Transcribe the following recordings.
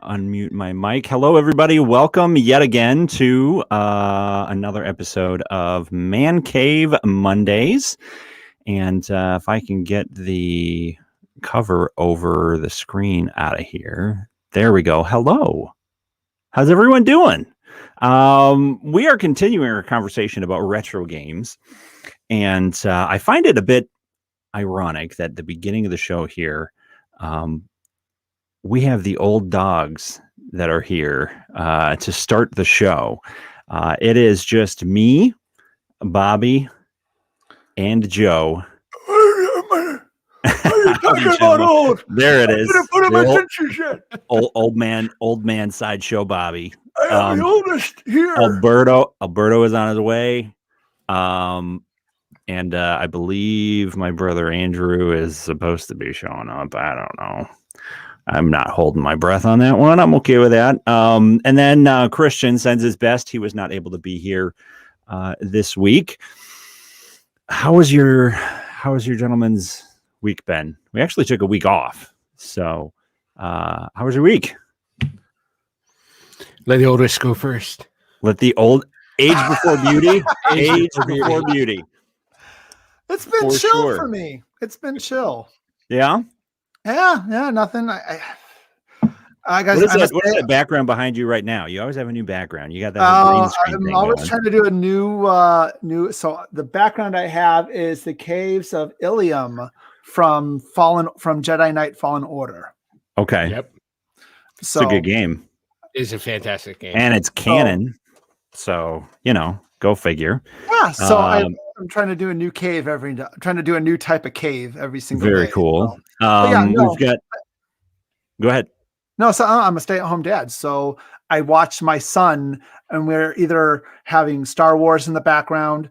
unmute my mic. Hello, everybody. Welcome yet again to another episode of Man Cave Mondays. And if I can get the cover over the screen out of here. There we go. Hello. How's everyone doing? We are continuing our conversation about retro games. And I find it a bit ironic that the beginning of the show here, we have the old dogs that are here to start the show. It is just me, Bobby, and Joe. What are you talking about old? There it is. Put in my pictures yet. Old man sideshow Bobby. I am the oldest here. Alberto is on his way. And I believe my brother Andrew is supposed to be showing up. I don't know. I'm not holding my breath on that one. I'm okay with that. And then Christian sends his best. He was not able to be here this week. How was your gentleman's week been? We actually took a week off. So how was your week? Let the oldest go first. Let the old age before beauty. Age before beauty. It's been chill for me. It's been chill. Yeah. Yeah, nothing. I guys. What is that background behind you right now? You always have a new background. You got that green screen I'm thing always going. trying to do a new. So the background I have is the caves of Ilium from Jedi Knight Fallen Order. Okay. Yep. So it's a good game. It's a fantastic game. And it's canon. So, go figure. Yeah. So I'm trying to do a new cave I'm trying to do a new type of cave every single day. Very cool. So. We've got. Go ahead. No, so I'm a stay-at-home dad. So I watch my son, and we're either having Star Wars in the background,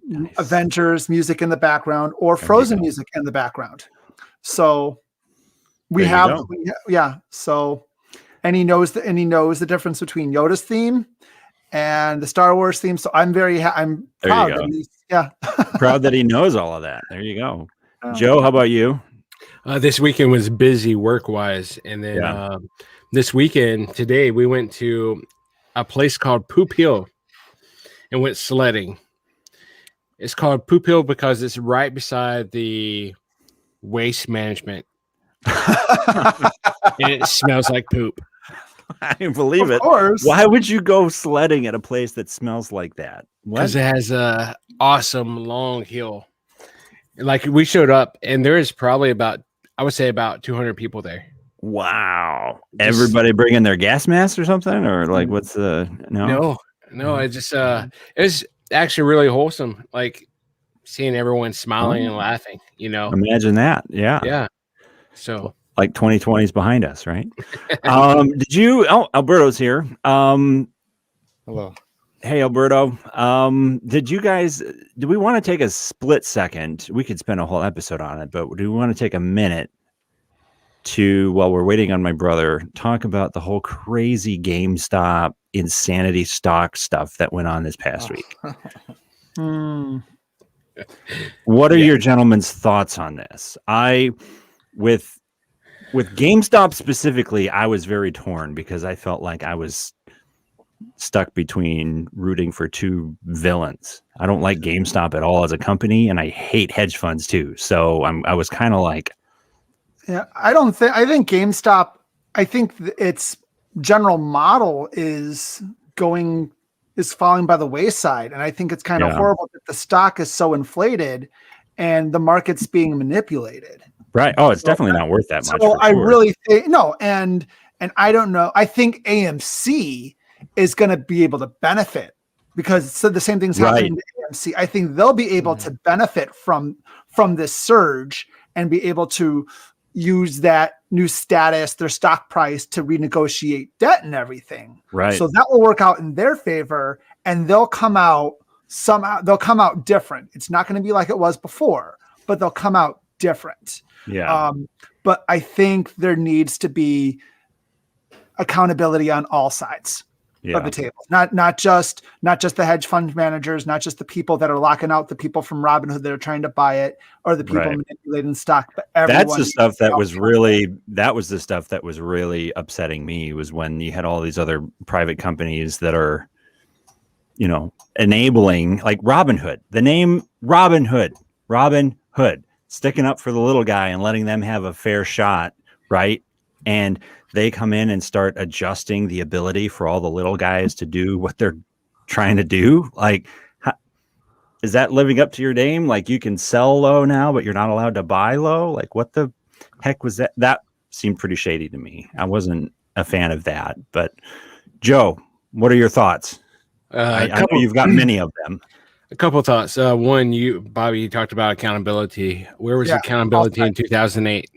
nice. Avengers music in the background, or Frozen music in the background. So So, and he knows the difference between Yoda's theme and the Star Wars theme. So I'm I'm proud. Proud that he knows all of that. There you go. Joe, how about you? This weekend was busy work-wise, and then this weekend, today, we went to a place called Poop Hill and went sledding. It's called Poop Hill because it's right beside the waste management, and it smells like poop. I believe it. Of course. Why would you go sledding at a place that smells like that? Because it has a awesome long hill. Like we showed up, and there is probably about 200 people there. Wow! Everybody bringing their gas masks or something, or like what's the no? It just it was actually really wholesome. Like seeing everyone smiling and laughing. Imagine that. Yeah. So like 2020 is behind us, right? Did you? Oh, Alberto's here. Hello. Hey, Alberto. Do we want to take a split second? We could spend a whole episode on it, but do we want to take a minute while we're waiting on my brother, talk about the whole crazy GameStop insanity stock stuff that went on this past week? What are your gentlemen's thoughts on this? With GameStop specifically, I was very torn because I felt like I was stuck between rooting for two villains. I don't like GameStop at all as a company, and I hate hedge funds too. So I was kind of like, I think GameStop, I think its general model is falling by the wayside. And I think it's kind of horrible that the stock is so inflated and the market's being manipulated. Right. Oh, it's definitely not worth that much. So I really think and I don't know. I think AMC is going to be able to benefit because the same thing's happening to AMC. I think they'll be able to benefit from this surge and be able to use that new status, their stock price, to renegotiate debt and everything. Right. So that will work out in their favor, and they'll come out different. It's not going to be like it was before, but they'll come out different. Yeah. But I think there needs to be accountability on all sides. of the table. Not just the hedge fund managers, not just the people that are locking out the people from Robinhood that are trying to buy it, or the people manipulating stock. But that's the stuff that was the stuff that was really upsetting me, was when you had all these other private companies that are, enabling, like Robinhood, the name Robin Hood, sticking up for the little guy and letting them have a fair shot, right? And they come in and start adjusting the ability for all the little guys to do what they're trying to do. Like, is that living up to your name? Like, you can sell low now, but you're not allowed to buy low. Like, what the heck was that? That seemed pretty shady to me. I wasn't a fan of that. But Joe, what are your thoughts? I know you've got many of them. A couple of thoughts. One, Bobby, you talked about accountability. Where was accountability in 2008?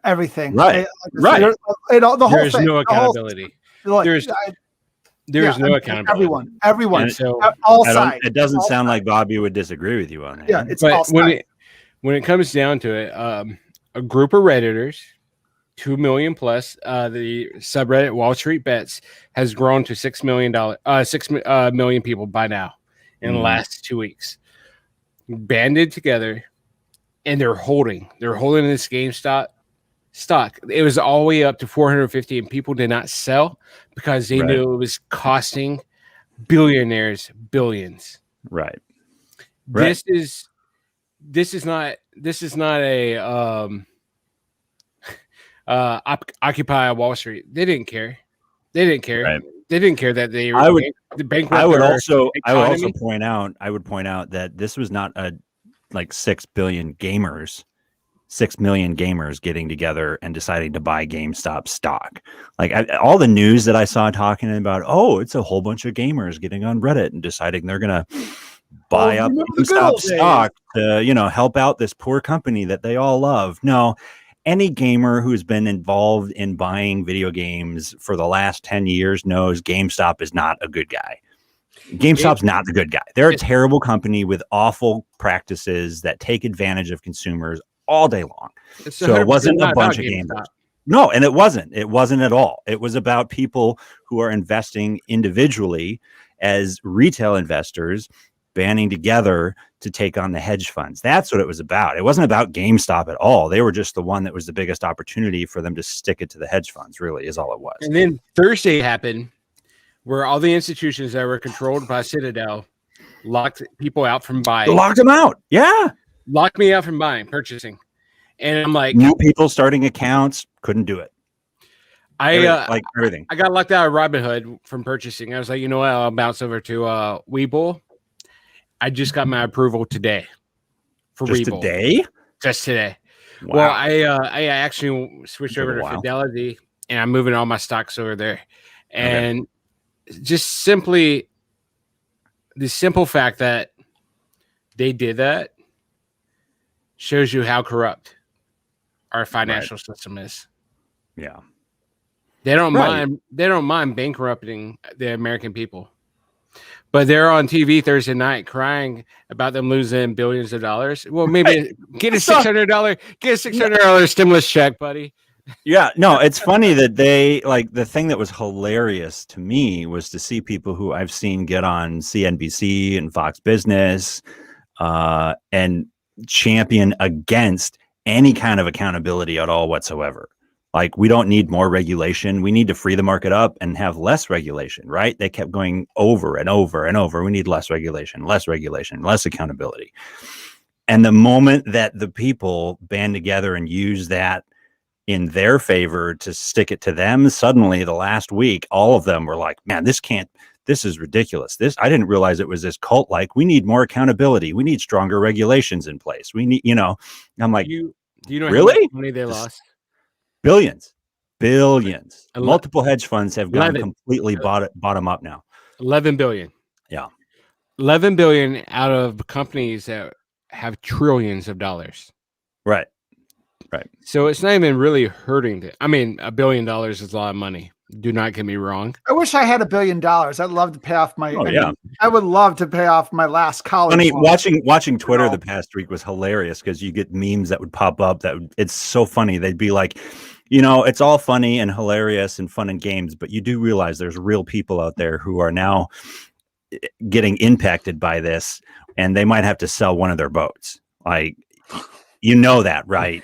Everything. Right. The whole There's thing. no accountability. There's no accountability. Everyone. And so all sides. It doesn't sound like Bobby would disagree with you on that. Yeah, it's all sides. When it comes down to it, a group of Redditors, 2 million plus, the subreddit Wall Street Bets has grown to $6 million people by now in the last 2 weeks. Banded together, and they're holding this GameStop stock. It was all the way up to 450, and people did not sell because they knew it was costing billionaires billions. Right. This is not a Occupy Wall Street. They didn't care. Right. They didn't care that they were bankrupt. I would also point out that this was not a 6 million gamers getting together and deciding to buy GameStop stock. Like, all the news that I saw talking about, it's a whole bunch of gamers getting on Reddit and deciding they're going to buy up GameStop stock to, help out this poor company that they all love. No, any gamer who's been involved in buying video games for the last 10 years knows GameStop is not a good guy. GameStop's not the good guy. They're a terrible company with awful practices that take advantage of consumers all day long. So it wasn't a bunch of gamers. No, and it wasn't. It wasn't at all. It was about people who are investing individually as retail investors, banding together to take on the hedge funds. That's what it was about. It wasn't about GameStop at all. They were just the one that was the biggest opportunity for them to stick it to the hedge funds, really, is all it was. And then Thursday happened, where all the institutions that were controlled by Citadel locked people out from buying. They locked them out. Yeah. Locked me out from buying, and I'm like, new people starting accounts couldn't do it. Everything. I got locked out of Robinhood from purchasing. I was like, you know what? I'll bounce over to Webull. I just got my approval today for just Webull. Today. Just today. Wow. Well, I actually switched over to Fidelity, and I'm moving all my stocks over there. And just simply the simple fact that they did that shows you how corrupt our financial system is. Yeah. They don't mind bankrupting the American people. But they're on TV Thursday night crying about them losing billions of dollars. Well, maybe get a $600 stimulus check, buddy. Yeah, no, it's funny that they the thing that was hilarious to me was to see people who I've seen get on CNBC and Fox Business and champion against any kind of accountability at all whatsoever. Like, we don't need more regulation. We need to free the market up and have less regulation, right? They kept going over and over and over. We need less regulation, less accountability. And the moment that the people band together and use that in their favor to stick it to them, suddenly the last week, all of them were like, man, this is ridiculous. I didn't realize it was this cult-like. We need more accountability. We need stronger regulations in place. We need, I'm like, do you know really? How much money they lost? Billions. Multiple hedge funds have gone completely bottom up now. 11 billion. Yeah. 11 billion out of companies that have trillions of dollars. Right. So it's not even really hurting them. I mean, $1 billion is a lot of money. Do not get me wrong. I wish I had $1 billion. I'd love to pay off my. I would love to pay off my last college. Watching Twitter the past week was hilarious because you get memes that would pop up. It's so funny. They'd be like, it's all funny and hilarious and fun and games, but you do realize there's real people out there who are now getting impacted by this, and they might have to sell one of their boats. Like, that, right?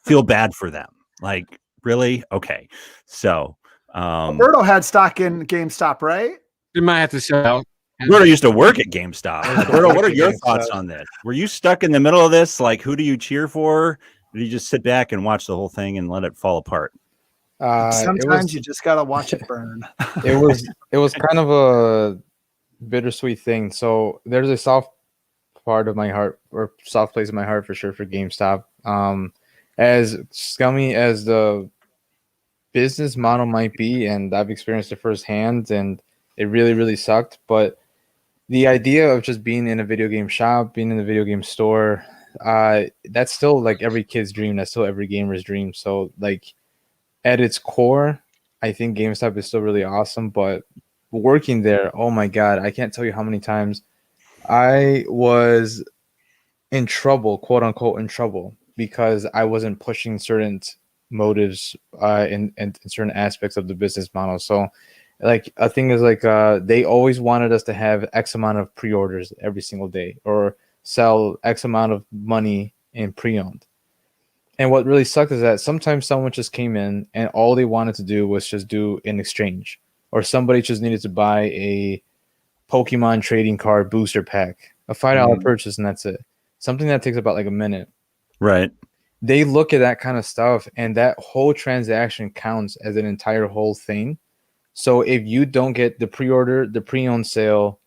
Feel bad for them. Like, really? Okay. So, Alberto had stock in GameStop, right? You might have to sell out. Alberto used to work at GameStop. Alberto, what are your thoughts on this? Were you stuck in the middle of this? Like, who do you cheer for? Did you just sit back and watch the whole thing and let it fall apart? Sometimes you just gotta watch it burn. It was kind of a bittersweet thing. So there's a soft part of my heart, or soft place in my heart for sure, for GameStop. As scummy as the business model might be, and I've experienced it firsthand, and it really, really sucked. But the idea of just being in a video game shop, being in a video game store, that's still like every kid's dream. That's still every gamer's dream. So like at its core, I think GameStop is still really awesome. But working there, oh my God, I can't tell you how many times I was in trouble, quote unquote, in trouble, because I wasn't pushing certain motives in certain aspects of the business model. So like a thing is like they always wanted us to have X amount of pre-orders every single day, or sell X amount of money in pre-owned. And what really sucked is that sometimes someone just came in and all they wanted to do was just do an exchange, or somebody just needed to buy a Pokemon trading card booster pack, a $5 purchase, and that's it. Something that takes about like a minute. Right. They look at that kind of stuff, and that whole transaction counts as an entire whole thing. So if you don't get the pre-order, the pre-owned sale,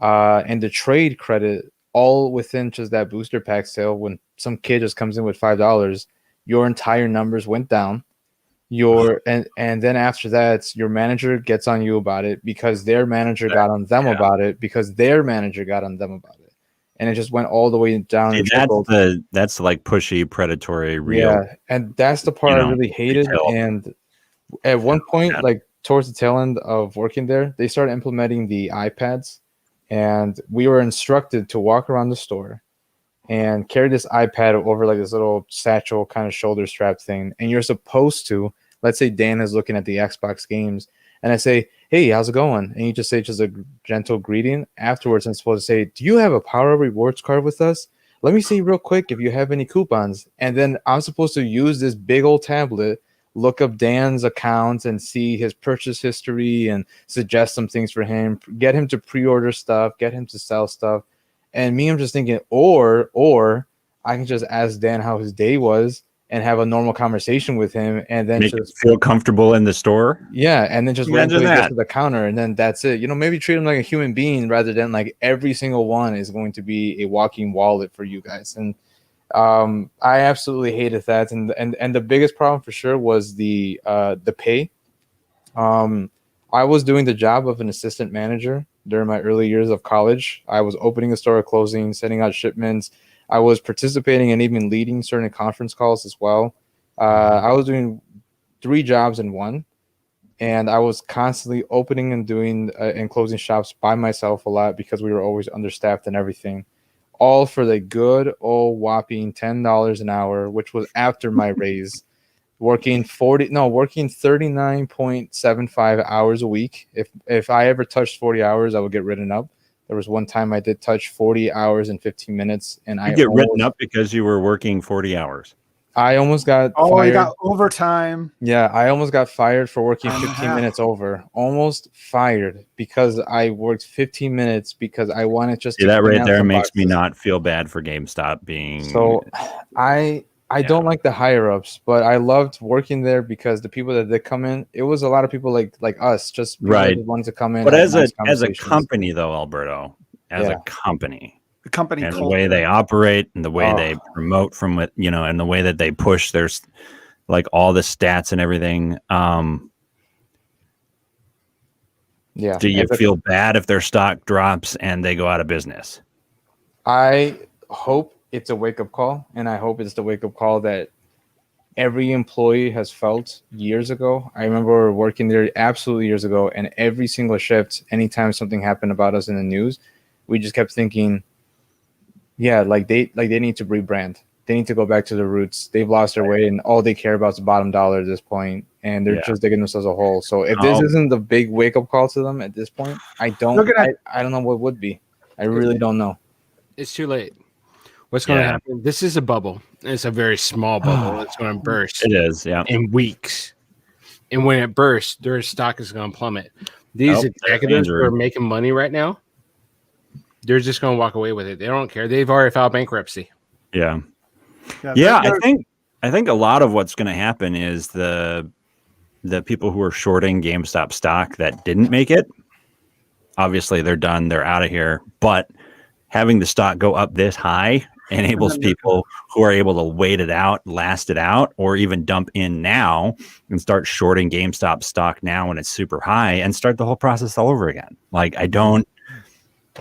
and the trade credit all within just that booster pack sale, when some kid just comes in with $5, your entire numbers went down. And then after that, your manager gets on you about it, because their manager got on them about it, because their manager got on them about it. And it just went all the way down. See, that's like pushy, predatory, real. Yeah, and that's the part I really hated. Retail. And at one point, like towards the tail end of working there, they started implementing the iPads, and we were instructed to walk around the store and carry this iPad over like this little satchel kind of shoulder strap thing. And you're supposed to, let's say Dan is looking at the Xbox games, and I say, "Hey, how's it going?" And you just say just a gentle greeting. Afterwards, I'm supposed to say, "Do you have a Power Rewards card with us? Let me see real quick if you have any coupons." And then I'm supposed to use this big old tablet, look up Dan's account and see his purchase history and suggest some things for him, get him to pre-order stuff, get him to sell stuff. And me, I'm just thinking, or I can just ask Dan how his day was and have a normal conversation with him, and then just feel comfortable in the store. Yeah, and then just wait until he gets to the counter, and then that's it. Maybe treat him like a human being rather than like every single one is going to be a walking wallet for you guys. And I absolutely hated that. And the biggest problem for sure was the pay. I was doing the job of an assistant manager during my early years of college. I was opening a store, closing, sending out shipments. I was participating and even leading certain conference calls as well. I was doing 3 jobs in one, and I was constantly opening and doing and closing shops by myself a lot, because we were always understaffed and everything. All for the good old whopping $10 an hour, which was after my raise. Working 39.75 hours a week. If I ever touched 40 hours, I would get written up. There was one time I did touch 40 hours and 15 minutes, and I get written up because you were working 40 hours. I almost got fired. You got overtime. Yeah, I almost got fired for working 15 minutes over. Almost fired because I worked 15 minutes because I wanted just to that right there makes me not feel bad for GameStop being. So I don't like the higher ups, but I loved working there because the people that did come in, it was a lot of people like us, just people that wanted to come in. But as a company though, Alberto, as a company. The company and culture. The way they operate and the way they promote from it, and the way that they push there's like all the stats and everything. Do you feel bad if their stock drops and they go out of business? I hope it's a wake-up call, and I hope it's the wake-up call that every employee has felt years ago. I remember working there absolutely years ago, and every single shift, anytime something happened about us in the news, we just kept thinking, yeah, like they need to rebrand. they need to go back to the roots. They've lost their way, and all they care about is the bottom dollar at this point, and they're just digging themselves a hole. So if this isn't the big wake up call to them at this point, I don't know what would be. I really don't know. It's too late. What's going to happen? This is a bubble. It's a very small bubble. It's going to burst. It is, in weeks. And when it bursts, their stock is going to plummet. These executives who are making money right now, they're just going to walk away with it. They don't care. They've already filed bankruptcy. Yeah. I think a lot of what's going to happen is the people who are shorting GameStop stock that didn't make it, obviously they're done. They're out of here. But having the stock go up this high enables people who are able to wait it out, last it out, or even dump in now and start shorting GameStop stock now when it's super high and start the whole process all over again. Like, I don't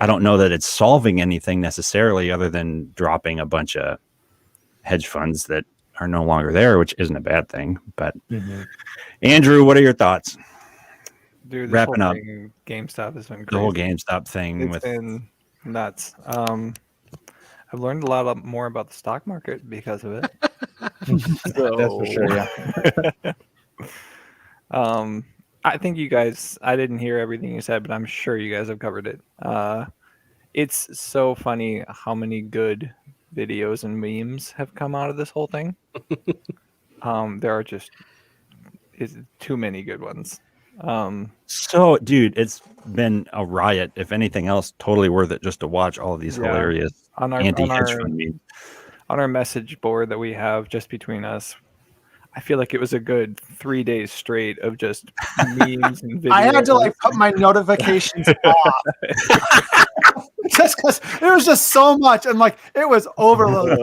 know that it's solving anything necessarily other than dropping a bunch of hedge funds that are no longer there, which isn't a bad thing. But Andrew, what are your thoughts? Dude, wrapping up, GameStop has been crazy. The whole GameStop thing it's been nuts. I've learned a lot more about the stock market because of it. So, that's for sure. Yeah. I think you guys. I didn't hear everything you said, but I'm sure you guys have covered it. It's so funny how many good videos and memes have come out of this whole thing. There are just too many good ones. So, dude, it's been a riot. If anything else, totally worth it just to watch all of these hilarious anti-hedge fund memes. On our message board that we have just between us, I feel like it was a good 3 days straight of just memes and videos. I had to put my notifications off. Just because there was just so much, and it was overload.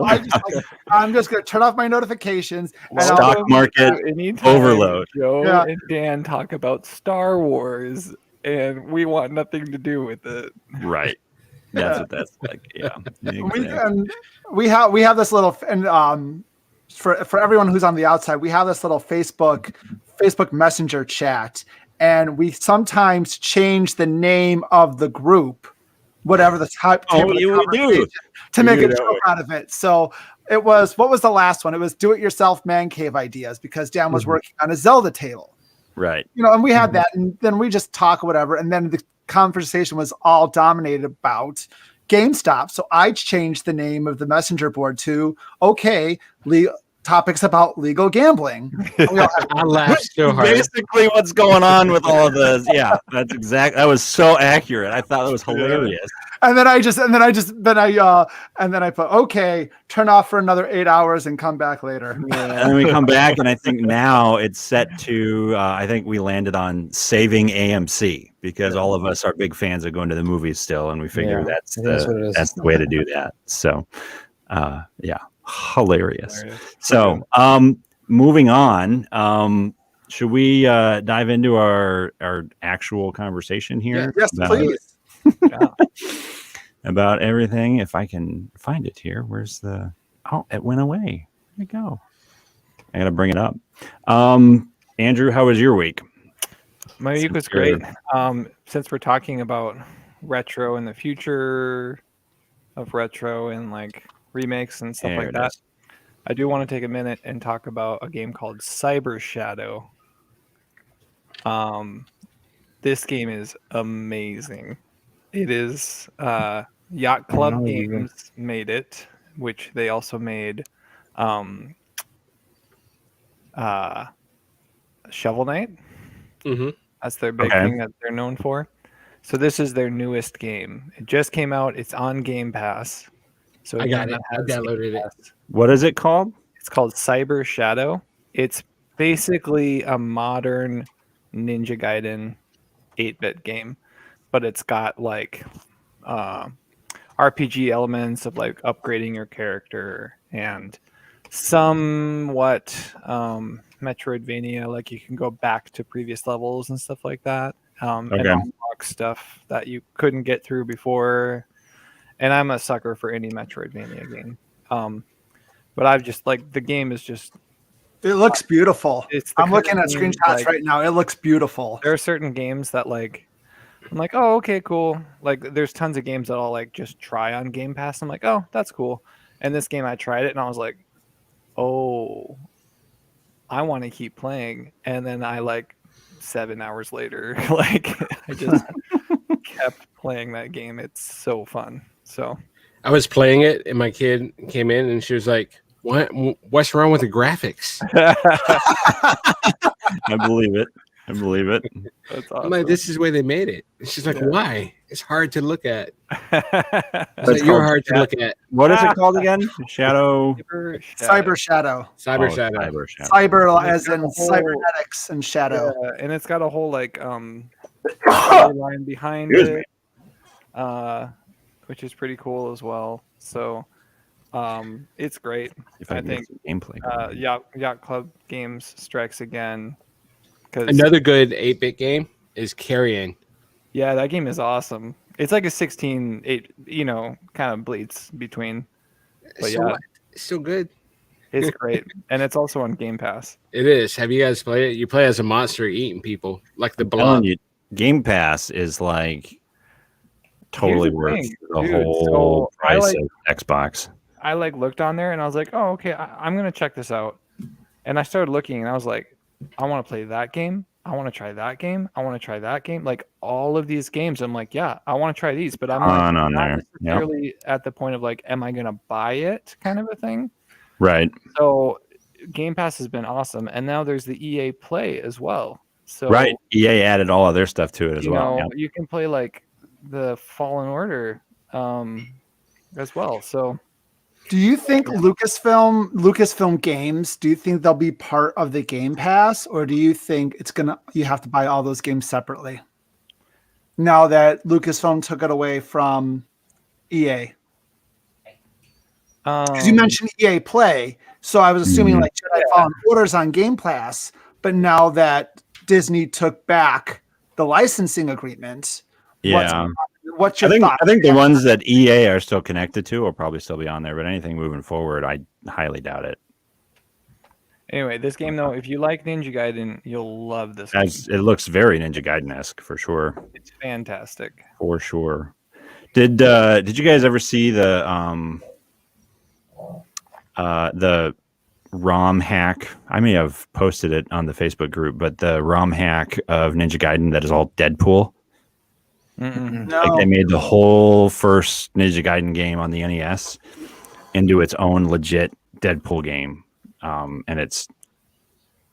I'm just gonna turn off my notifications. And Stock market overload. Joe and Dan talk about Star Wars, and we want nothing to do with it. Right. That's what that's like. Yeah. Exactly. We have this little for everyone who's on the outside, we have this little Facebook Messenger chat, and we sometimes change the name of the group. Whatever the type of conversation to make a joke out of it. So it was, what was the last one? It was do-it-yourself man cave ideas because Dan was working on a Zelda table. Right. And we had that, and then we just talk whatever. And then the conversation was all dominated about GameStop. So I changed the name of the messenger board to, topics about legal gambling. I laughed so hard. Basically, what's going on with all of this? Yeah, that's exactly. That was so accurate. I thought that was hilarious. And then I put turn off for another 8 hours and come back later. Yeah. And then we come back, and I think now it's set to. I think we landed on saving AMC because all of us are big fans of going to the movies still, and we figure that's the way to do that. So, hilarious. So, moving on. Should we dive into our actual conversation here? Yes, please. About everything. If I can find it here. Where's the... Oh, it went away. There we go. I got to bring it up. Andrew, how was your week? My week was great. Since we're talking about retro and the future of retro and remakes and stuff like that, I do want to take a minute and talk about a game called Cyber Shadow. This game is amazing. It is Yacht Club Games made it, which they also made Shovel Knight. Mm-hmm. That's their big thing that they're known for. So this is their newest game. It just came out. It's on Game Pass. So I got it. I downloaded it. What is it called? It's called Cyber Shadow. It's basically a modern Ninja Gaiden 8-bit game, but it's got RPG elements of upgrading your character and somewhat Metroidvania, you can go back to previous levels and stuff like that, and unlock stuff that you couldn't get through before. And I'm a sucker for any Metroidvania game. But I've just the game is just... It looks beautiful. I'm looking at screenshots right now. It looks beautiful. There are certain games that I'm oh, okay, cool. There's tons of games that I'll just try on Game Pass. I'm oh, that's cool. And this game, I tried it and I was like, oh, I want to keep playing. And then I 7 hours later, I just kept playing that game. It's so fun. So I was playing it, and my kid came in, and she was like, What's wrong with the graphics?" I believe it. That's awesome. I'm like, "This is the way they made it." And she's like, "Why? It's hard to look at." You're hard to look at. What is it called again? Shadow. Cyber Shadow. Cyber Oh, Shadow. Cyber as in cybernetics and shadow. Yeah, and it's got a whole storyline behind it, which is pretty cool as well. So it's great. I think gameplay. Yacht Club Games strikes again. Another good 8-bit game is Carrion. Yeah, that game is awesome. It's like a 16-8, kind of bleeds between. But it's still good. It's great. And it's also on Game Pass. It is. Have you guys played it? You play as a monster eating people, like the Blob. Game Pass is totally worth the whole price of Xbox. I like looked on there and I was like, oh, okay, I'm gonna check this out. And I started looking and I was like, I want to play that game. I want to try that game. I want to try that game. Like all of these games, I'm like, yeah, I want to try these, but I'm not necessarily at the point of like, am I gonna buy it, kind of a thing. Right. So Game Pass has been awesome, and now there's the EA Play as well. So right, EA added all of their stuff to it as well. You can play like the Fallen Order as well. So do you think Lucasfilm Games, do you think they'll be part of the Game Pass, or do you think you have to buy all those games separately now that Lucasfilm took it away from EA? Because you mentioned EA Play, so I was assuming like Jedi Fallen Order's on Game Pass, but now that Disney took back the licensing agreement, what's your thought? I think the ones that EA are still connected to will probably still be on there, but anything moving forward, I highly doubt it. Anyway, this game though, if you like Ninja Gaiden, you'll love this game. It looks very Ninja Gaiden-esque for sure. It's fantastic. For sure. Did you guys ever see the ROM hack? I may have posted it on the Facebook group, but the ROM hack of Ninja Gaiden that is all Deadpool. Mm-mm. No. Like they made the whole first Ninja Gaiden game on the NES into its own legit Deadpool game, and it's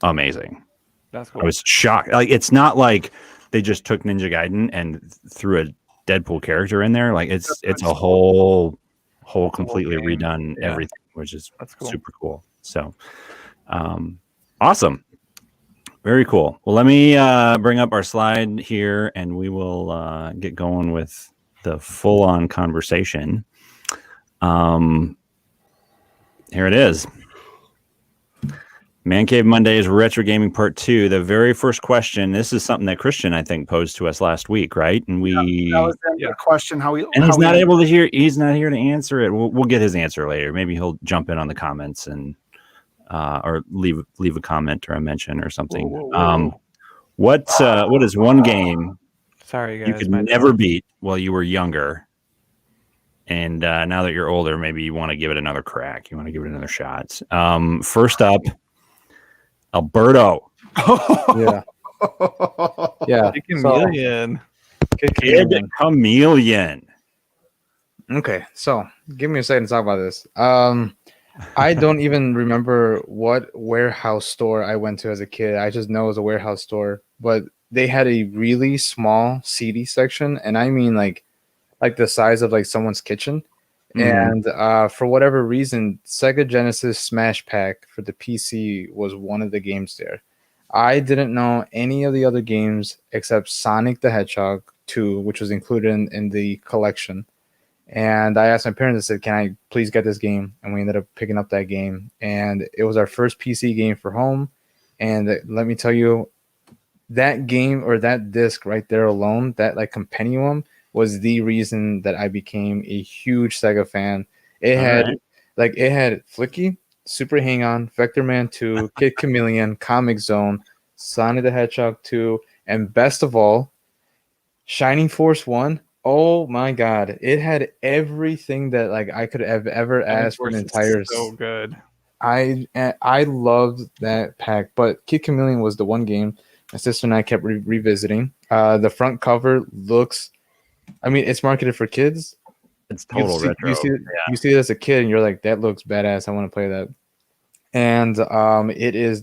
amazing. That's cool. I was shocked. Like it's not like they just took Ninja Gaiden and threw a Deadpool character in there. Like it's a whole completely redone everything, which is super cool. So awesome. Very cool. Well, let me bring up our slide here and we will get going with the full-on conversation. Here it is. Man Cave Mondays Retro Gaming Part 2. The very first question. This is something that Christian, I think, posed to us last week, right? And that was the question. He's not able to hear. He's not here to answer it. We'll get his answer later. Maybe he'll jump in on the comments and or leave a comment or a mention or something. Whoa. What is one game Sorry, guys, you could never beat while you were younger? And now that you're older, maybe you want to give it another crack. You want to give it another shot. First up, Alberto. Yeah. Chameleon. Kid Chameleon. Okay, so give me a second to talk about this. I don't even remember what warehouse store I went to as a kid. I just know it was a warehouse store, but they had a really small CD section, and I mean like the size of like someone's kitchen. And for whatever reason, Sega Genesis Smash Pack for the PC was one of the games there. I didn't know any of the other games except Sonic the Hedgehog 2, which was included in the collection. And I asked my parents, I said, can I please get this game? And we ended up picking up that game. And it was our first PC game for home. And let me tell you, that game or that disc right there alone, that like compendium, was the reason that I became a huge Sega fan. It had Flicky, Super Hang-On, Vector Man 2, Kid Chameleon, Comic Zone, Sonic the Hedgehog 2, and best of all, Shining Force 1 Oh my god, it had everything that like I could have ever asked for an entire. So good. I loved that pack, but Kid Chameleon was the one game my sister and I kept revisiting. The front cover looks, I mean, it's marketed for kids. It's total retro. You see it as a kid, and you're like, that looks badass. I want to play that. And it is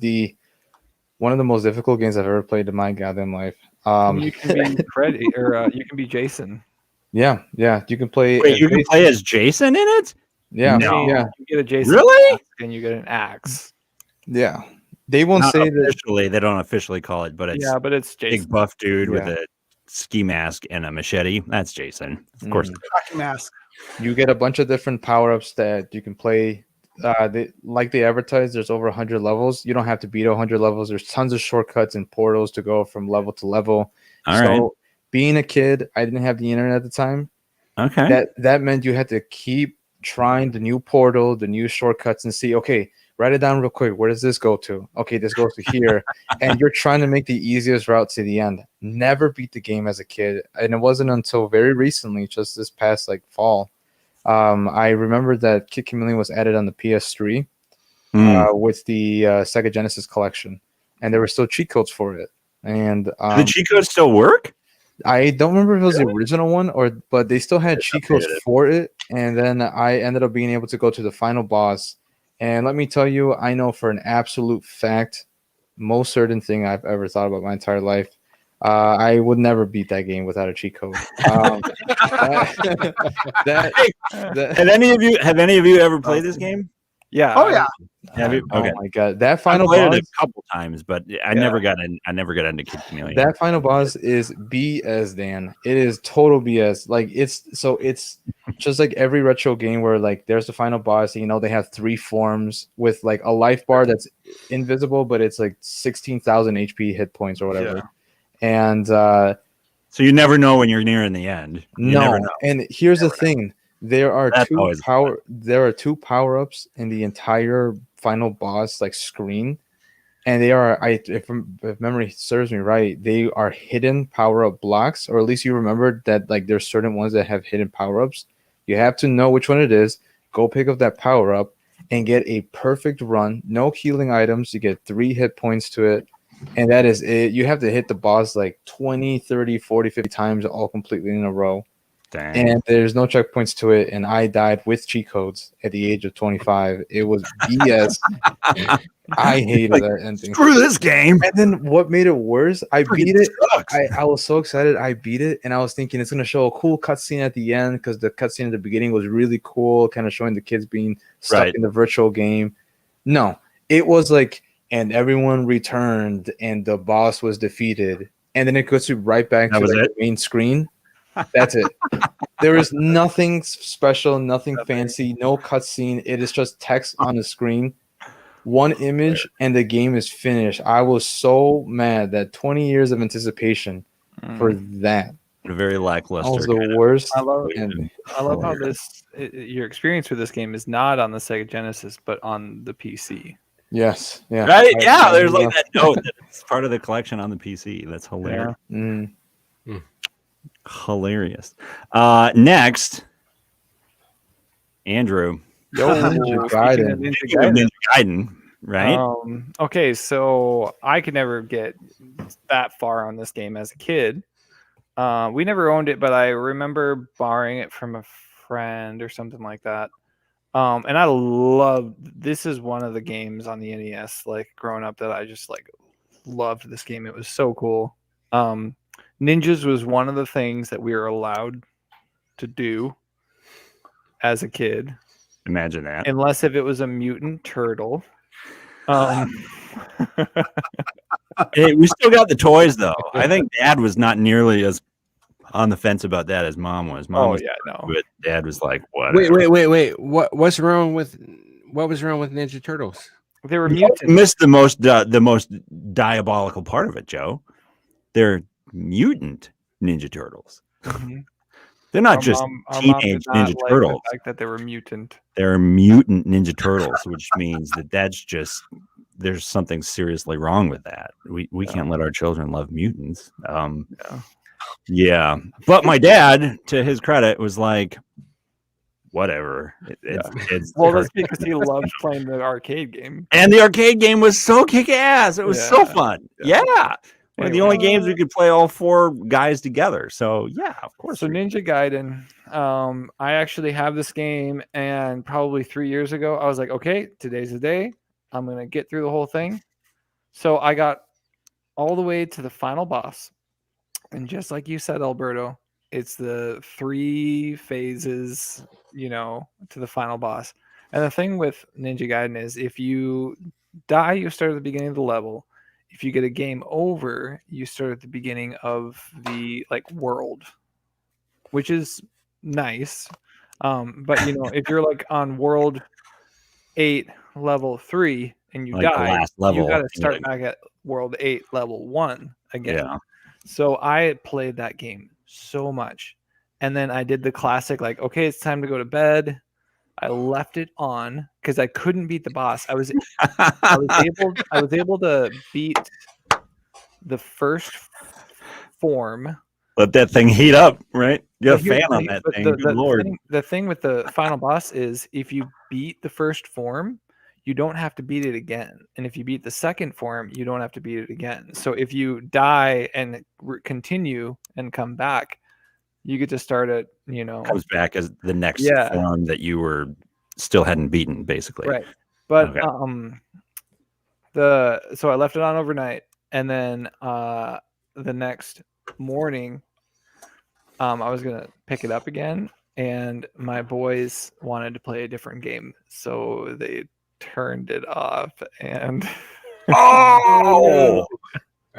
one of the most difficult games I've ever played in my goddamn life. You can be Freddy, or you can be Jason. Yeah, you can play. Wait, you can play as Jason in it? Yeah, No. yeah. You get a Jason Really? and you get an axe. Yeah. They won't Not say that. officially. They don't officially call it, but it's But it's Jason. big buff dude with a ski mask and a machete. That's Jason, of course. Hockey mask. You get a bunch of different power-ups that you can play. They advertise, there's over 100 levels. You don't have to beat 100 levels. There's tons of shortcuts and portals to go from level to level. All right. Being a kid, I didn't have the internet at the time. Okay. That meant you had to keep trying the new portal, the new shortcuts, and see, okay, write it down real quick. Where does this go to? Okay, this goes to here. And you're trying to make the easiest route to the end. Never beat the game as a kid. And it wasn't until very recently, just this past fall, I remember that Kid Chameleon was added on the PS3 with the Sega Genesis collection. And there were still cheat codes for it. And do the cheat codes still work? I don't remember if it was the original one but they still had cheat codes for it. And then I ended up being able to go to the final boss. And let me tell you, I know for an absolute fact, most certain thing I've ever thought about my entire life, I would never beat that game without a cheat code. Have any of you ever played this game? Yeah. Oh yeah. Have you? Okay. Oh my god, that final I played boss. it a couple times, but I never got into Kid Chameleon. That final boss is BS, Dan. It is total BS. Like it's just like every retro game where like there's the final boss. And, they have 3 forms with like a life bar that's invisible, but it's like 16,000 HP hit points or whatever. Yeah. And so you never know when you're nearing the end. You never know. And here's the thing: there are 2 power-ups in the entire final boss screen. And they are, if memory serves me right, they are hidden power-up blocks, or at least you remember that there's certain ones that have hidden power-ups. You have to know which one it is, go pick up that power-up, and get a perfect run. No healing items. You get 3 hit points to it, and that is it. You have to hit the boss 20, 30, 40, 50 times, all completely in a row. Dang. And there's no checkpoints to it, and I died with cheat codes at the age of 25. It was BS. I hated that ending. Screw this game. And then what made it worse, I beat it. I was so excited. I beat it, and I was thinking it's going to show a cool cutscene at the end because the cutscene at the beginning was really cool, kind of showing the kids being stuck in the virtual game. No, it was and everyone returned, and the boss was defeated. And then it goes right back to the main screen. That's it. There is nothing special, nothing fancy, no cutscene. It is just text on the screen, one image, and the game is finished. I was so mad that 20 years of anticipation for that. A very lackluster. That was the worst. I love how your experience with this game is not on the Sega Genesis, but on the PC. Yes. Yeah. Right? Yeah. There's that note that it's part of the collection on the PC. That's hilarious. Yeah. Hilarious. Next, Andrew. Ninja Gaiden, right? Okay, so I could never get that far on this game as a kid. We never owned it, but I remember borrowing it from a friend or something like that. And I loved this. Is one of the games on the NES, growing up, that I just loved this game. It was so cool. Ninjas was one of the things that we were allowed to do as a kid. Imagine that. Unless if it was a mutant turtle. Hey, we still got the toys, though. I think Dad was not nearly as on the fence about that as Mom was. But Dad was like, "What? Wait. What was wrong with Ninja Turtles? They were mutants. You missed the most diabolical part of it, Joe. They're mutant Ninja Turtles. Mm-hmm. They're not just teenage Ninja Turtles. The fact that they were mutant. They're mutant Ninja Turtles, which means that's just there's something seriously wrong with that. We can't let our children love mutants. Yeah. But my dad, to his credit, was like, whatever. It's Well, that's because he loves playing the arcade game. and the arcade game was so kick-ass. It was so fun. Yeah. One of the only games we could play all 4 guys together. So yeah, of course. So Ninja Gaiden, I actually have this game, and probably 3 years ago, I was like, okay, today's the day. I'm gonna get through the whole thing. So I got all the way to the final boss, and just like you said, Alberto, it's the 3 phases, to the final boss. And the thing with Ninja Gaiden is, if you die, you start at the beginning of the level. If you get a game over, you start at the beginning of the world, which is nice. But if you're on world 8, level 3, and you die, you got to start back at world 8, level 1 again. Yeah. So I played that game so much, and then I did the classic, okay, it's time to go to bed. I left it on because I couldn't beat the boss. I was able to beat the first form. Let that thing heat up, right? You're a fan on that thing. Good Lord. The thing with the final boss is, if you beat the first form, you don't have to beat it again. And if you beat the second form, you don't have to beat it again. So if you die and continue and come back, you get to start at, comes back as the next form that you were still hadn't beaten, basically. Right. But so I left it on overnight, and then the next morning I was gonna pick it up again, and my boys wanted to play a different game, so they turned it off. And are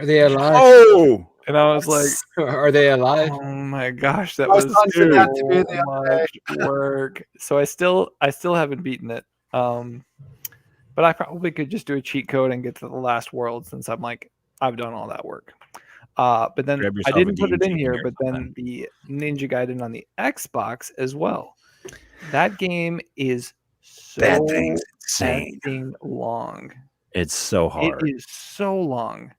they alive? And I was like, are they alive? Oh my gosh, that was so much work. So I still haven't beaten it. But I probably could just do a cheat code and get to the last world, since I've done all that work. But then I didn't put it in here, but then the Ninja Gaiden on the Xbox as well. That game is that thing's insane long. It's so hard. It is so long.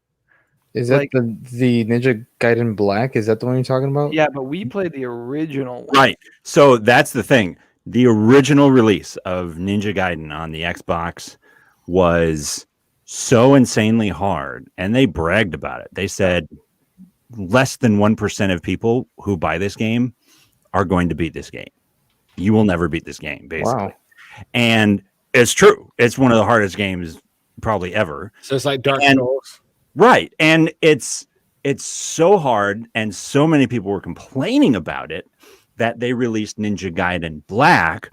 Is that the Ninja Gaiden Black? Is that the one you're talking about? Yeah, but we played the original one. Right. So that's the thing. The original release of Ninja Gaiden on the Xbox was so insanely hard, and they bragged about it. They said less than 1% of people who buy this game are going to beat this game. You will never beat this game, basically. Wow. And it's true. It's one of the hardest games probably ever. So it's like Dark Souls. Right. And it's so hard, and so many people were complaining about it, that they released Ninja Gaiden Black,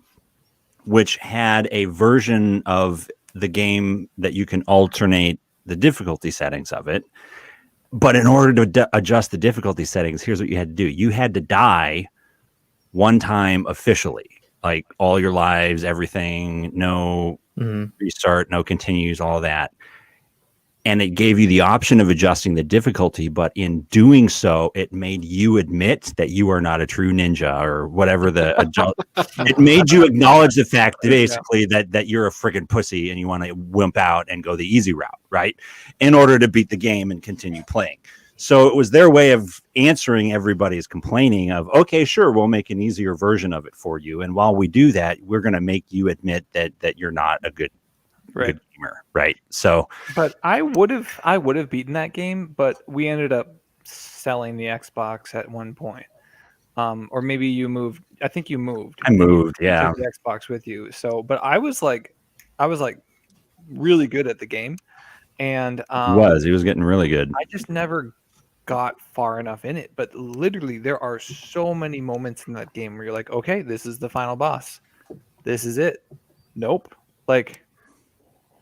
which had a version of the game that you can alternate the difficulty settings of it. But in order to adjust the difficulty settings, here's what you had to do. You had to die one time officially, like all your lives, everything, no restart, no continues, all that. And it gave you the option of adjusting the difficulty, but in doing so, it made you admit that you are not a true ninja, or whatever it made you acknowledge the fact that basically that you're a friggin' pussy and you want to wimp out and go the easy route, right? In order to beat the game and continue playing. So it was their way of answering everybody's complaining of, okay, sure, we'll make an easier version of it for you. And while we do that, we're going to make you admit that you're not a good gamer, right? So, but I would have beaten that game, but we ended up selling the Xbox at one point, or maybe you moved. I think you moved. I moved, yeah. The Xbox with you. So, but I was really good at the game, and he was getting really good. I just never got far enough in it. But literally, there are so many moments in that game where you're like, okay, this is the final boss. This is it. Nope.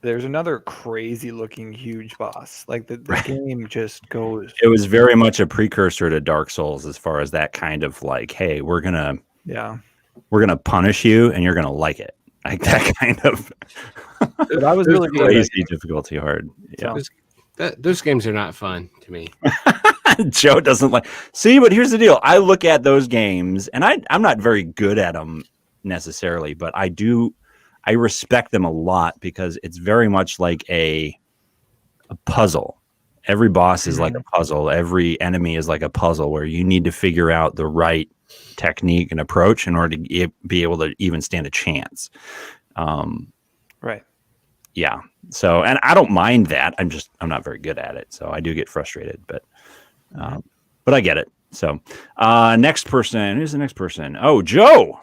There's another crazy looking huge boss. The game just goes. It was very much a precursor to Dark Souls as far as that kind of hey, we're gonna punish you and you're gonna like it. Like that kind of. That was really crazy difficulty hard. Yeah. Those games are not fun to me. Joe doesn't like. See, but here's the deal. I look at those games, and I'm not very good at them necessarily, but I respect them a lot because it's very much like a puzzle. Every boss is like a puzzle. Every enemy is like a puzzle where you need to figure out the right technique and approach in order to be able to even stand a chance. Right. Yeah. So, and I don't mind that. I'm not very good at it. So I do get frustrated, but I get it. So, next person. Who's the next person? Oh, Joe.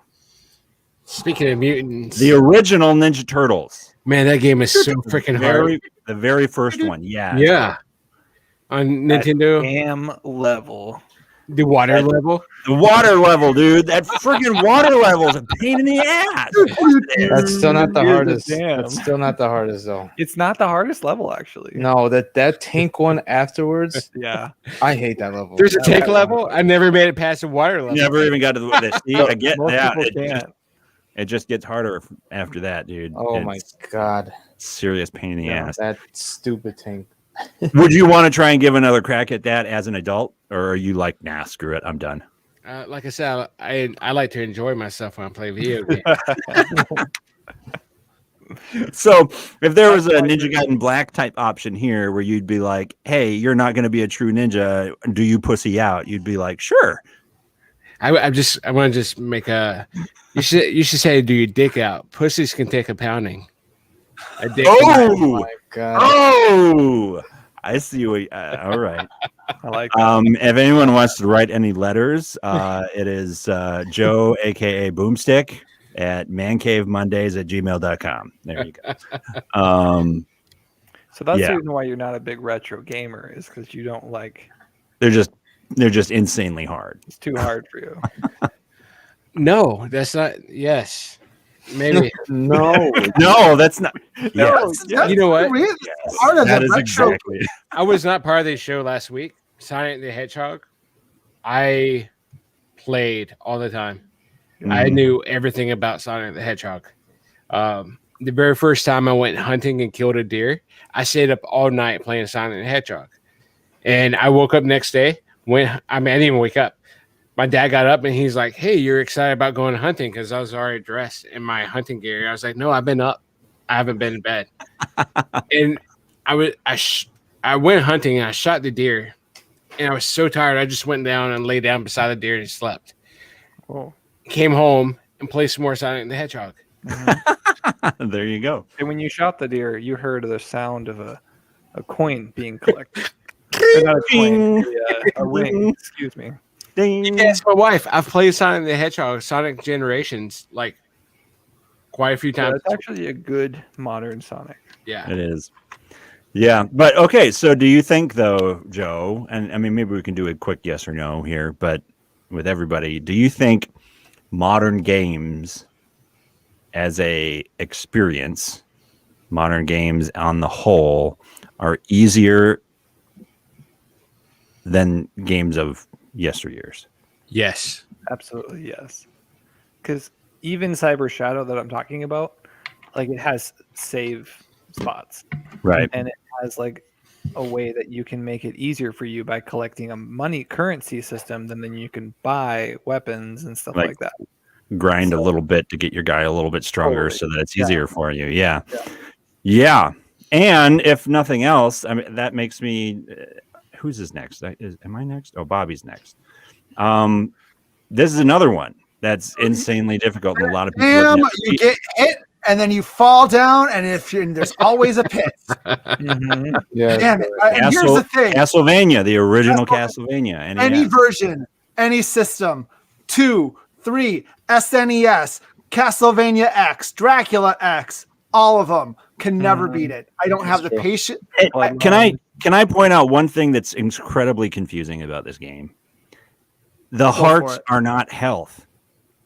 Speaking of mutants, The original Ninja Turtles. man, that game is so freaking hard. The very first one. Yeah. Yeah. On Nintendo, Damn level. the water level. The water level, dude. That freaking water level is a pain in the ass. That's still not the You're the hardest. damn. That's still not the hardest though. It's not the hardest level, actually. No, that tank one afterwards. Yeah. I hate that level. There's a tank level. I never made it past the water level. Never even got to the see, I get Most that. people can't. It just gets harder after that, dude. Oh my god, serious pain in the ass. that stupid tank. Would you want to try and give another crack at that as an adult, or are you like, nah, screw it, I'm done? Like I said, I like to enjoy myself when I play video games. So if there was a Ninja Gaiden Black type option here where you'd be like, hey, you're not going to be a true ninja, do you pussy out? You'd be like, sure. I want to just make a. You should say, do your dick out? Pussies can take a pounding. A dick. Oh my god. Oh, I see. All right. I like that. If anyone wants to write any letters, it is Joe, aka Boomstick, at mancavemondays@gmail.com. There you go. So that's yeah. the reason why you're not a big retro gamer, is because you don't like. They're just insanely hard. It's too hard for you. No, that's not. Yes, maybe. No. No, that's not. No, Yes. yeah. You know what? Really? Yes. Part of That the is retro- exactly. I was not part of the show last week. Sonic the Hedgehog. I played all the time. I knew everything about Sonic the Hedgehog. The very first time I went hunting and killed a deer, I stayed up all night playing Sonic the Hedgehog. And I woke up next day. I didn't even wake up. My dad got up and he's like, "Hey, you're excited about going hunting?" Because I was already dressed in my hunting gear. I was like, "No, I've been up. I haven't been in bed." And I went hunting and I shot the deer. And I was so tired, I just went down and lay down beside the deer and slept. Whoa. Came home and played some more Sonic the Hedgehog. There you go. And when you shot the deer, you heard the sound of a coin being collected. Or not a coin, a ring. Excuse me. Ding. Yes, my wife. I've played Sonic the Hedgehog, Sonic Generations, like quite a few Yeah, times. that's actually a good modern Sonic. Yeah. It is. Yeah, but okay. So, do you think, though, Joe? And I mean, maybe we can do a quick yes or no here. But with everybody, do you think modern games, as a experience, modern games on the whole, are easier than games of yesteryears? Yes. Absolutely, yes. Because even Cyber Shadow that I'm talking about, like, it has save spots. Right. And it has like a way that you can make it easier for you by collecting a money currency system, then you can buy weapons and stuff like that. Grind a little bit to get your guy a little bit stronger so that it's easier for you. Yeah. Yeah. And if nothing else, I mean, that makes me. Who's is next? Am I next? Oh, Bobby's next. This is another one that's insanely difficult, and a lot of people. Damn, you get hit and then you fall down, and there's always a pit. Mm-hmm. Yeah. Damn it! And here's the thing: Castlevania, the original Castlevania, any version, any system, 2, 3, SNES, Castlevania X, Dracula X, all of them can never beat it. I don't have the patience. Can I point out one thing that's incredibly confusing about this game? The hearts are not health.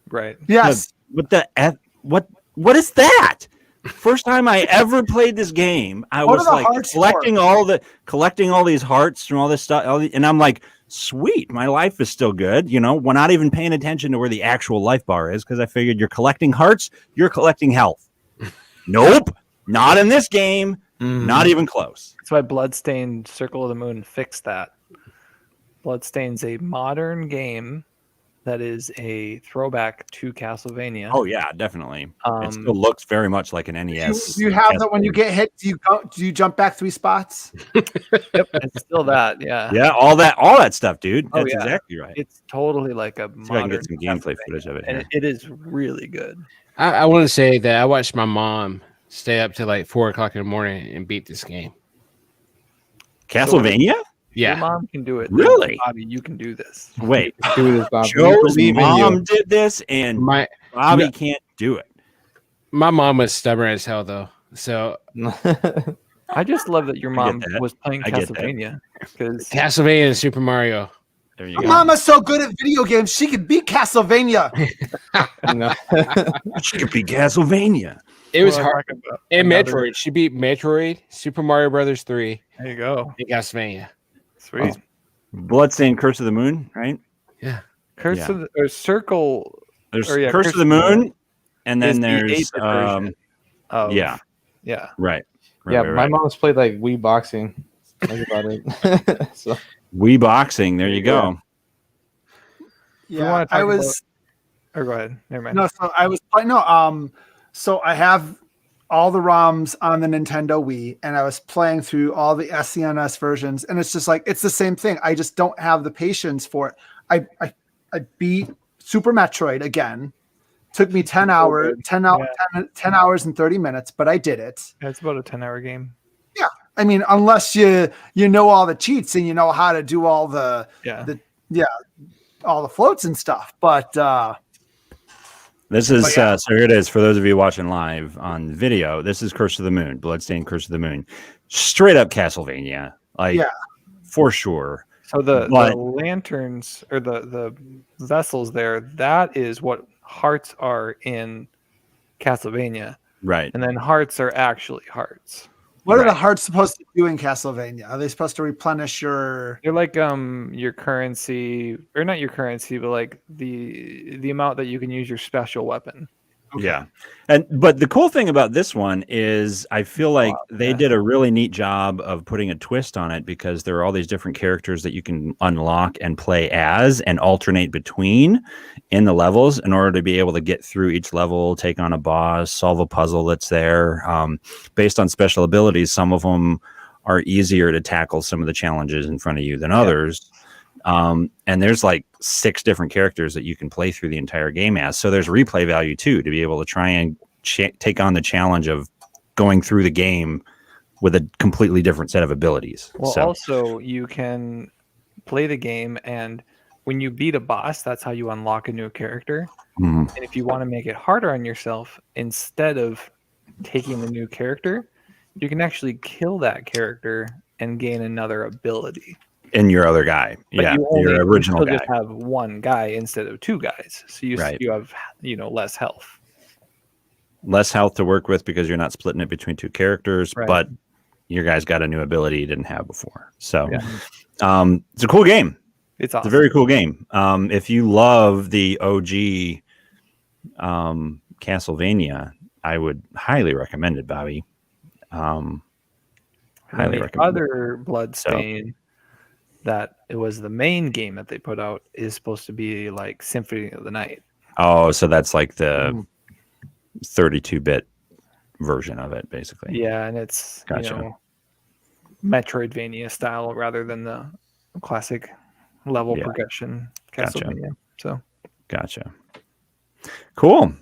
Right. Yes. What is that? First time I ever played this game, I was like collecting all these hearts from all this stuff, and I'm like, sweet, my life is still good. You know, we're not even paying attention to where the actual life bar is because I figured you're collecting hearts, you're collecting health. Nope, not in this game. Not even close. That's why Bloodstained Circle of the Moon fixed that. Bloodstained's a modern game that is a throwback to Castlevania. Oh yeah, definitely. It still looks very much like an NES. Do you have that when you get hit? Do you jump back 3 spots? Yep, it's still that. Yeah. Yeah, all that stuff, dude. Oh, That's yeah. exactly right. It's totally like a See if I can modern get some gameplay Castlevania, footage of it and here. it is really good. I want to say that I watched my mom stay up till like 4 o'clock in the morning and beat this game. Castlevania? Your Yeah, mom can do it. then, Really? Bobby, you can do this. Wait, Do this, Bob. We Joe's believe in mom you. did this, and my Bobby No. can't do it. my mom was stubborn as hell though. So I just love that your I get mom that. was playing I get that. Castlevania because Castlevania and Super Mario. There you My go. mama's so good at video games, she could beat Castlevania. No. She could be Castlevania. It was Well, hard. talk about And another- Metroid. She beat Metroid, Super Mario Brothers 3, There you go. and Castlevania. Sweet. Bloodstained Curse of the Moon, right? Yeah. Curse Yeah. of the or Circle There's Or, yeah, Curse of the Moon, and is then the there's 8-bit version of, yeah, yeah. right. Yeah, right, my right. mom's played like Wii boxing. That's about it. So Wii boxing. There you go. Yeah, wanna talk I was Or go ahead. Never mind. no, so I was playing so I have all the ROMs on the Nintendo Wii, and I was playing through all the SNES versions, and it's just like it's the same thing. I just don't have the patience for it. I beat Super Metroid again. Took me 10 hours, 10 hours and 30 minutes, but I did it. It's about a 10-hour game. I mean, unless you know all the cheats and you know how to do all the all the floats and stuff. But This is But yeah. so here it is for those of you watching live on video. This is Curse of the Moon, Bloodstained Curse of the Moon, straight up Castlevania, like Yeah. for sure. So the But- lanterns or the vessels there, that is what hearts are in Castlevania. Right. And then hearts are actually hearts. what are the Right. hearts supposed to do in Castlevania? Are they supposed to replenish your? They're like your currency, or not your currency, but like the amount that you can use your special weapon. Yeah. But the cool thing about this one is I feel like they yeah. did a really neat job of putting a twist on it because there are all these different characters that you can unlock and play as and alternate between in the levels in order to be able to get through each level, take on a boss, solve a puzzle that's there. Based on special abilities, some of them are easier to tackle some of the challenges in front of you than others. And there's like 6 different characters that you can play through the entire game as. So there's replay value too, to be able to try and take on the challenge of going through the game with a completely different set of abilities. Well, So also you can play the game, and when you beat a boss, that's how you unlock a new character. mhm. And if you want to make it harder on yourself, instead of taking the new character, you can actually kill that character and gain another ability. And your other guy. But Yeah. you only, Your original you guy. still just have one guy instead of 2 guys. So you Right. you have less health. Less health to work with because you're not splitting it between 2 characters, Right. but your guy's got a new ability you didn't have before. So Yeah. it's a cool game. It's It's awesome. a very cool game. If you love the OG Castlevania, I would highly recommend it, Bobby. And Highly the recommend it. other Bloodstain that it was the main game that they put out is supposed to be like Symphony of the Night. Oh, so that's like the 32-bit version of it, basically. Yeah, and it's Gotcha. Metroidvania style rather than the classic level Yeah. progression Gotcha. Castlevania. So Gotcha. Cool.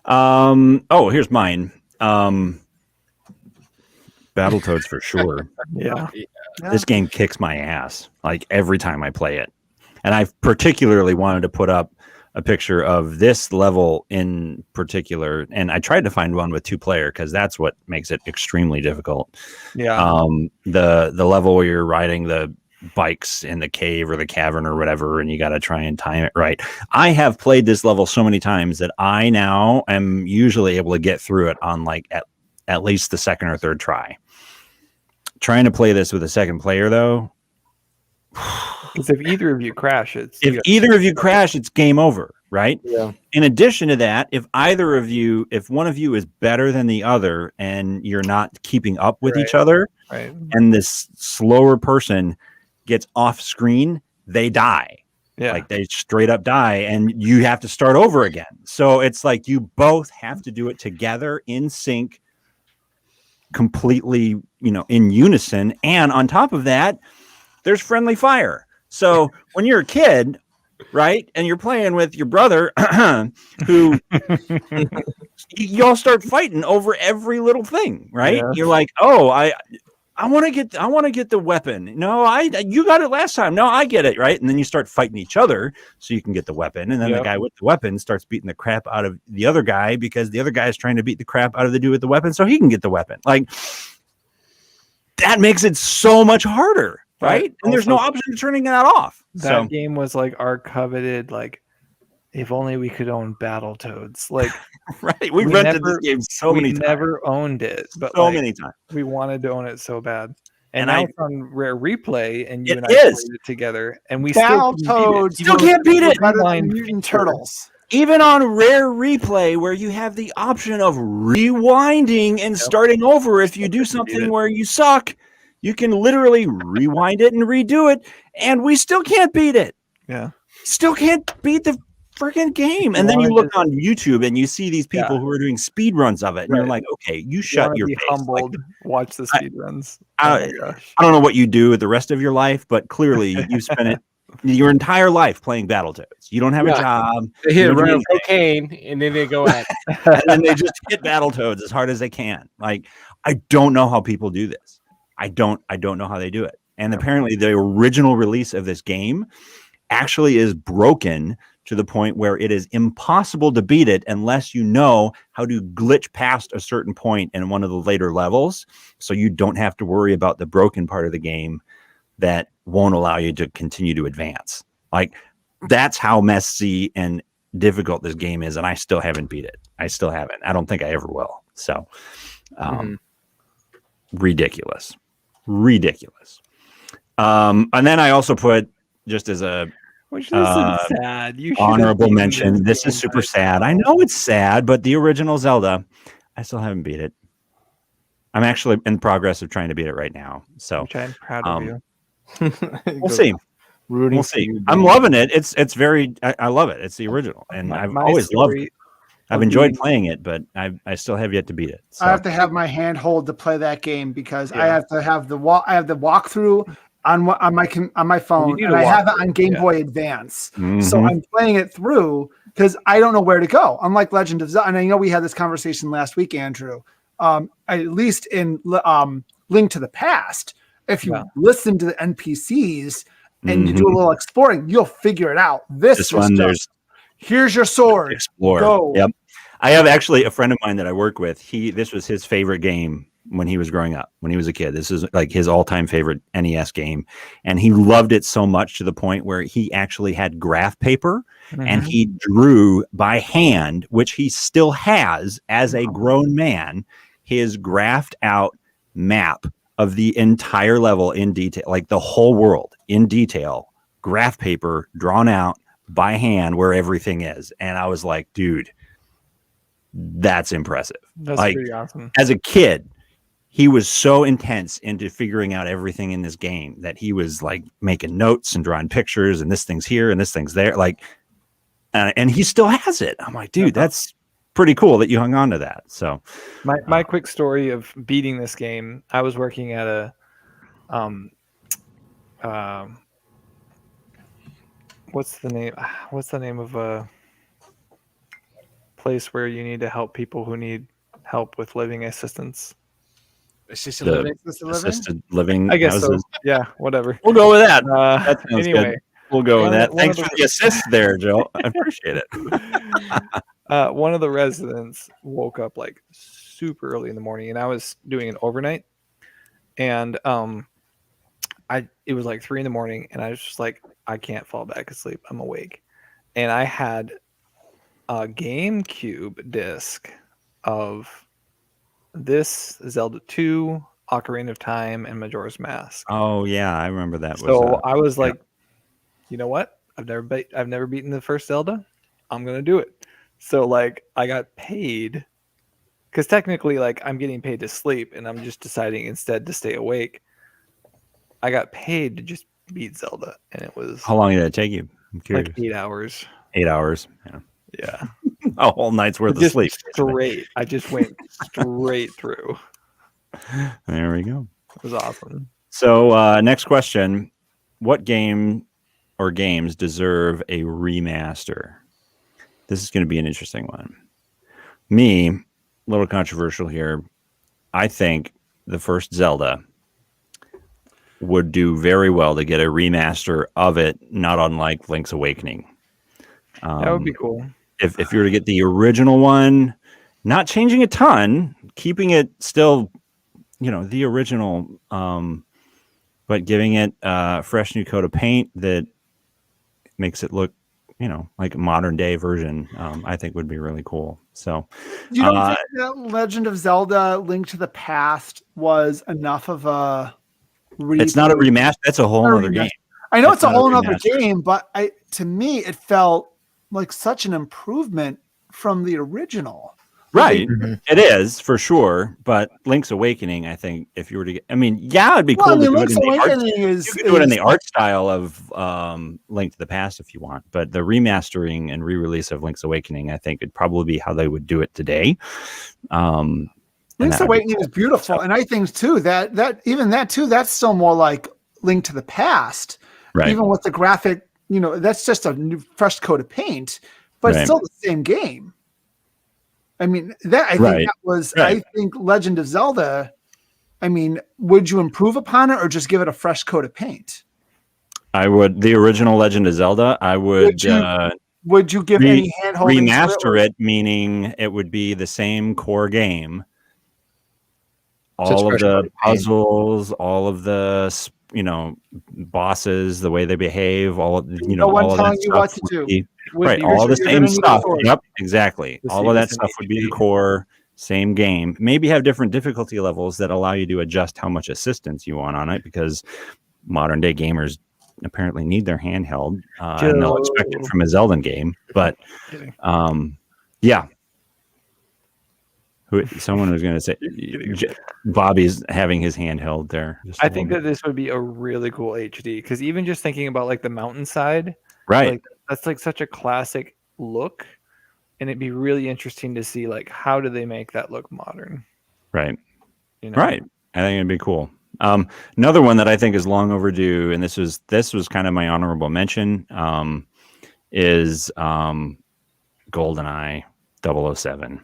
Here's mine. Battletoads for sure. yeah, This game kicks my ass like every time I play it. And I particularly wanted to put up a picture of this level in particular. And I tried to find one with 2-player because that's what makes it extremely difficult. yeah. The level where you're riding the bikes in the cave or the cavern or whatever, and you got to try and time it right. I have played this level so many times that I now am usually able to get through it on like at least the 2nd or 3rd try. Trying to play this with a 2nd player though, Because if either of you crash, it's it's game over, right? yeah. In addition to that, if one of you is better than the other and you're not keeping up with each other, right. and this slower person gets off screen, they die. Yeah. Like they straight up die and you have to start over again. So it's like you both have to do it together in sync, completely, in unison. And on top of that, there's friendly fire. So when you're a kid, right, and you're playing with your brother who y'all start fighting over every little thing, right? Yes. You're like, oh, I want to get the weapon. No, you got it last time. No, I get it, right? And then you start fighting each other so you can get the weapon. And then the guy with the weapon starts beating the crap out of the other guy because the other guy is trying to beat the crap out of the dude with the weapon so he can get the weapon. Like that makes it so much harder, right? And there's no option of turning that off. That game was like our coveted, like, if only we could own Battletoads. Like, right. We rented this game so many times. We never owned it, but so many times. We wanted to own it so bad. And now it's on Rare Replay, and you and I played it together, and we Battletoads still can't beat it. Better than Mutant Turtles. Even on Rare Replay, where you have the option of rewinding and starting over if you do something where you suck, you can literally rewind it and redo it, and we still can't beat it. Yeah. Still can't beat the freaking game. And then you look on YouTube and you see these people who are doing speed runs of it, and you're like, okay, you shut your face. Humbled. Watch the speed runs. I don't know what you do with the rest of your life, but clearly you spent your entire life playing Battletoads. You don't have a job. They hit around cocaine and then they go at it. And then they just hit Battletoads as hard as they can. Like, I don't know how people do this. I don't know how they do it. And apparently the original release of this game actually is broken to the point where it is impossible to beat it unless you know how to glitch past a certain point in one of the later levels. So you don't have to worry about the broken part of the game that won't allow you to continue to advance. Like, that's how messy and difficult this game is. And I still haven't beat it. I still haven't. I don't think I ever will. So ridiculous. And then I also put, just as a which is sad. You honorable mention, this is super sad. I know it's sad, but the original Zelda, I still haven't beat it. I'm actually in progress of trying to beat it right now. So which I'm proud of you. We'll see. We'll see. I'm loving it. It's very. I love it. It's the original, and I've always loved it. I've enjoyed playing it, but I still have yet to beat it. So. I have to have my handhold to play that game because I have to have the walkthrough on my phone, and I have it on Game Boy Advance. Mm-hmm. So I'm playing it through because I don't know where to go. Unlike Legend of Zelda, and I know we had this conversation last week, Andrew. At least in Link to the Past, if you listen to the NPCs and you do a little exploring, you'll figure it out. This one, here's your sword. Explore. Go. Yep. I have actually a friend of mine that I work with. This was his favorite game when he was growing up, when he was a kid. This is like his all-time favorite NES game. And he loved it so much to the point where he actually had graph paper and he drew by hand, which he still has as a grown man, his graphed out map of the entire level in detail, like the whole world in detail, graph paper drawn out by hand where everything is. And I was like, dude, that's impressive. That's pretty awesome. As a kid, he was so intense into figuring out everything in this game that he was like making notes and drawing pictures, and this thing's here and this thing's there. Like, and he still has it. I'm like, dude, that's pretty cool that you hung on to that. So my quick story of beating this game, I was working at a, what's the name of a place where you need to help people who need help with living assistance? Assisted living. I guess so. Yeah, whatever. We'll go with that. That sounds anyway, good. We'll go with that. Thanks for the assist there, Joe. I appreciate it. One of the residents woke up like super early in the morning, and I was doing an overnight, and it was like 3 a.m, and I was just like, I can't fall back asleep. I'm awake, and I had a GameCube disc of this Zelda 2, Ocarina of Time, and Majora's Mask. Oh yeah, I remember that. So I was like, you know what? I've never beaten the first Zelda. I'm gonna do it. So like I got paid, because technically like I'm getting paid to sleep, and I'm just deciding instead to stay awake. I got paid to just beat Zelda, and it was. How long did it take you? I'm curious. Like 8 hours. 8 hours. Yeah. Yeah. A whole night's worth of Just sleep. straight. I just went straight through. There we go. It was awesome. So next question. What game or games deserve a remaster? This is going to be an interesting one. Me, a little controversial here. I think the first Zelda would do very well to get a remaster of it, not unlike Link's Awakening. That would be cool. If you were to get the original one, not changing a ton, keeping it still, the original, but giving it a fresh new coat of paint that makes it look, like a modern day version, I think would be really cool. So you don't think that Legend of Zelda Link to the Past was enough of a reboot? It's not a remaster. That's a whole other game. I know it's a whole other game, but to me, it felt like such an improvement from the original. Right. It is for sure. But Link's Awakening, I think, if you were to get, it'd be cool to do it in the art. You could do it in the art style of Link to the Past if you want. But the remastering and re-release of Link's Awakening, I think, would probably be how they would do it today. Link's Awakening is beautiful, and I think too that that's still more like Link to the Past. Right. Even with the graphic, that's just a new fresh coat of paint, but it's still the same game. I think that was. I think Legend of Zelda. Would you improve upon it or just give it a fresh coat of paint? I would. The original Legend of Zelda. I would. Would you give any hand-holding remaster it? Meaning it would be the same core game. All of the puzzles, all of the bosses, the way they behave, all of all of that stuff. What to do. Right, all the same stuff. Yep, exactly. All of that stuff would be the core, same game. Maybe have different difficulty levels that allow you to adjust how much assistance you want on it, because modern day gamers apparently need their handheld, and they'll expect it from a Zelda game. But, yeah. Someone was going to say Bobby's having his handheld there. I think that this would be a really cool HD, because even just thinking about like the mountainside, right? Like, that's like such a classic look, and it'd be really interesting to see like how do they make that look modern, right? Right. I think it'd be cool. Another one that I think is long overdue, and this was kind of my honorable mention, is GoldenEye 007.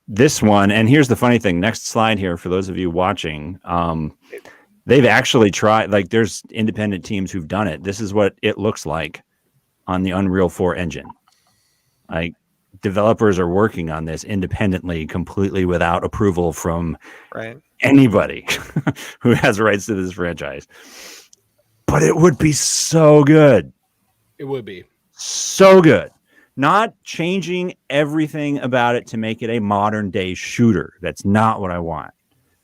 This one, and here's the funny thing, next slide here for those of you watching, they've actually tried, like there's independent teams who've done it. This is what it looks like on the Unreal 4 engine. Like developers are working on this independently, completely without approval from anybody who has rights to this franchise. But it would be so good. It would be so good. Not changing everything about it to make it a modern day shooter. That's not what I want.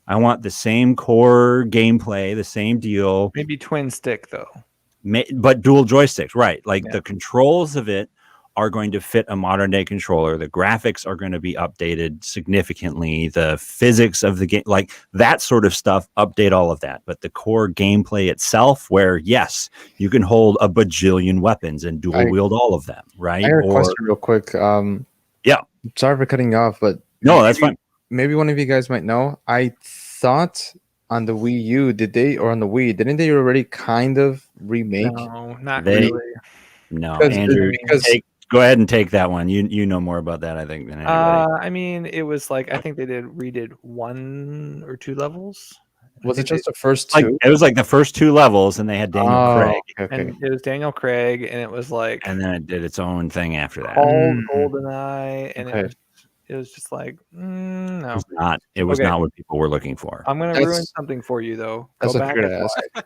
I want the same core gameplay, the same deal. Maybe twin stick though. But dual joysticks, right? Like the controls of it are going to fit a modern day controller. The graphics are going to be updated significantly. The physics of the game, like that sort of stuff, update all of that. But the core gameplay itself, where yes, you can hold a bajillion weapons and dual wield all of them, right? I have a question real quick. Yeah. Sorry for cutting you off, but no, that's fine. Maybe one of you guys might know. I thought on the Wii U, on the Wii, didn't they already kind of remake? No, not really. No, Andrew, go ahead and take that one. You know more about that, I think, than anybody. It was like, I think they redid 1 or 2 levels. Was it just the first 2? It was like the first 2 levels, and they had Daniel Craig. Okay. And it was Daniel Craig, and it was like, and then it did its own thing after that. Called GoldenEye, and it was just like, no. It was not what people were looking for. I'm going to ruin something for you, though. That's what I figured to ask.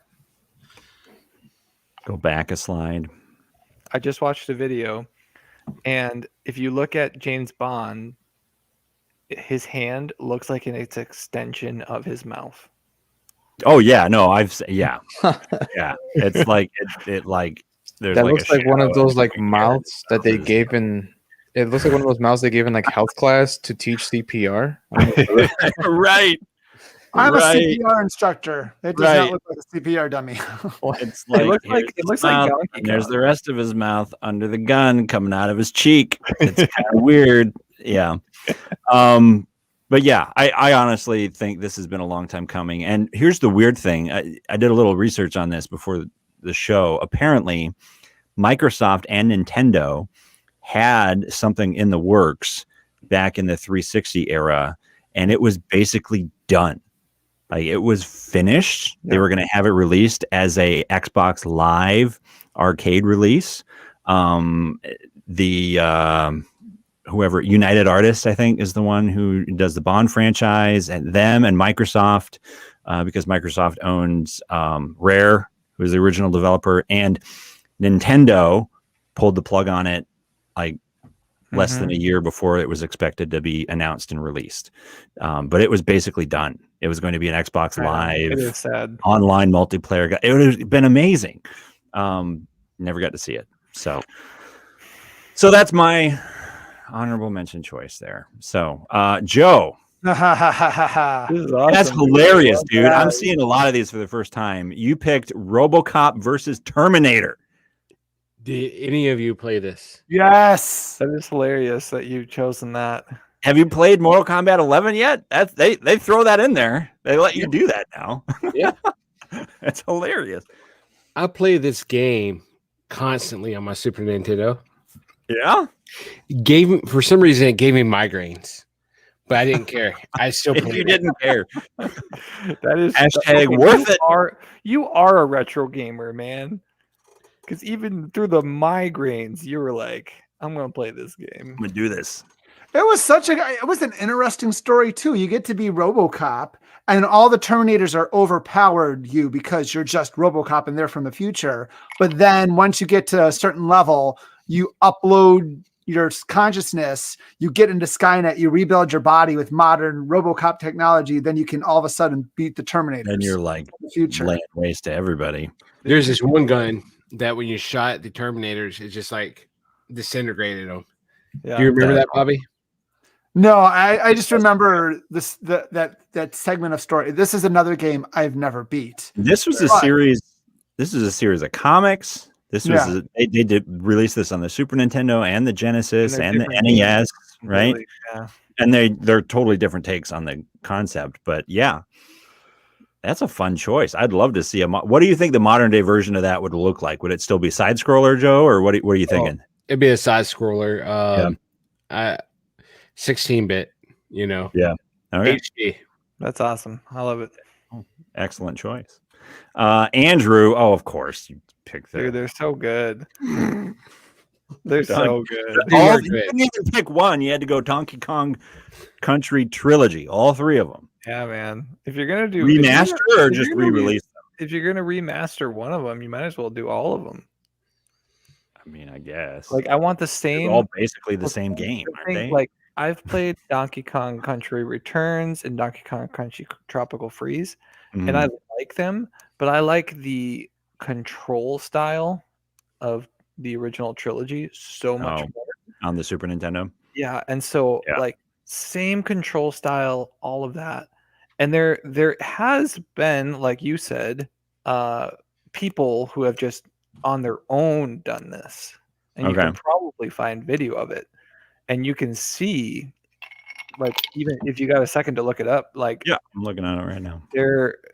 Go back a slide. I just watched a video, and if you look at James Bond, his hand looks like it's an extension of his mouth. Oh yeah, no, yeah. It's like it like there's that like looks like one of those like mouths that they gave in. It looks like one of those mouths they gave in like health class to teach CPR. Right. I'm Right. a CPR instructor. It does Right. not look like a CPR dummy. It's like it looks like Donkey and there's Kong. the rest of his mouth under the gun coming out of his cheek. It's kind of weird. Yeah. But yeah, I honestly think this has been a long time coming. And here's the weird thing. I did a little research on this before the show. Apparently, Microsoft and Nintendo had something in the works back in the 360 era, and it was basically done. Like it was finished. They were going to have it released as a Xbox Live arcade release. Whoever United Artists, I think, is the one who does the Bond franchise, and them and Microsoft, because Microsoft owns Rare, who is the original developer, and Nintendo pulled the plug on it like less than a year before it was expected to be announced and released. But it was basically done. It was going to be an Xbox It is Live sad. online multiplayer. It would have been amazing. Never got to see it. So that's my honorable mention choice there. So Joe, This is awesome. that's hilarious, dude. I'm seeing a lot of these for the first time. You picked RoboCop versus Terminator. Did any of you play this? Yes. That is hilarious that you've chosen that. Have you played Mortal Kombat 11 yet? That's they throw that in there. They let you do that now. Yeah. That's hilarious. I play this game constantly on my Super Nintendo. Yeah. For some reason it gave me migraines, but I didn't care. I still played You it. didn't care. That is Hashtag worth it. You are a retro gamer, man. Because even through the migraines, you were like, "I'm gonna play this game." I'm gonna do this. It was an interesting story too. You get to be RoboCop, and all the Terminators are overpowered you because you're just RoboCop and they're from the future. But then once you get to a certain level, you upload your consciousness, you get into Skynet, you rebuild your body with modern RoboCop technology, then you can all of a sudden beat the Terminators. And you're like in the future. laying waste to everybody. There's this one gun that when you shot the Terminators, it just like disintegrated them. Yeah. Do you remember that, Bobby? No, I just remember that segment of story. This is another game I've never beat. This was a series. This is a series of comics. This was they did release this on the Super Nintendo and the Genesis and the NES, right? Really, yeah. And they're totally different takes on the concept, but yeah, that's a fun choice. I'd love to see what do you think the modern day version of that would look like? Would it still be side scroller, Joe, or what are you thinking? It'd be a side scroller. 16-bit, you know. Yeah. Okay. HD. That's awesome. I love it. Excellent choice. Andrew, of course you picked that. Dude, they're so good. They're so good. You didn't even pick one. You had to go Donkey Kong Country Trilogy, all three of them. Yeah, man. If you're gonna do Remaster or just re-release them? If you're gonna remaster one of them, you might as well do all of them. I mean, I guess. Like, I want the same. They're all basically the same game, aren't they? Like, I've played Donkey Kong Country Returns and Donkey Kong Country Tropical Freeze, and I like them, but I like the control style of the original trilogy so much better. On the Super Nintendo. Yeah, and so like same control style, all of that. And there has been, like you said, people who have just on their own done this. And you can probably find video of it. And you can see, like, even if you got a second to look it up, like, yeah, I'm looking at it right now.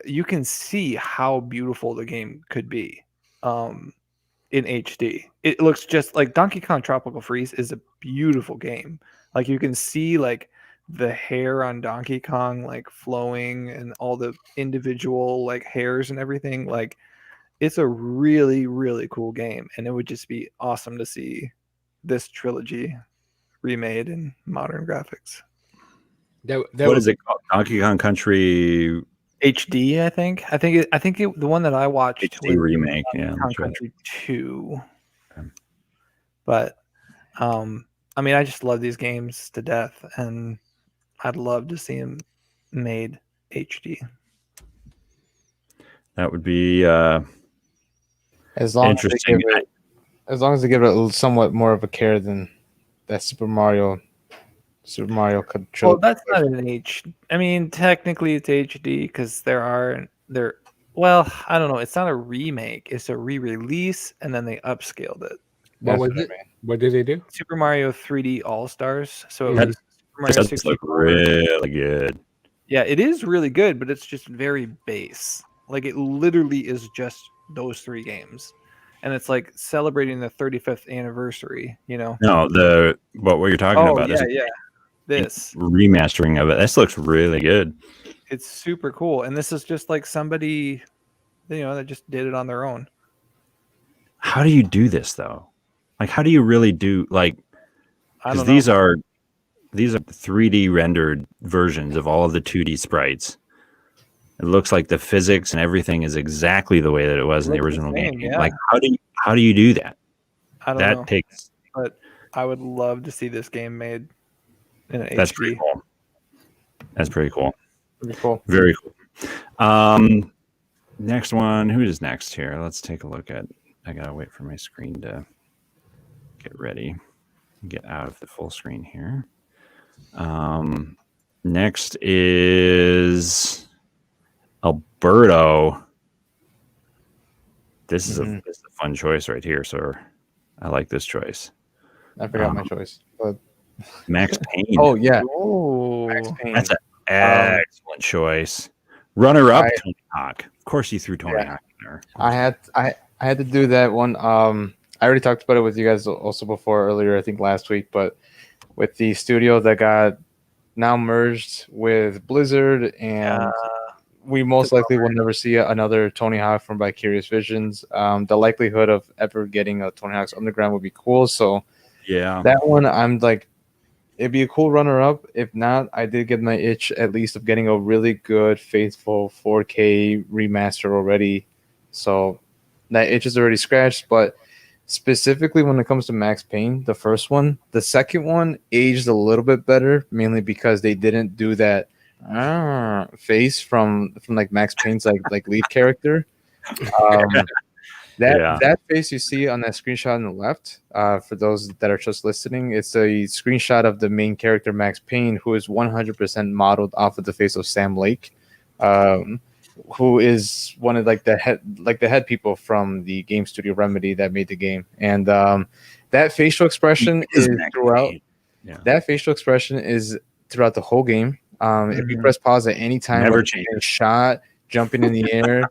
You can see how beautiful the game could be in HD. It looks just like Donkey Kong Tropical Freeze is a beautiful game. Like, you can see like the hair on Donkey Kong like flowing and all the individual like hairs and everything. Like, it's a really, really cool game, and it would just be awesome to see this trilogy remade in modern graphics. What is it called? Donkey Kong Country HD, I think. The one that I watched HD remake. Donkey Kong Country 2. But I mean, I just love these games to death, and I'd love to see them made HD. That would be interesting. As long as they give it somewhat more of a care than that Super Mario Super Mario Well, Trilogy. that's not an H. I mean, technically it's HD because there. Well, I don't know. It's not a remake. It's a re-release, and then they upscaled it. What That's was what I it? mean. What did they do? Super Mario 3D All Stars. So it Mhm. was Super Just Mario does look 64. really good. Yeah, it is really good, but it's just very base. Like it literally is just those 3 games, and it's like celebrating the 35th anniversary. No, what you're talking Oh about is yeah. This remastering of it. This looks really good. it's super cool, and this is just like somebody, that just did it on their own. How do you do this though? Like, how do you really do like? I Because don't know. these are 3D rendered versions of all of the 2D sprites. It looks like the physics and everything is exactly the way that it was in the Looks the original same, game. yeah. Like, how do you do that? I don't That know, takes. but I would love to see this game made in an That's HD. pretty cool. That's pretty cool. Pretty cool. Very cool. Next one. Who is next here? Let's take a look at. I gotta wait for my screen to get ready. Get out of the full screen here. Next is Alberto. This is a fun choice right here, sir. I like this choice. I forgot my choice. But Max Payne. oh yeah, Oh, Max Payne. That's an excellent choice. Runner up, I- Tony Hawk. Of course, you threw Tony Hawk in there. I had to do that one. I already talked about it with you guys also before earlier, I think last week, but with the studio that got now merged with Blizzard, and we most likely will never see another Tony Hawk from Vicarious Visions. The likelihood of ever getting a Tony Hawk's Underground would be cool. So Yeah, that one, I'm like, it'd be a cool runner-up. If not, I did get my itch at least of getting a really good, faithful 4K remaster already. So that itch is already scratched. But specifically when it comes to Max Payne, the first one, the second one aged a little bit better, mainly because they didn't do that face from like Max Payne's like lead character. That face you see on that screenshot on the left, for those that are just listening, it's a screenshot of the main character Max Payne, who is 100% modeled off of the face of Sam Lake, who is one of the head people from the game studio Remedy that made the game, and that facial expression is throughout. Yeah. That facial expression is throughout the whole game. If you press pause at any time, Never whether changes. getting shot, jumping in the air,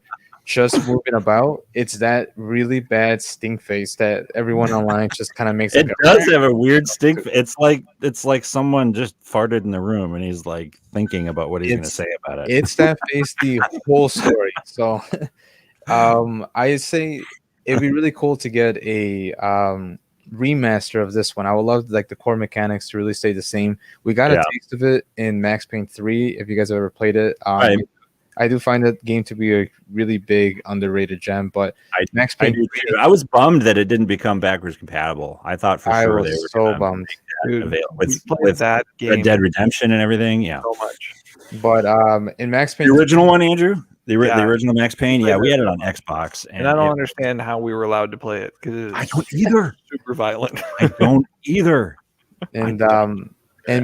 just moving about, it's that really bad stink face that everyone online just kind of makes. It does have a weird stink. It's like someone just farted in the room and he's like thinking about what he's going to say about it. It's that face the whole story. So, I say it'd be really cool to get a remaster of this one. I would love the core mechanics to really stay the same. We got a taste of it in Max Payne 3. If you guys have ever played it, I do find that game to be a really big underrated gem. But Max Payne 3, I was bummed that it didn't become backwards compatible. I thought for sure they were so bummed. with that game Red Dead Redemption and everything. Yeah, so much. But in Max Payne, the original one, Andrew, the original Max Payne. Yeah, we had it on much. Xbox, And I don't understand how we were allowed to play it because I don't either. super violent. I don't either. And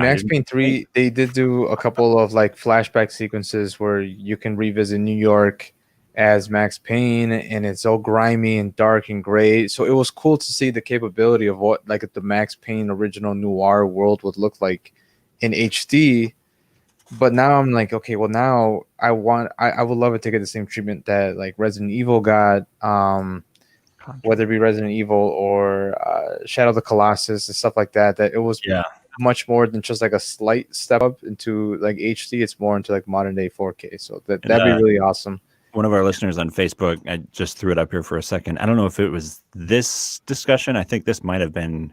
Max Payne 3, they did do a couple of flashback sequences where you can revisit New York as Max Payne, and it's all grimy and dark and gray. So it was cool to see the capability of what the Max Payne original noir world would look like in HD. But now I'm like, okay, well now I would love it to get the same treatment that Resident Evil got, whether it be Resident Evil or Shadow of the Colossus and stuff like that. That it was much more than just a slight step up into HD. It's more into modern day 4K. So that'd be really awesome. One of our listeners on Facebook, I just threw it up here for a second. I don't know if it was this discussion. I think this might have been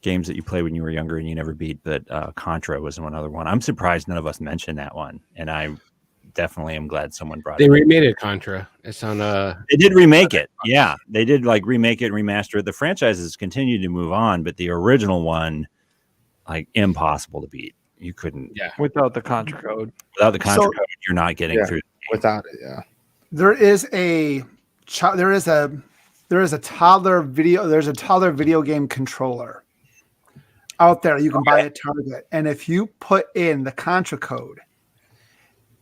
games that you played when you were younger and you never beat, but Contra was one other one. I'm surprised none of us mentioned that one, and I definitely am glad someone brought it. They remade it, Contra. It's on They did remake it. Yeah, they did remake it, remaster it. The franchises continue to move on, but the original one, impossible to beat. You couldn't. Yeah. Without the Contra code. Without the Contra code, you're not getting through. Without it, yeah. There is a toddler video game controller. out there you can buy at Target, and if you put in the Contra code,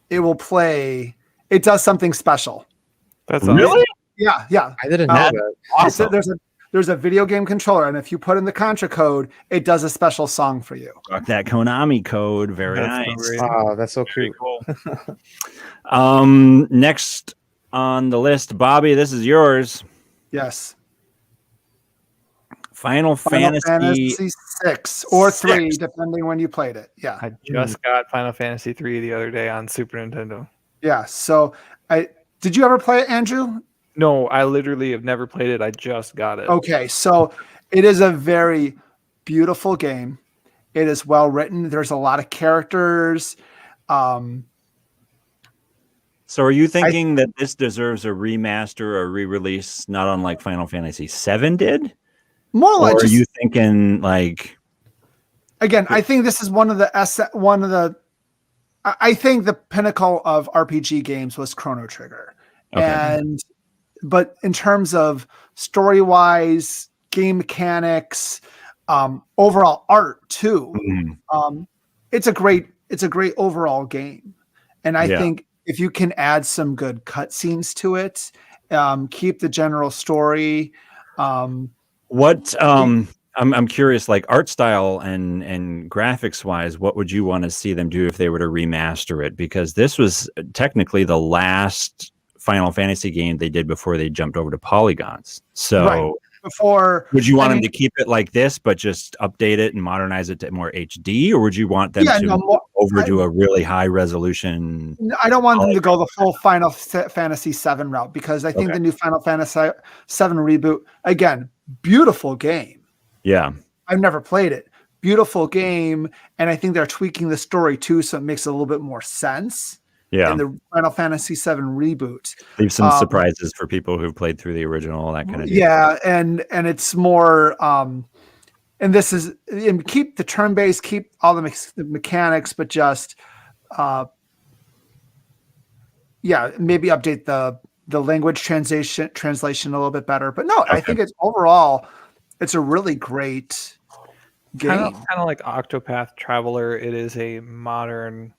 it will play. It does something special. That's Really? Yeah. I didn't know that. Awesome. There's a video game controller, and if you put in the Contra code, it does a special song for you. That Konami code. Very That's so nice. great. Oh, that's so cute. Cool. Next on the list, Bobby, this is yours. Yes. Final Fantasy 6 or 3, 6. depending when you played it. Yeah. I just got Final Fantasy 3 the other day on Super Nintendo. Yeah. So did you ever play it, Andrew? No, I literally have never played it. I just got it. Okay. So it is a very beautiful game. It is well written. There's a lot of characters. So are you thinking that this deserves a remaster or re-release, not unlike Final Fantasy VII did? More like Or are you thinking like again, I think this is one of the I think the pinnacle of RPG games was Chrono Trigger. Okay. But in terms of story-wise, game mechanics, overall art too, it's a great overall game. And I think if you can add some good cutscenes to it, keep the general story. what I'm curious, like art style and graphics wise, what would you want to see them do if they were to remaster it? Because this was technically the last Final Fantasy game they did before they jumped over to polygons. So would you want them to keep it like this, but just update it and modernize it to more HD, or would you want them to overdo a really high resolution? I don't want them to go the full Final Fantasy VII route, because I think the new Final Fantasy VII reboot, again, beautiful game. Yeah. I've never played it. Beautiful game. And I think they're tweaking the story too, so it makes a little bit more sense. Yeah. In the Final Fantasy VII reboot. Leave some surprises for people who've played through the original, that kind of deal. Yeah, and it's more and this is, and keep the turn-based, keep all the mechanics, but just maybe update the language translation a little bit better. But no, I think it's overall it's a really great game. Kind of like Octopath Traveler, it is a modern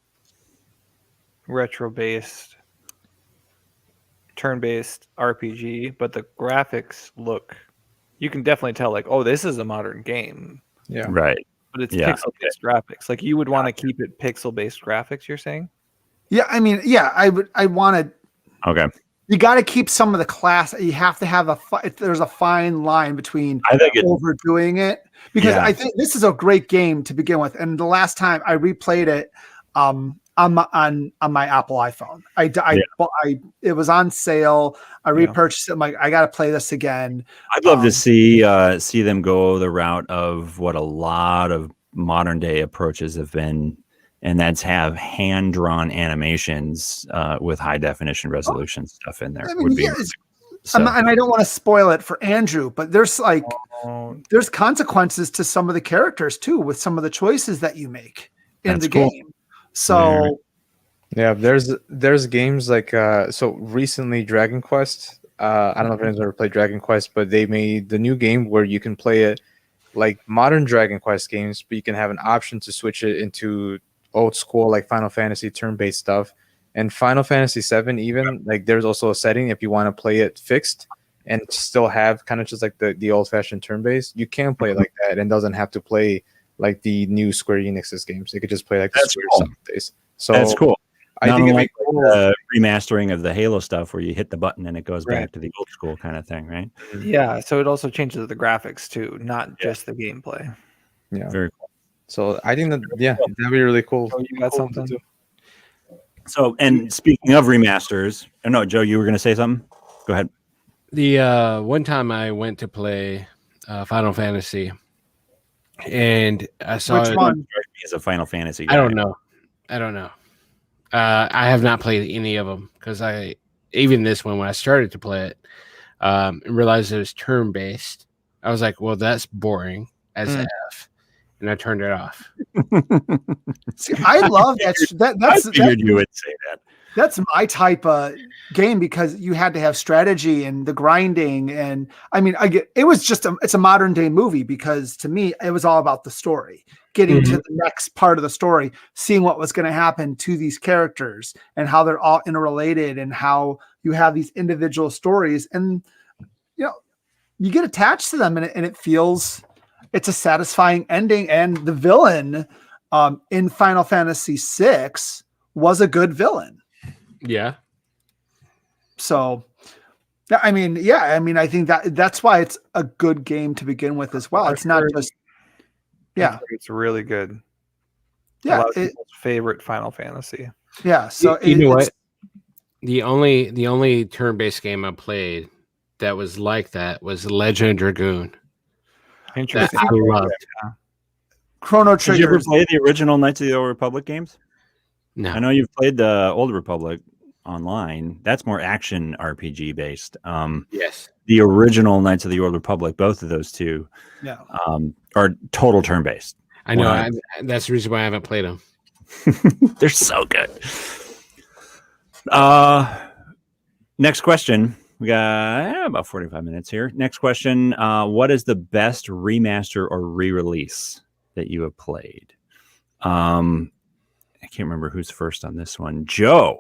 retro-based turn-based RPG, but the graphics look, you can definitely tell like, oh, this is a modern game. Yeah. Right. But it's pixel-based graphics. Like you would want to keep it pixel-based graphics, you're saying? Yeah, I mean, yeah, I wanted. Okay. You got to keep some of the class. You have to have there's a fine line between overdoing it, because I think this is a great game to begin with. And the last time I replayed it, on my Apple iPhone, it was on sale. I repurchased it. I'm like, I got to play this again. I'd love to see them go the route of what a lot of modern day approaches have been, and that's have hand drawn animations with high definition resolution stuff in there. And I don't want to spoil it for Andrew, but there's there's consequences to some of the characters too, with some of the choices that you make in the game. So yeah, there's games like so recently Dragon Quest. I don't know if anyone's ever played Dragon Quest, but they made the new game where you can play it like modern Dragon Quest games, but you can have an option to switch it into old school like Final Fantasy turn-based stuff. And Final Fantasy VII, even like there's also a setting if you want to play it fixed and still have kind of just like the old-fashioned turn-based, you can play it like that and doesn't have to play like the new Square Enix's games. It could just play like the Square days. So that's cool. I think like the remastering of the Halo stuff where you hit the button and it goes back to the old school kind of thing, right? Yeah, so it also changes the graphics too, not just the gameplay. Yeah, very cool. So I think that'd be really cool. Oh, you got something too? So, and speaking of remasters, no, Joe, you were going to say something? Go ahead. The one time I went to play Final Fantasy, and I saw which one is a Final Fantasy guy. I don't know. I have not played any of them because even this one, when I started to play it, and realized it was turn based, I was like, well, that's boring as F, and I turned it off. See, I love that. I figured you would say that. that's my type of game because you had to have strategy and the grinding. And I mean, it was just it's a modern day movie because to me, it was all about the story, getting to the next part of the story, seeing what was going to happen to these characters and how they're all interrelated and how you have these individual stories. And, you know, you get attached to them and it feels it's a satisfying ending. And the villain in Final Fantasy VI was a good villain. Yeah. So, I mean, I think that's why it's a good game to begin with as well. It's not just, it's really good. Yeah, a lot of people's favorite Final Fantasy. Yeah, so you know what? The only turn-based game I played that was like that was Legend of Dragoon. Interesting. I loved. Chrono Trigger. Did you ever play the original Knights of the Old Republic games? No. I know you've played the Old Republic online. That's more action RPG based. Yes. The original Knights of the Old Republic, both of those two, are total turn based. I know. That's the reason why I haven't played them. They're so good. Next question. We got about 45 minutes here. Next question. What is the best remaster or re-release that you have played? I can't remember who's first on this one. Joe.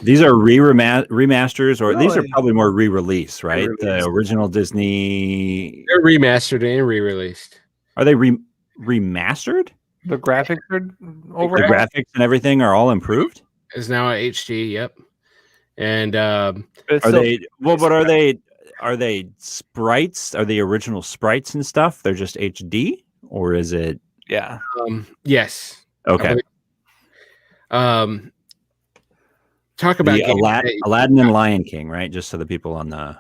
These are remasters, or Really? these are probably more re-release, right? The original Disney. They're remastered and re-released. Are they remastered? The graphics are over. The graphics and everything are all improved. It's now HD. Yep. And are they? Well, but are they sprites? Are they original sprites and stuff? They're just HD, or is it? Yeah. Yes. Okay. Talk about Aladdin and Lion King, right? Just so the people on the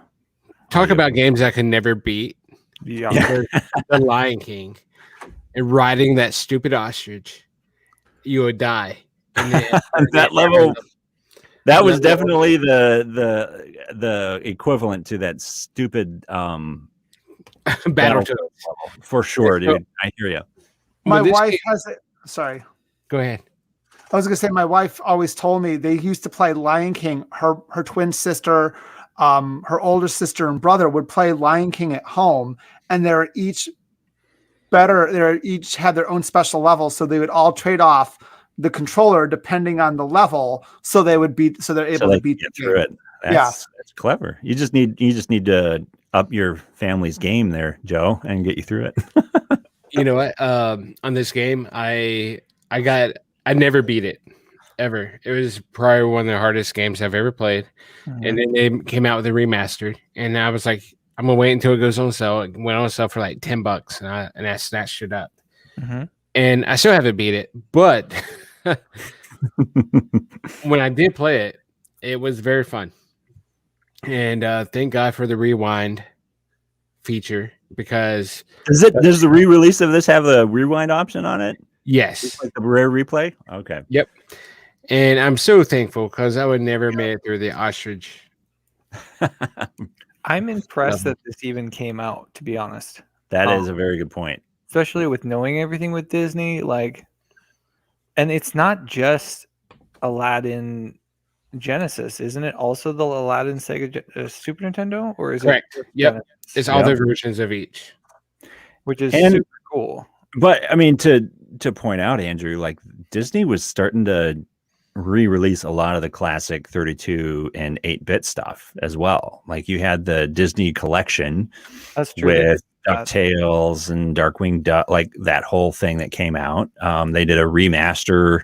about games I can never beat. Yeah. The Lion King and riding that stupid ostrich, you would die. That level. That was definitely the equivalent to that stupid Battletoads for sure, dude. I hear you. My wife has it. Sorry. Go ahead. I was going to say, my wife always told me they used to play Lion King. Her twin sister, her older sister and brother would play Lion King at home, and they're each better. They each had their own special levels, so they would all trade off the controller depending on the level, so they would beat. So they're able to beat get through it. That's clever. You just need to up your family's game there, Joe, and get you through it. You know what? On this game, I never beat it ever. It was probably one of the hardest games I've ever played. And then they came out with a remastered, and I was like, I'm gonna wait until it goes on sale. It went on sale for like $10, and I snatched it up. And I still haven't beat it, but when I did play it, it was very fun. And thank God for the rewind feature, because does the re-release of this have a rewind option on it? Yes. Just like the rare replay? Okay. Yep. And I'm so thankful, because I would never made it through the ostrich. I'm impressed that this even came out, to be honest. That is a very good point. Especially with knowing everything with Disney, and it's not just Aladdin Genesis, isn't it? Also the Aladdin Sega Super Nintendo, or is correct? It yep, Genesis? It's all the versions of each, which is super cool. But I mean, to point out, Andrew, like Disney was starting to re-release a lot of the classic 32 and 8-bit stuff as well. Like you had the Disney collection. That's true. With DuckTales and Darkwing Duck, like that whole thing that came out. They did a remaster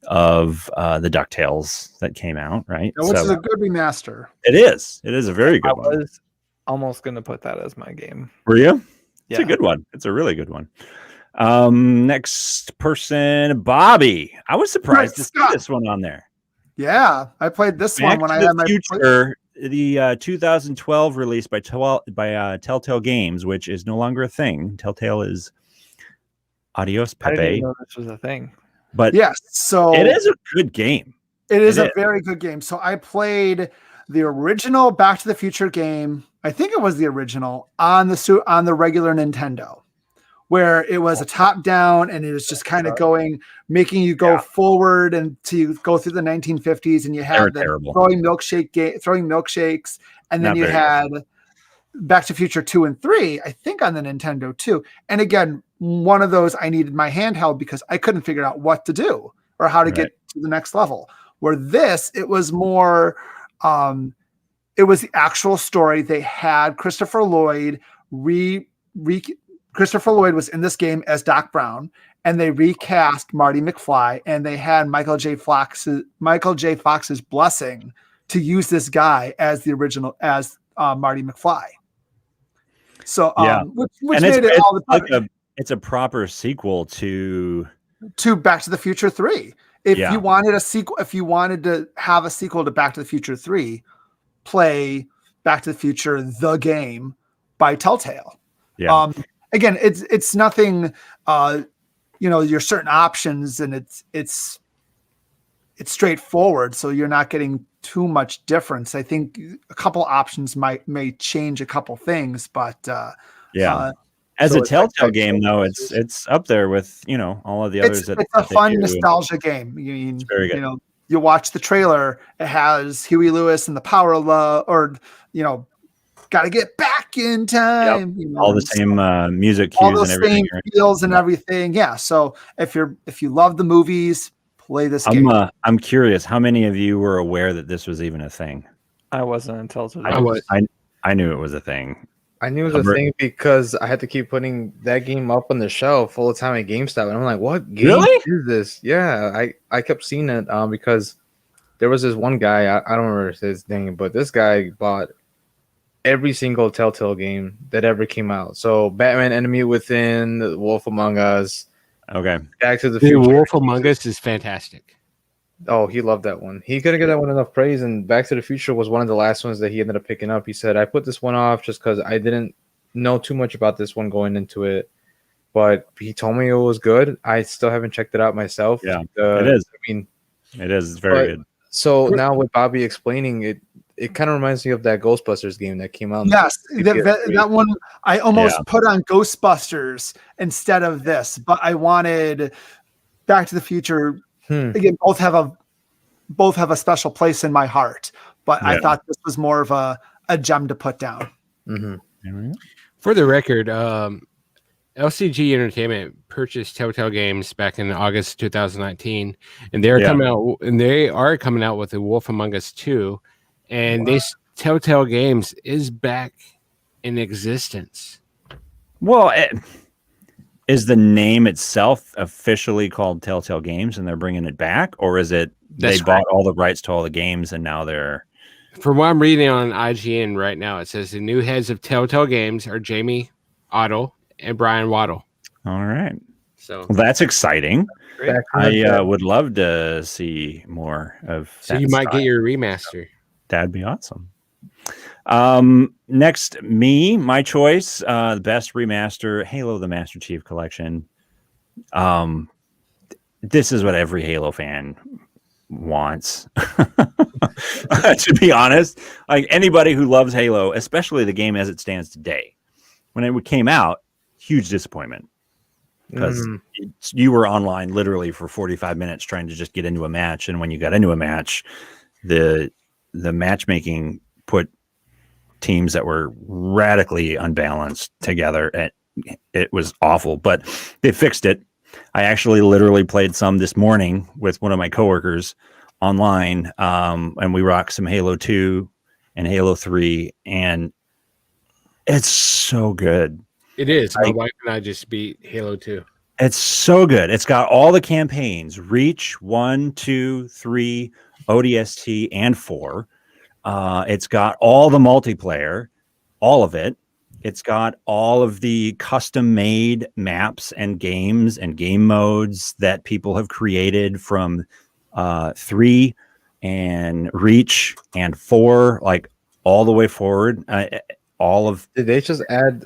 of the DuckTales that came out, right? Which is a good remaster. It is. It is a very good one. I was almost going to put that as my game. Were you? Yeah. It's a good one. It's a really good one. Next person, Bobby. I was surprised to see this one on there. Yeah, I played this one when I had my future. The 2012 release by Telltale Games, which is no longer a thing. Telltale is adios, Pepe. I didn't know this was a thing. But yes, so it is a good game. It is a very good game. So I played the original Back to the Future game. I think it was the original on the regular Nintendo, where it was a top down and it was just kind of making you go forward and to go through the 1950s, and you had the throwing milkshakes, and then you had Back to the Future 2 and 3, I think on the Nintendo 2. And again, one of those I needed my handheld because I couldn't figure out what to do or how to get to the next level. Where this, it was more, it was the actual story. They had Christopher Lloyd Christopher Lloyd was in this game as Doc Brown, and they recast Marty McFly, and they had Michael J. Fox's blessing to use this guy as the original as Marty McFly. So, which made it all the time. It's a proper sequel to Back to the Future 3. If you wanted a sequel, if you wanted to have a sequel to Back to the Future 3, play Back to the Future the game by Telltale. Yeah. Again, it's nothing. Your certain options, and it's straightforward, so you're not getting too much difference. I think a couple options may change a couple things, but as a Telltale game, though, it's up there with all of the others. It's a fun nostalgia game. It's very good. You watch the trailer; it has Huey Lewis and the Power of Love, or got to get back in time. Yep. All the same music cues all those and everything. Same feels and everything. Yeah. So if you love the movies, play this game. I'm curious, how many of you were aware that this was even a thing? I wasn't until today. I knew it was a thing. I knew it was a thing because I had to keep putting that game up on the shelf all the time at GameStop, and I'm like, "What game is this?" Yeah, I kept seeing it because there was this one guy, I don't remember his name, but this guy bought every single Telltale game that ever came out. So Batman: Enemy Within, The Wolf Among Us. Okay. Back to the Future. Wolf Among Us is fantastic. Oh, he loved that one. He couldn't get that one enough praise, and Back to the Future was one of the last ones that he ended up picking up. He said, I put this one off just because I didn't know too much about this one going into it, but he told me it was good. I still haven't checked it out myself. Yeah, it is. I mean, it is. It's very good. So now with Bobby explaining it, it kind of reminds me of that Ghostbusters game that came out. Yes, that one I almost put on Ghostbusters instead of this, but I wanted Back to the Future. Again, both have a special place in my heart, but I thought this was more of a gem to put down. Mm-hmm. For the record, LCG Entertainment purchased Telltale Games back in August 2019, and they are coming out with The Wolf Among Us 2, and this Telltale Games is back in existence. Well, is the name itself officially called Telltale Games and they're bringing it back, or is it bought all the rights to all the games and now they're... From what I'm reading on IGN right now, it says the new heads of Telltale Games are Jamie Otto and Brian Waddle. All right. So that's exciting. I would love to see more of that. So you might get your remaster. That'd be awesome. Next, my choice, the best remaster, Halo the Master Chief Collection. This is what every Halo fan wants. To be honest, like anybody who loves Halo, especially the game as it stands today, when it came out, huge disappointment because you were online literally for 45 minutes trying to just get into a match, and when you got into a match, the matchmaking put teams that were radically unbalanced together, and it was awful, but they fixed it. I actually literally played some this morning with one of my coworkers online, and we rocked some Halo 2 and Halo 3, and it's so good. It is. My wife and I just beat Halo 2. It's so good. It's got all the campaigns, Reach 1, 2, 3, ODST, and 4. It's got all the multiplayer, all of it. It's got all of the custom-made maps and games and game modes that people have created from 3 and Reach and 4, like all the way forward. Did they just add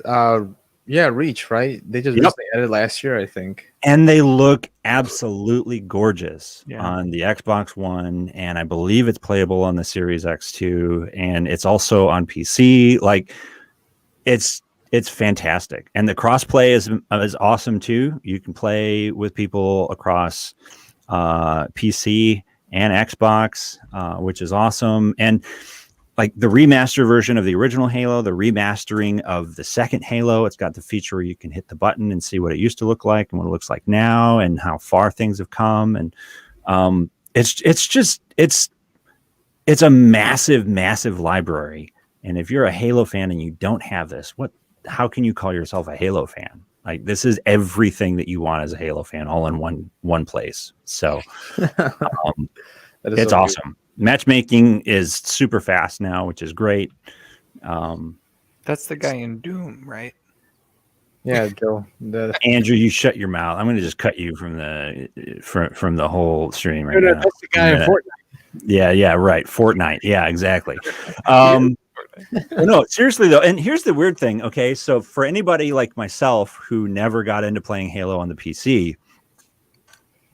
Reach, right? They just recently added last year, I think. And they look absolutely gorgeous on the Xbox One, and I believe it's playable on the Series X2, and it's also on PC. Like it's It's fantastic, and the crossplay is awesome too. You can play with people across PC and Xbox, which is awesome. And like the remaster version of the original Halo, the remastering of the second Halo, it's got the feature where you can hit the button and see what it used to look like and what it looks like now, and how far things have come. And it's a massive library. And if you're a Halo fan and you don't have this, how can you call yourself a Halo fan? Like, this is everything that you want as a Halo fan, all in one place. So it's so awesome. Matchmaking is super fast now, which is great. That's the guy in Doom, right? Yeah, Joe. Andrew, you shut your mouth. I'm going to just cut you from the whole stream right now. That's the guy in Fortnite. Yeah, right. Fortnite. Yeah, exactly. No, seriously though, and here's the weird thing. Okay, so for anybody like myself who never got into playing Halo on the PC,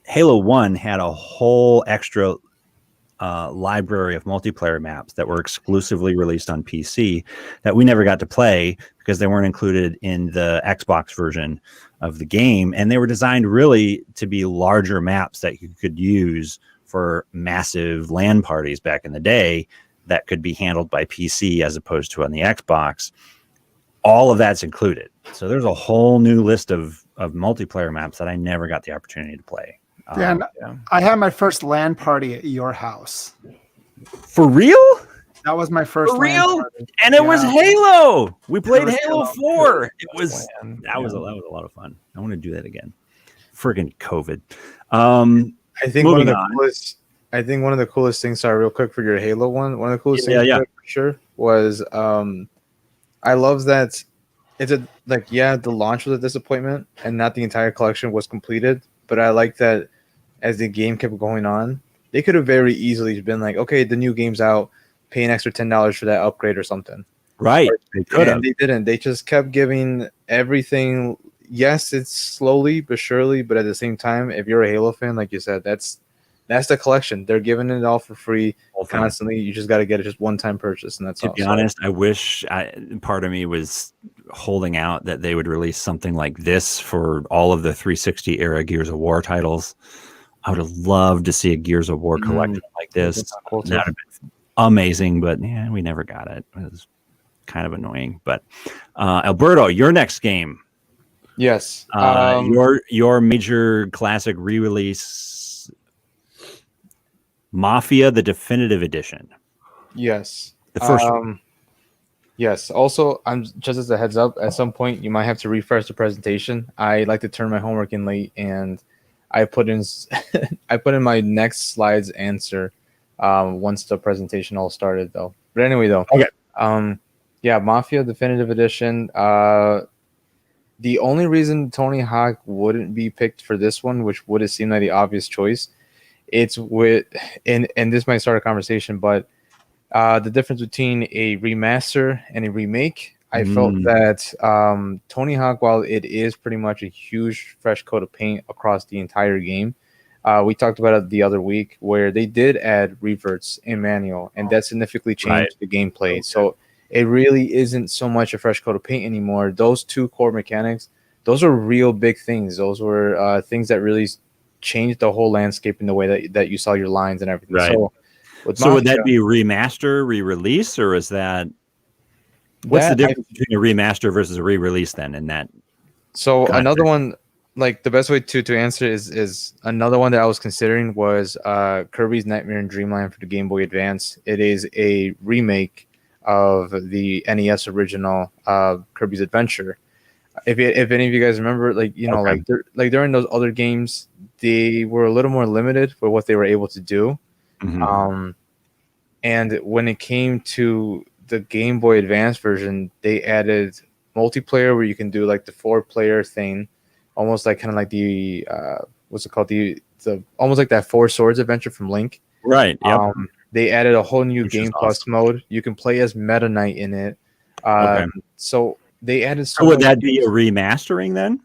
Halo 1 had a whole extra library of multiplayer maps that were exclusively released on PC that we never got to play because they weren't included in the Xbox version of the game, and they were designed really to be larger maps that you could use for massive LAN parties back in the day that could be handled by PC as opposed to on the Xbox. All of that's included. So there's a whole new list of multiplayer maps that I never got the opportunity to play. Dan, I had my first LAN party at your house. For real? That was my first For real? LAN party. And it was Halo. We played Halo 4. That was a lot of fun. I want to do that again. Friggin' COVID. I think one of the coolest things, sorry, real quick for your Halo one. One of the coolest things for sure was I love that the launch was a disappointment and not the entire collection was completed. But I like that as the game kept going on, they could have very easily been like, okay, the new game's out, pay an extra $10 for that upgrade or something. Right. They could have. They didn't. They just kept giving everything. Yes, it's slowly but surely, but at the same time, if you're a Halo fan, like you said, that's the collection. They're giving it all for free constantly. You just got to get it just one-time purchase, and that's all. To be honest, I wish part of me was holding out that they would release something like this for all of the 360 era Gears of War titles. I would have loved to see a Gears of War collection like this. That would have been amazing, but yeah, we never got it. It was kind of annoying. But Alberto, your next game. Yes. Your major classic re-release, Mafia: The Definitive Edition. Yes. The first one. Yes. Also, I'm just as a heads up, at some point you might have to refresh the presentation. I like to turn my homework in late, and I put in my next slide's answer once the presentation all started, though. But anyway, though. Okay. Yeah, Mafia Definitive Edition. The only reason Tony Hawk wouldn't be picked for this one, which would have seemed like the obvious choice, it's with and this might start a conversation, but the difference between a remaster and a remake, I felt that Tony Hawk, while it is pretty much a huge fresh coat of paint across the entire game, we talked about it the other week where they did add reverts in manual, and that significantly changed the gameplay. Okay. So it really isn't so much a fresh coat of paint anymore. Those two core mechanics, those are real big things. Those were things that really changed the whole landscape in the way that you saw your lines and everything. Right. So would that be remaster, re-release, or is that what's the difference between a remaster versus a re-release then in that? So another one, like the best way to answer is another one that I was considering was Kirby's Nightmare in Dreamland for the Game Boy Advance. It is a remake of the NES original Kirby's Adventure. If any of you guys remember, like during those other games, they were a little more limited for what they were able to do. Mm-hmm. And when it came to the Game Boy Advance version, they added multiplayer where you can do like the 4-player thing, almost like kind of like the what's it called, the almost like that Four Swords adventure from Link. Right. Yep. They added a whole new Game Plus mode. You can play as Meta Knight in it. So they added. So would that be a remastering then?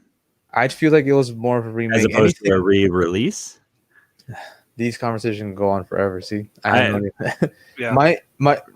I'd feel like it was more of a remake, as opposed to a re-release. these conversations go on forever. See, I have no idea. Yeah.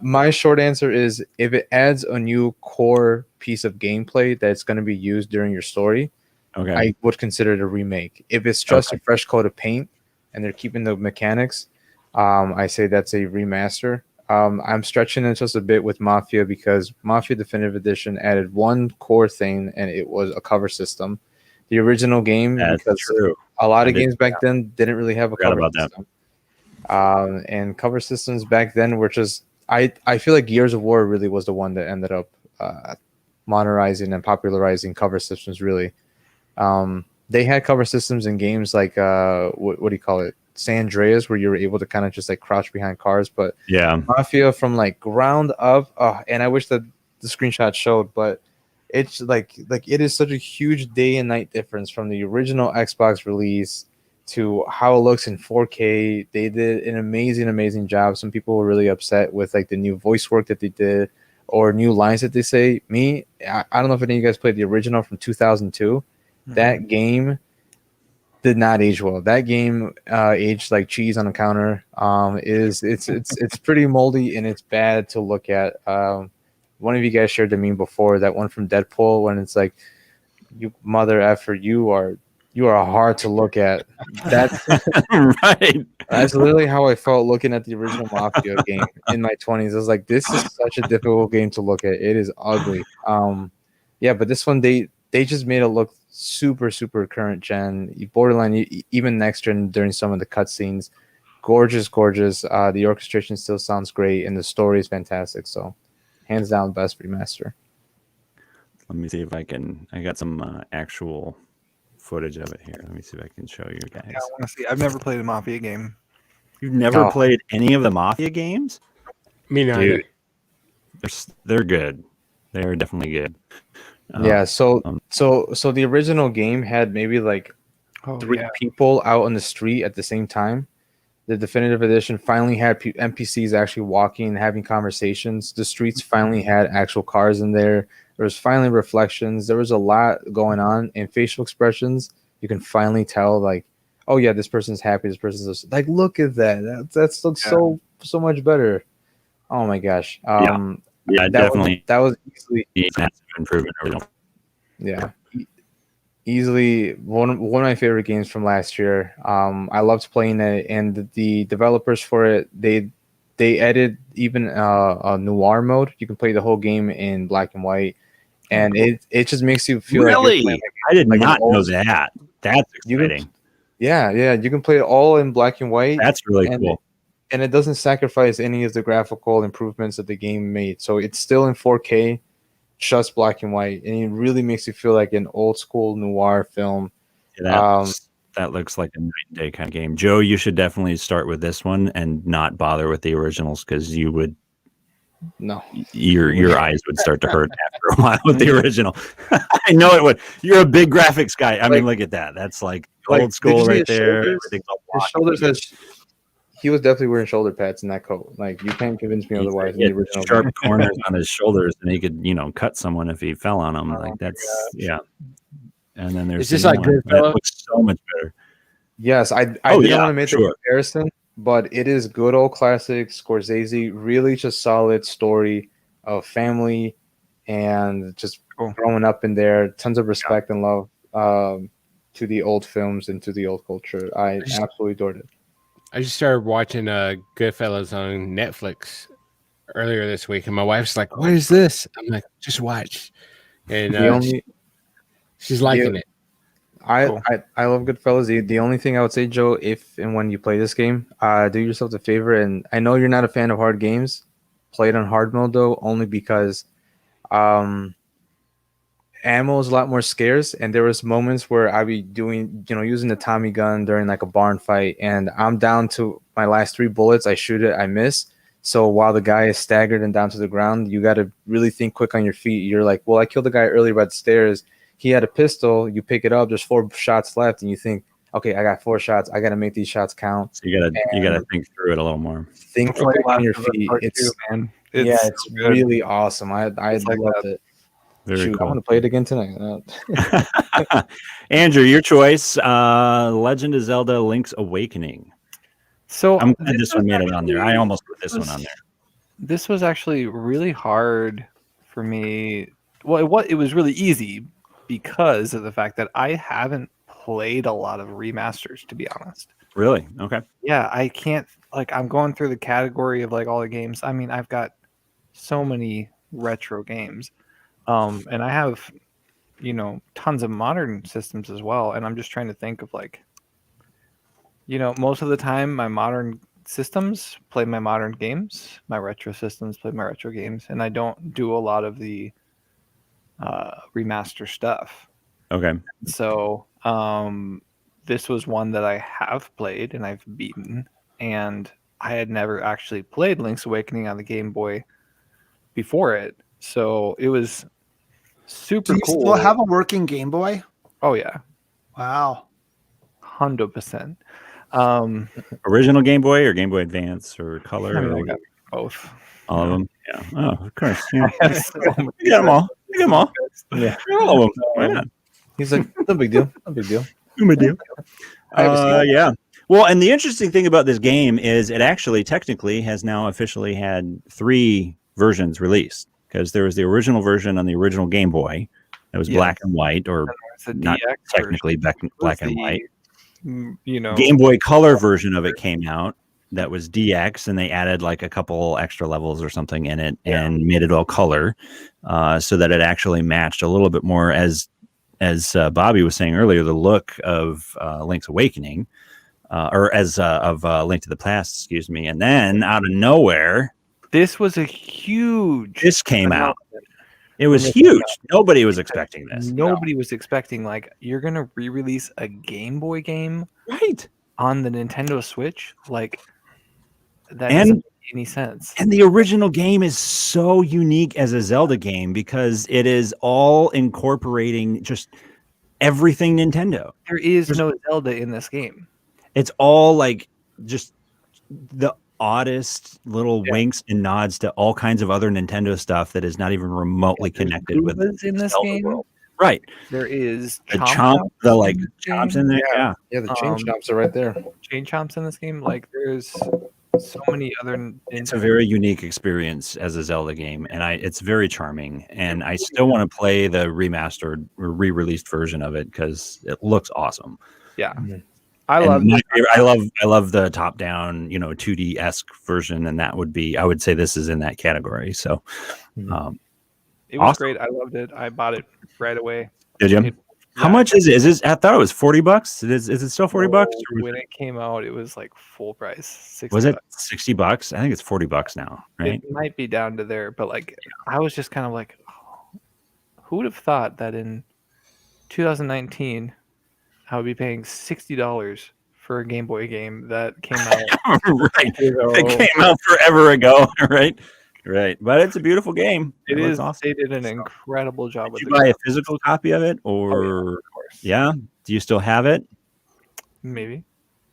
My short answer is if it adds a new core piece of gameplay that's going to be used during your story, Okay. I would consider it a remake. If it's just a fresh coat of paint and they're keeping the mechanics, I say that's a remaster. I'm stretching it just a bit with Mafia because Mafia Definitive Edition added one core thing, and it was a cover system. The original game, That's because true. a lot of games back then didn't really have a Forgot cover about that. system. And cover systems back then were just I feel like Gears of War really was the one that ended up modernizing and popularizing cover systems. Really, they had cover systems in games like what do you call it, San Andreas, where you were able to kind of just like crouch behind cars. But Yeah. Mafia from like ground up, and I wish that the screenshot showed, but it's like it is such a huge day and night difference from the original Xbox release to how it looks in 4K. They did an amazing job. Some people were really upset with like the new voice work that they did or new lines that they say. I don't know if any of you guys played the original from 2002. That game did not age well. That game aged like cheese on a counter. It's pretty moldy and it's bad to look at. One of you guys shared the meme before, that one from Deadpool when it's like, "You mother effer, you are hard to look at." That's Right. that's literally how I felt looking at the original Mafia game in my 20s. I was like, this is such a difficult game to look at. It is ugly. Yeah, but this one they just made it look super current gen, borderline even next gen during some of the cutscenes. Gorgeous. The orchestration still sounds great, and the story is fantastic. So, hands down, best remaster. Let me see if I got some actual footage of it here. Let me see if I can show you guys. Yeah, I want to see. I've never played a Mafia game. You've never played any of the Mafia games? Me neither. Dude, they're good. They're definitely good. Yeah, so the original game had maybe like three people out on the street at the same time. The definitive edition finally had NPCs actually walking and having conversations. The streets finally had actual cars in there. There was finally reflections. There was a lot going on, and facial expressions. You can finally tell, like, oh yeah, this person's happy. This person's like, look at that. That looks so much better. Oh my gosh. Yeah, definitely. That was easily massive improvement. Yeah. Easily one of my favorite games from last year. I loved playing it, and the developers for it, they added even a noir mode. You can play the whole game in black and white, and it just makes you feel really. Like I did not know that. That's exciting. Yeah, you can play it all in black and white. That's really cool. And it doesn't sacrifice any of the graphical improvements that the game made, so it's still in 4K. Just black and white, and it really makes you feel like an old school noir film. Yeah, that looks like a night and day kind of game. Joe, you should definitely start with this one and not bother with the originals, because you would your eyes would start to hurt after a while with the original. I know it would. You're a big graphics guy. I mean, look at that. That's like old school right there. His shoulders he was definitely wearing shoulder pads in that coat. Like, you can't convince me otherwise. He had sharp corners on his shoulders, and he could, cut someone if he fell on them. Like, that's And then there's just like Goodfellas. Looks so much better. Yes, I didn't want to make the comparison, but it is good old classic Scorsese. Really, just solid story of family and just growing up in there. Tons of respect and love to the old films and to the old culture. I absolutely adored it. I just started watching Goodfellas on Netflix earlier this week, and my wife's like, "What is this?" I'm like, "Just watch," and she's liking it. I love Goodfellas. The only thing I would say, Joe, if and when you play this game, do yourself a favor, and I know you're not a fan of hard games. Play it on hard mode though, only because ammo is a lot more scarce, and there was moments where I'd be doing, using the Tommy gun during like a barn fight, and I'm down to my last 3 bullets. I shoot it, I miss. So while the guy is staggered and down to the ground, you got to really think quick on your feet. You're like, well, I killed the guy earlier by the stairs. He had a pistol. You pick it up. There's 4 shots left, and you think, okay, I got 4 shots. I got to make these shots count. So you gotta think through it a little more. Think quick on your feet. It's really awesome. I loved it. Very cool. I'm gonna play it again tonight. Andrew, your choice. Legend of Zelda: Link's Awakening. So I'm glad this one made it on there. I almost put this one on there. This was actually really hard for me. Well, it was really easy because of the fact that I haven't played a lot of remasters, to be honest. Really? Okay. Yeah, I can't, like, I'm going through the category of like all the games. I mean, I've got so many retro games. And I have, tons of modern systems as well. And I'm just trying to think of like, most of the time my modern systems play my modern games, my retro systems play my retro games, and I don't do a lot of the remaster stuff. Okay. So this was one that I have played and I've beaten, and I had never actually played Link's Awakening on the Game Boy before it, so it was super Do you cool. still have a working Game Boy? Oh yeah, Wow. 100%. Original Game Boy or Game Boy Advance or Color? I mean, or I got both. all of them? Yeah. Oh, of course. Yeah. I have so many You got them all. You got them all. Yeah. All of them. Why not? He's like, no big deal. No big deal. No big deal. I haven't seen it. Yeah. Well, and the interesting thing about this game is it actually technically has now officially had 3 versions released, because there was the original version on the original Game Boy that was black and white, or It's a not DX technically version. black It was and white. Game Game Boy Color version of it came out that was DX, and they added like a couple extra levels or something in it and made it all color, so that it actually matched a little bit more, as Bobby was saying earlier, the look of Link's Awakening, or as of Link to the Past, excuse me. And then out of nowhere, This was a huge. this came out. announcement. It was When it came huge. Nobody was expecting this. Nobody was expecting, like, you're gonna re-release a Game Boy game Right. on the Nintendo Switch. Like, that And- doesn't make any sense. And the original game is so unique as a Zelda game because it is all incorporating just everything Nintendo. There is no Zelda in this game. It's all like just the oddest little winks and nods to all kinds of other Nintendo stuff that is not even remotely connected with Goombas in this Zelda game. world. Right. There is The chomp, the like in this chomps game. in there. Yeah. Yeah, the chain Um, chomps are right there. Chain chomps in this game. Like, there's so many other. It's a very unique experience as a Zelda game, and it's very charming. And I still want to play the remastered or re-released version of it because it looks awesome. Yeah, Mhm. I love. I love the top-down, 2D-esque version, and I would say this is in that category. So, It was awesome. great. I loved it. I bought it right away. did you? How much is it? Is this? I thought it was $40. Is it still $40? Or When it came out, it was like full price. 60 was it bucks. $60? I think it's $40 now, right? It might be down to there, but like, I was just kind of like, who would have thought that in 2019 I would be paying $60 for a Game Boy game that came out? Right. ago. It came out forever ago, right? Right. But it's a beautiful game. It looks is. awesome. They did an incredible job Did with you it. buy a physical copy of it, or Of course. yeah? Do you still have it? Maybe.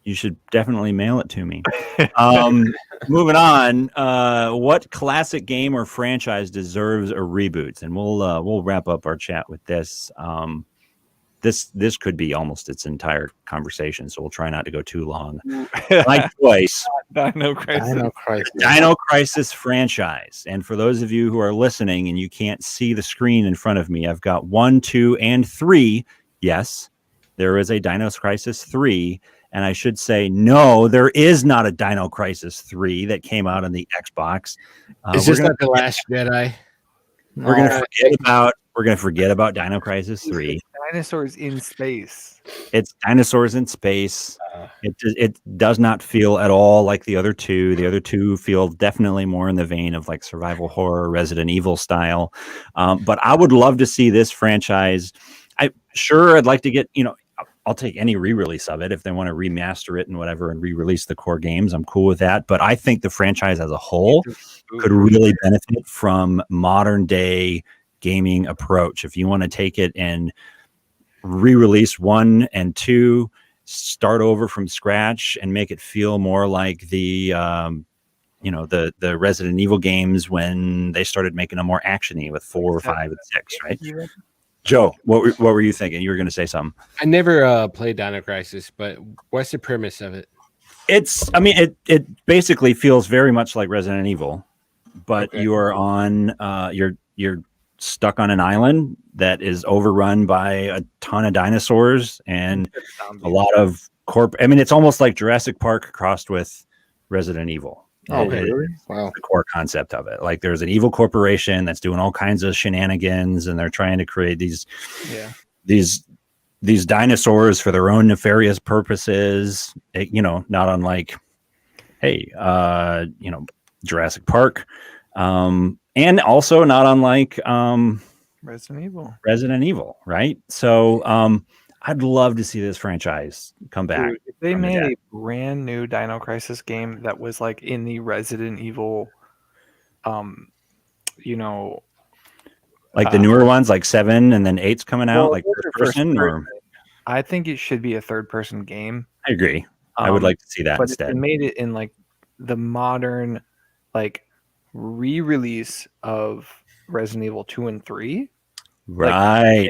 You should definitely mail it to me. Moving on, what classic game or franchise deserves a reboot? And we'll wrap up our chat with this. This could be almost its entire conversation, so we'll try not to go too long. My choice, Dino Crisis. Dino Crisis. Dino Crisis franchise. And for those of you who are listening and you can't see the screen in front of me, I've got 1, 2, and 3. Yes, there is a Dino Crisis 3. And I should say, no, there is not a Dino Crisis 3 that came out on the Xbox. Is this not the Last Jedi? We're gonna forget about Dino Crisis 3. Dinosaurs in space. It's dinosaurs in space. It does not feel at all like the other two. The other two feel definitely more in the vein of like survival horror, Resident Evil style. But I would love to see this franchise. I'd like to get, I'll take any re-release of it if they want to remaster it and whatever and re-release the core games. I'm cool with that. But I think the franchise as a whole could really benefit from modern day gaming approach. If you want to take it and re-release 1 and 2, start over from scratch and make it feel more like the Resident Evil games when they started making them more actiony with 4, 5, and 6, right? Joe, what were you thinking? You were going to say something. I never played Dino Crisis, but what's the premise of it? I mean, it basically feels very much like Resident Evil, but Okay. you are on you're stuck on an island that is overrun by a ton of dinosaurs and a lot of I mean, it's almost like Jurassic Park crossed with Resident Evil. Oh, It- really? it's Wow. the core concept of it. Like there's an evil corporation that's doing all kinds of shenanigans, and they're trying to create these dinosaurs for their own nefarious purposes. Not unlike, hey, Jurassic Park, and also not unlike Resident Evil, right? So I'd love to see this franchise come back. Dude, if they from the made dead. a brand new Dino Crisis game that was like in the Resident Evil, Like the newer ones, like 7 and then 8's coming out, well, like those first are first person, or person. I think it should be a third-person game. I agree. I would like to see that but instead. if they made it in like the modern, like re-release of Resident Evil 2 and 3. Right.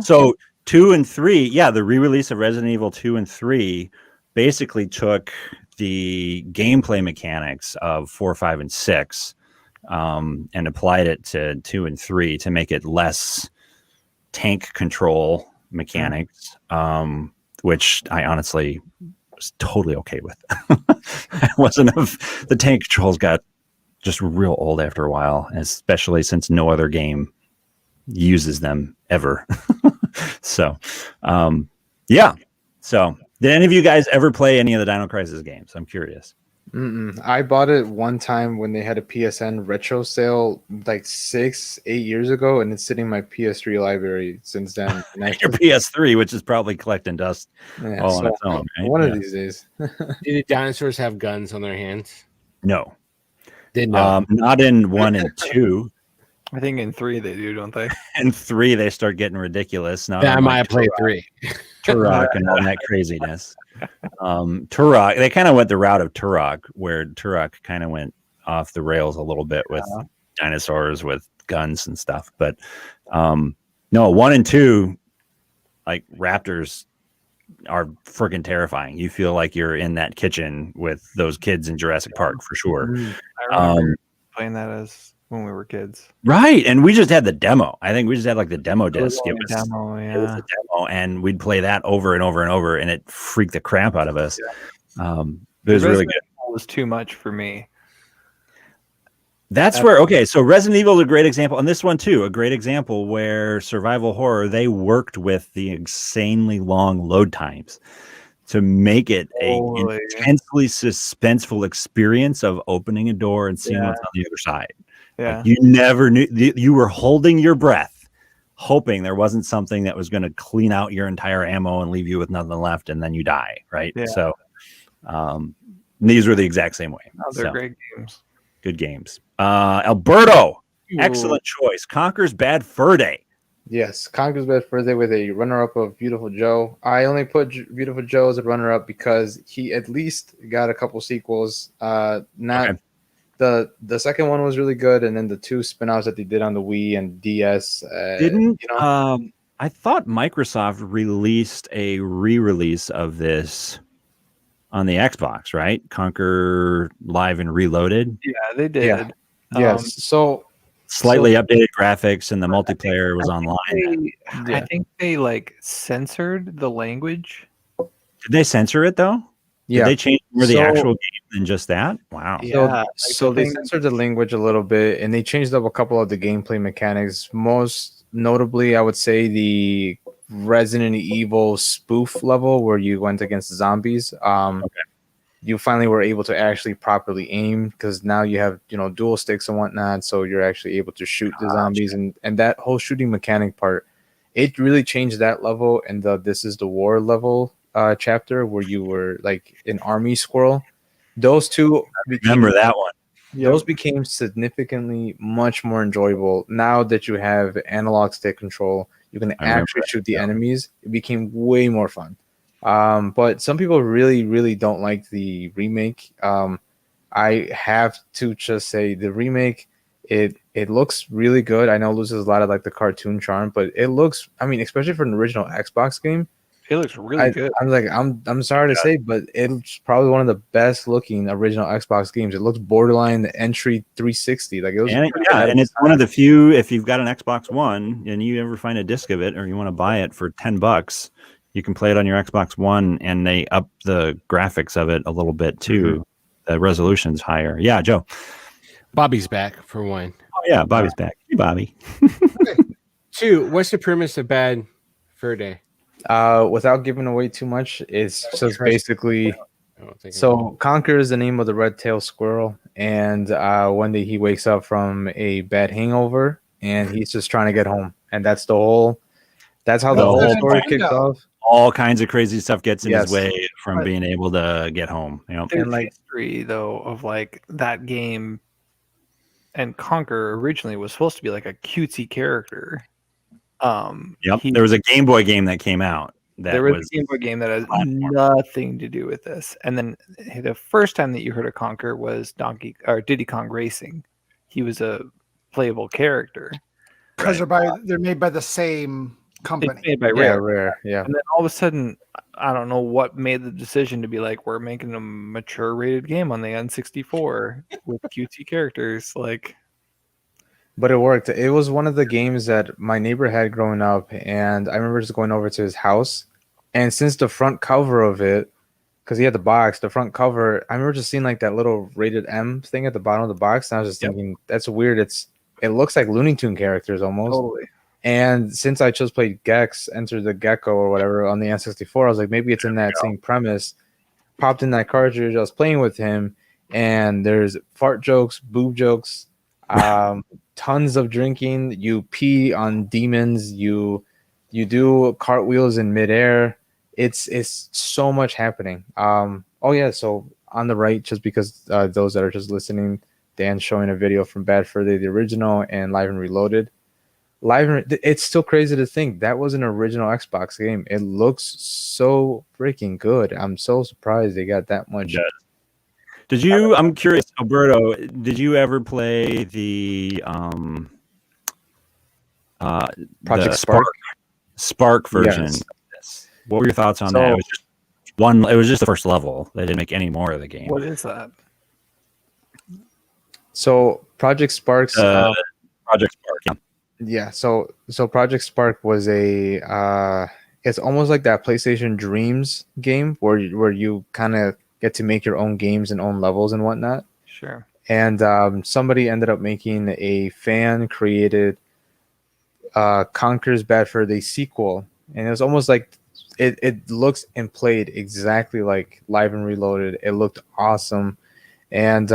So 2 and 3, yeah, the re-release of Resident Evil 2 and 3 basically took the gameplay mechanics of 4, 5, and 6 and applied it to 2 and 3 to make it less tank control mechanics, which I honestly was totally okay with. The tank controls got just real old after a while, especially since no other game uses them ever. So yeah. So did any of you guys ever play any of the Dino Crisis games? I'm curious. I bought it one time when they had a PSN retro sale like 6-8 years ago, and it's sitting in my PS3 library since then. And Your PS3, which is probably collecting dust all on its own. Right? One of these days. Do the dinosaurs have guns on their hands? No. No. Not in 1 and 2. I think in 3 they do, don't they? In 3, they start getting ridiculous. Now I might have played 3. Turok and all that craziness. Turok, they kind of went the route of Turok, where Turok kind of went off the rails a little bit with dinosaurs with guns and stuff. But no, 1 and 2, like raptors are freaking terrifying. You feel like you're in that kitchen with those kids in Jurassic Park for sure. I remember playing that as when we were kids. Right. And we just had the demo. I think we just had like the demo disc. It was a demo, it was a demo, and we'd play that over and over and over, and it freaked the crap out of us. It was really good. It was too much for me. That's where, okay, so Resident Evil is a great example, and this one too, a great example where survival horror, they worked with the insanely long load times to make it an intensely suspenseful experience of opening a door and seeing what's on the other side. Yeah. Like you never knew, you were holding your breath, hoping there wasn't something that was going to clean out your entire ammo and leave you with nothing left, and then you die, right? Yeah. So these were the exact same way. Oh, they're great games. Good games. Alberto, excellent choice. Conquers Bad Fur Day. Yes, Conquer's Bad Fur Day with a runner-up of Beautiful Joe. I only put Beautiful Joe as a runner-up because he at least got a couple sequels. The second one was really good, and then the 2 spin-offs that they did on the Wii and DS. I thought Microsoft released a re-release of this on the Xbox, right? Conquer Live and Reloaded. Yeah, they did. Yeah. Yes. So slightly updated graphics, and the multiplayer was online. I think they like censored the language. Did they censor it though? Yeah. Did they change more the actual game than just that? Wow. Yeah. So they censored the language a little bit, and they changed up a couple of the gameplay mechanics. Most notably, I would say the Resident Evil spoof level where you went against zombies. You finally were able to actually properly aim because now you have dual sticks and whatnot, so you're actually able to shoot the zombies, and that whole shooting mechanic part, it really changed that level. And the This Is the War level chapter where you were like an army squirrel, those two remember that one. Those became significantly much more enjoyable now that you have analog stick control. You can actually shoot the enemies. It became way more fun. But some people really, really don't like the remake. I have to just say the remake, it looks really good. I know it loses a lot of like the cartoon charm, but it looks, I mean, especially for an original Xbox game, It looks really good. I'm sorry to say, but it's probably one of the best looking original Xbox games. It looks borderline the entry 360. Like it was, and it's one of the few. If you've got an Xbox One and you ever find a disc of it, or you want to buy it for $10, you can play it on your Xbox One, and they up the graphics of it a little bit too. Mm-hmm. The resolution's higher. Yeah, Joe. Bobby's back for one. Oh yeah, Bobby's back. Hey, Bobby. 2, what's the premise of Bad Fur Day? Without giving away too much, it's just basically. So Conker is the name of the red-tailed squirrel, and one day he wakes up from a bad hangover, and he's just trying to get home, and that's how the whole story kicks off. All kinds of crazy stuff gets in his way from being able to get home. You know, there's history though of like that game, and Conker originally was supposed to be like a cutesy character. There was a Game Boy game that came out. There was a Game Boy game that has nothing to do with this. And then the first time that you heard of Conker was Diddy Kong Racing. He was a playable character. Because they're made by the same company. It's made by Rare. Yeah. And then all of a sudden, I don't know what made the decision to be like, we're making a mature rated game on the N64 with cutesy characters. Like, but it worked. It was one of the games that my neighbor had growing up, and I remember just going over to his house. And since the front cover of it, because he had the box, the front cover, I remember just seeing like that little rated M thing at the bottom of the box, and I was just thinking, that's weird. It looks like Looney Tune characters almost. Totally. And since I just played Gex, Enter the Gecko or whatever on the N64, I was like, maybe it's in that same premise. Popped in that cartridge, I was playing with him, and there's fart jokes, boob jokes, tons of drinking. You pee on demons. You do cartwheels in midair. It's so much happening. So on the right, just because those that are just listening, Dan's showing a video from Bad Fur Day, the original, and Live and Reloaded. It's still crazy to think that was an original Xbox game. It looks so freaking good. I'm so surprised they got that much. Did you? I'm curious, Alberto. Did you ever play the Project Spark? Spark version? Yes. What were your thoughts on that? It was just It was just the first level. They didn't make any more of the game. What is that? So Project Spark's Project Spark. Yeah. Yeah, so Project Spark was it's almost like that PlayStation Dreams game where you kind of get to make your own games and own levels and whatnot. Sure. And somebody ended up making a fan-created Conker's Bad Fur Day sequel, and it was almost like it looks and played exactly like Live and Reloaded. It looked awesome. And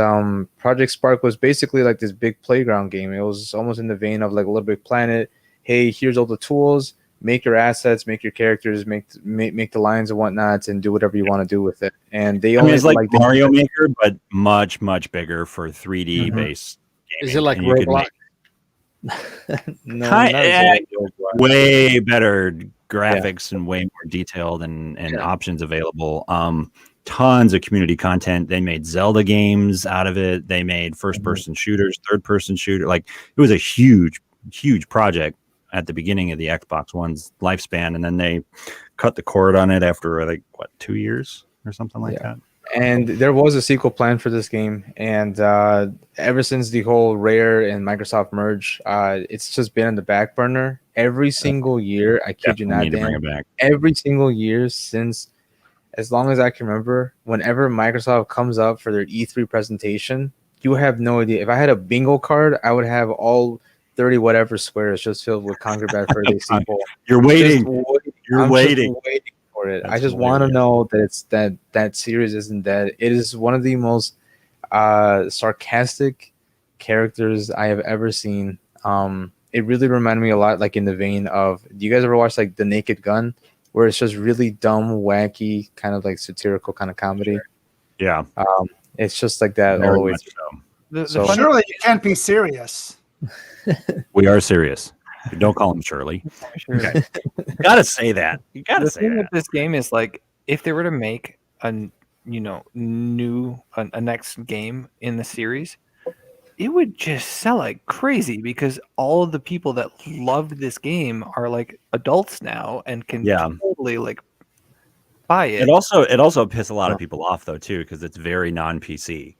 Project Spark was basically like this big playground game. It was almost in the vein of like a Little Big Planet. Hey, here's all the tools. Make your assets, make your characters, make the lines and whatnot, and do whatever you want to do with it. And it's like Mario Maker, but much bigger for 3D based. Is it like Roblox? No, way better graphics and way more detailed and options available. Tons of community content. They made Zelda games out of it. They made first-person shooters, third-person shooter. Like, it was a huge project at the beginning of the Xbox One's lifespan, and then they cut the cord on it after 2 years or something like that. And there was a sequel plan for this game, and ever since the whole Rare and Microsoft merge, it's just been on the back burner. Every single year, I kid you not, Dan, every single year since as long as I can remember, whenever Microsoft comes up for their E3 presentation, you have no idea. If I had a bingo card, I would have all 30 whatever squares just filled with Conquer Bad Fur Day sequel. You're waiting. I'm waiting for it. I just want to know that it's that series isn't dead. It is one of the most sarcastic characters I have ever seen. It really reminded me a lot, like in the vein of, do you guys ever watch like The Naked Gun, where it's just really dumb, wacky, kind of like satirical kind of comedy? Yeah. It's just like that all the way through. So surely you can't be serious. We are serious. Don't call him Shirley. Okay. You gotta say that. You gotta say that. The thing with this game is, like, if they were to make a next game in the series, it would just sell like crazy, because all of the people that loved this game are like adults now and can totally like buy it. It also pissed a lot of people off though too, because it's very non-PC.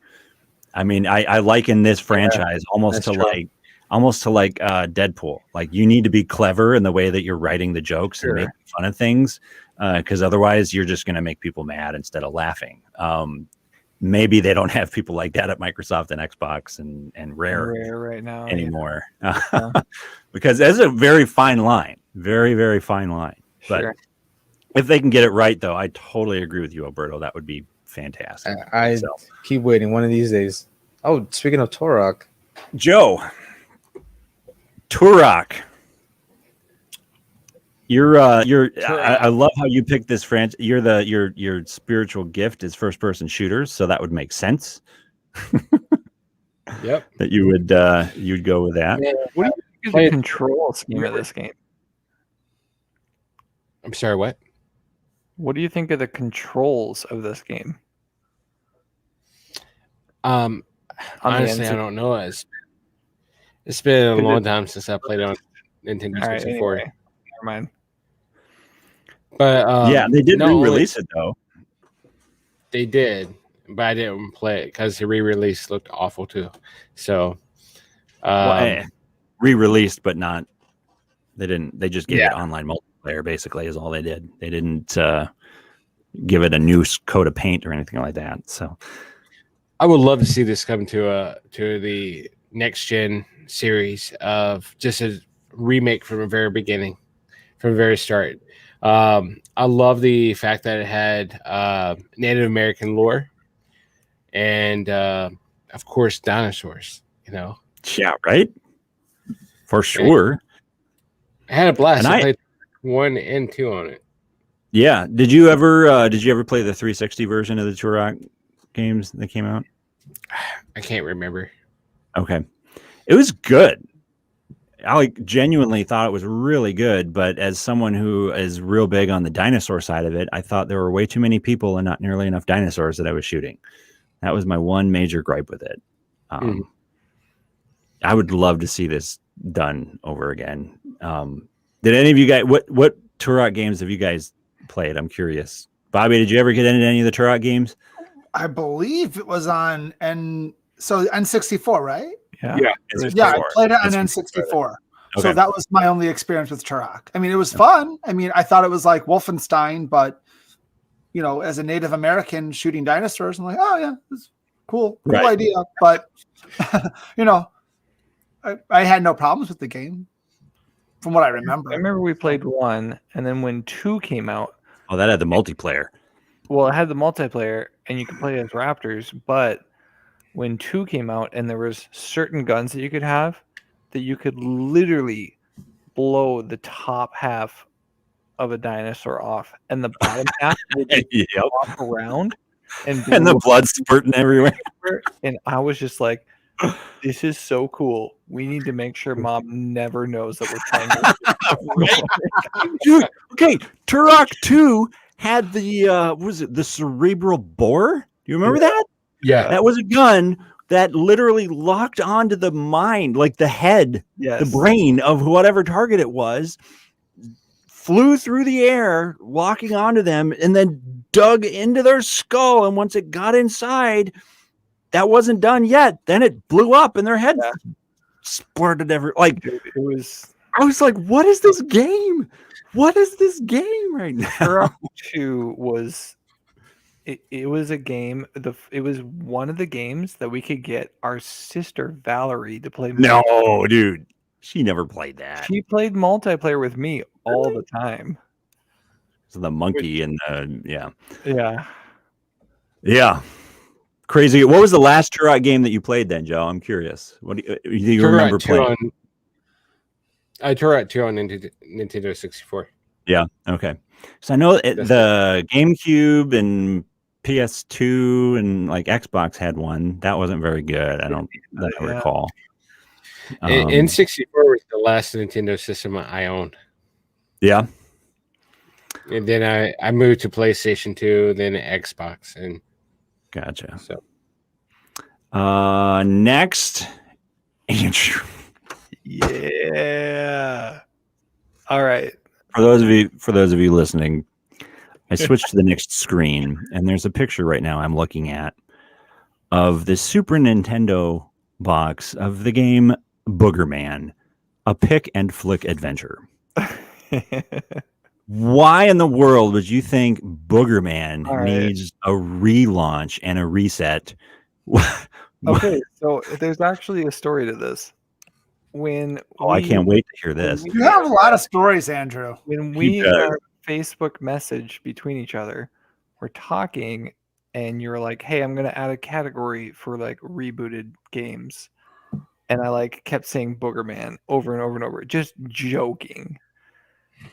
I mean, I liken this franchise almost to Deadpool. Like, you need to be clever in the way that you're writing the jokes and making fun of things, because otherwise you're just going to make people mad instead of laughing. Maybe they don't have people like that at Microsoft and Xbox and Rare right now anymore, because that's a very fine line, very, very fine line. Sure. But if they can get it right, though, I totally agree with you, Alberto. That would be fantastic. I keep waiting one of these days. Oh, speaking of Turok, Joe, Turok. I love how you picked this franchise. Your spiritual gift is first person shooters, so that would make sense. Yep. That you would you'd go with that. Yeah. What do you think is the control scheme of this game? I'm sorry, what? What do you think of the controls of this game? Honestly, I don't know. It's been a long time since I played on Nintendo 64. Anyway, never mind. But yeah, they did re-release it though. They did, but I didn't play it because the re-release looked awful too. So, re-released, but not. They didn't. They just gave it online multiplayer. Basically, is all they did. They didn't give it a new coat of paint or anything like that. So, I would love to see this come to the next gen series of just a remake from the very beginning, from the very start. I love the fact that it had Native American lore and of course dinosaurs, yeah, right, for sure. I had a blast. And I played 1 and 2 on it. Yeah. Did you ever play the 360 version of the Turok games that came out? I can't remember. Okay. It was good. I genuinely thought it was really good, but as someone who is real big on the dinosaur side of it, I thought there were way too many people and not nearly enough dinosaurs that I was shooting. That was my one major gripe with it. I would love to see this done over again. Did any of you guys, what Turok games have you guys played? I'm curious. Bobby, did you ever get into any of the Turok games? I believe it was on N64, right? Yeah. Yeah, I played it on N64. Okay. So that was my only experience with Turok. I mean, it was fun. I mean, I thought it was like Wolfenstein, but as a Native American shooting dinosaurs, I'm like, oh yeah, it's cool idea. But I had no problems with the game, from what I remember. I remember we played 1, and then when 2 came out. Oh, that had the multiplayer. Well, it had the multiplayer, and you could play as raptors, but when 2 came out and there was certain guns that you could have that you could literally blow the top half of a dinosaur off and the bottom half would walk around and the blood spurting everywhere. And I was just like, this is so cool. We need to make sure Mom never knows that we're playing. Dude, okay, Turok 2 had the cerebral bore? Do you remember that? Yeah. That was a gun that literally locked onto the mind, like the head, the brain of whatever target it was, flew through the air, locking onto them, and then dug into their skull. And once it got inside, that wasn't done yet. Then it blew up and their head splurted it was. I was like, what is this game? What is this game right now? Turok 2 was. It was a game. It was one of the games that we could get our sister Valerie to play. No, dude, she never played that. She played multiplayer with me all the time. So the monkey and yeah. Crazy. What was the last Turok game that you played then, Joe? I'm curious. What do you remember playing? Turok 2 on Nintendo 64. Yeah. Okay. So I know the GameCube and PS2 and like Xbox had one. That wasn't very good. I don't recall. N64 was the last Nintendo system I owned. Yeah. And then I moved to PlayStation 2, then Xbox, and gotcha. So next, Andrew. Yeah. All right. For those of you listening, I switched to the next screen, and there's a picture right now I'm looking at of the Super Nintendo box of the game Boogerman, a pick and flick adventure. Why in the world would you think Boogerman All right. needs a relaunch and a reset? Okay, so there's actually a story to this. I can't wait to hear this. You have a lot of stories, Andrew. When He we does. are Facebook message between each other, we're talking, and you're like, "Hey, I'm gonna add a category for like rebooted games," and I like kept saying Boogerman over and over and over, just joking.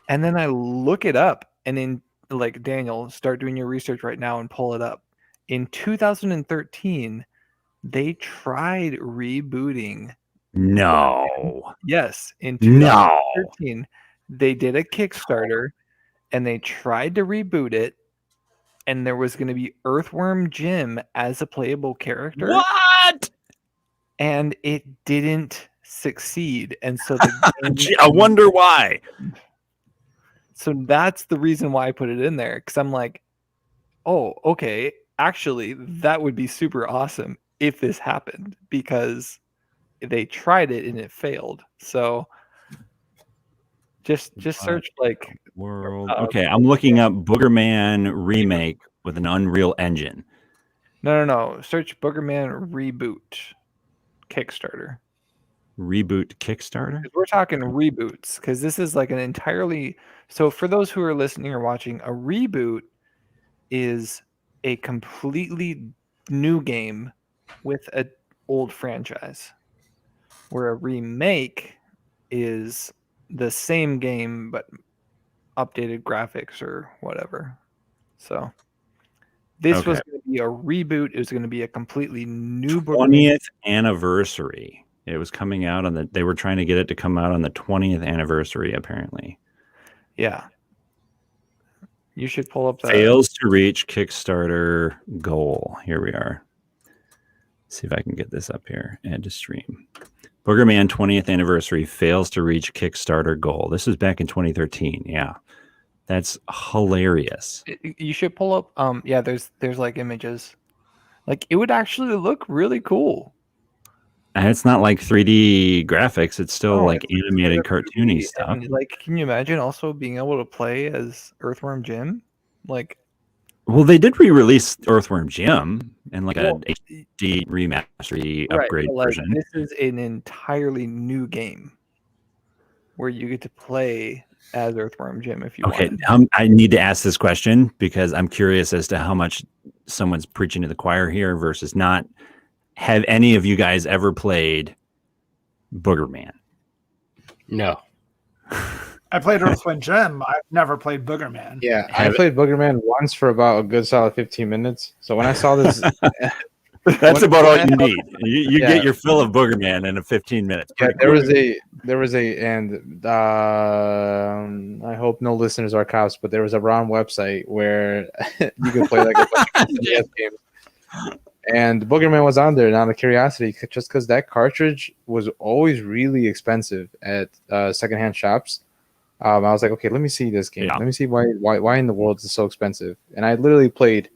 And then I look it up, and in like Daniel, start doing your research right now and pull it up. In 2013, they tried rebooting. No. Yes, in No. 2013, they did a Kickstarter, and they tried to reboot it, and there was going to be Earthworm Jim as a playable character. What? And it didn't succeed, and so the game I wonder why. So that's the reason why I put it in there, because I'm like, oh, okay, actually, that would be super awesome if this happened, because they tried it and it failed. So just search like World. Okay, I'm looking up Boogerman remake with an Unreal Engine. no. Search Boogerman reboot Kickstarter. Reboot Kickstarter? 'Cause we're talking reboots, because this is like an entirely. So for those who are listening or watching, a reboot is a completely new game with an old franchise, where a remake is the same game but updated graphics or whatever. So this was going to be a reboot. It was going to be a completely new 20th anniversary. It was coming out on they were trying to get it to come out on the 20th anniversary, apparently. Yeah. You should pull up that. Fails to reach Kickstarter goal. Here we are. See if I can get this up here. Add to stream. Boogerman 20th anniversary fails to reach Kickstarter goal. This was back in 2013. Yeah. That's hilarious. You should pull up yeah, there's like images. Like it would actually look really cool. And it's not like 3D graphics. It's still like animated cartoony stuff. And like, can you imagine also being able to play as Earthworm Jim? Like, well, they did re-release Earthworm Jim in like a HD remastery upgrade version. This is an entirely new game where you get to play as Earthworm Jim if you want. I need to ask this question because I'm curious as to how much someone's preaching to the choir here versus not. Have any of you guys ever played Boogerman? No. I played Earthworm Jim. I've never played Boogerman. Yeah, I played Boogerman once for about a good solid 15 minutes. So when I saw this, that's about all you need. You get your fill of Boogerman in 15 minutes. Yeah, there was a, and I hope no listeners are cops, but there was a ROM website where you could play like a bunch of NES games. And Boogerman was on there, and out of curiosity, just because that cartridge was always really expensive at secondhand shops. I was like, okay, let me see this game. Yeah. Let me see why in the world is it so expensive. And I literally played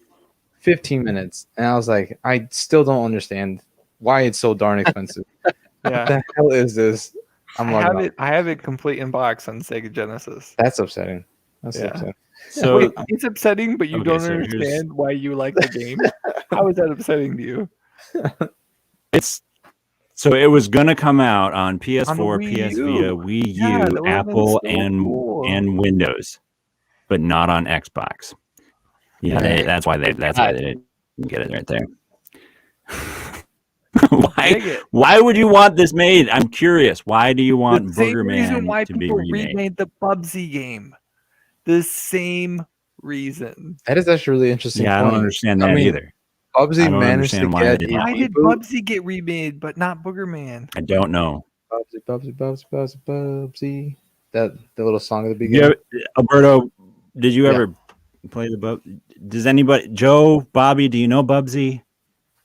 15 minutes, and I was like, I still don't understand why it's so darn expensive. Yeah. What the hell is this? I have it complete in box on Sega Genesis. That's upsetting. That's upsetting. So wait, it's upsetting, but you don't understand why you like the game. How is that upsetting to you? So it was gonna come out on PS4, Wii PS U. Vita, Wii U, Apple, and Windows, but not on Xbox. Yeah, that's why they didn't get it right there. Why would you want this made? I'm curious. Why do you want Boogerman to be remade? The Bubsy game. The same reason. That is actually really interesting. Yeah, I don't understand that either. Bubsy managed to get. Why did Bubsy get remade but not Boogerman? I don't know. Bubsy. The little song at the beginning. Alberto, did you ever play the Bub? Does anybody, Joe, Bobby, do you know Bubsy?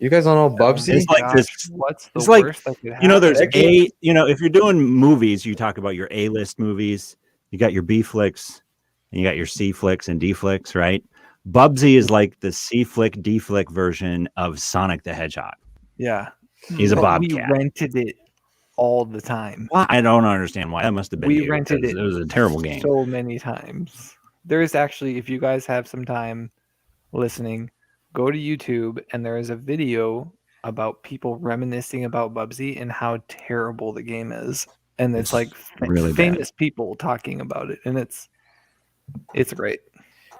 You guys don't know Bubsy? It's like this. What's the it's worst that could happen? There's if you're doing movies, you talk about your A-list movies. You got your B flicks. and you got your C flicks and D flicks, right? Bubsy is like the C flick D flick version of Sonic the Hedgehog. Yeah. He's a But we bobcat. rented it all the time. Well, I don't understand why. That must have been We you, rented because it it was a terrible game. so many times. There is actually, if you guys have some time listening, go to YouTube and there is a video about people reminiscing about Bubsy and how terrible the game is. And it's like really famous people talking about it, and it's great.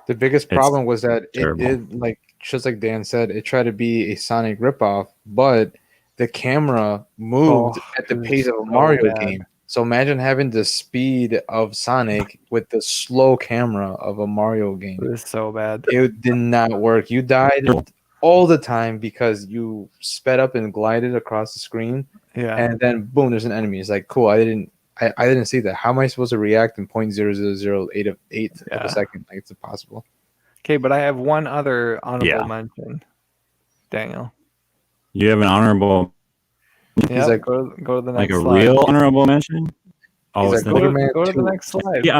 The biggest It's problem was that terrible. it did, like just like Dan said, it tried to be a Sonic ripoff, but the camera moved at the it was pace of a so Mario bad. game. So imagine having the speed of Sonic with the slow camera of a Mario It game. was so bad. It did not work. You died all the time because you sped up and glided across the screen, Yeah. and then boom, there's an enemy. It's like, cool, I didn't see that. How am I supposed to react in 0.0008 of a second? Like, it's impossible. Okay, but I have one other honorable Yeah. mention. Daniel. You have an honorable, Yeah, like- go to the like next a slide. real honorable mention? Oh, He's it's like, the Mega next- Man Go to the 2. next slide. Yeah,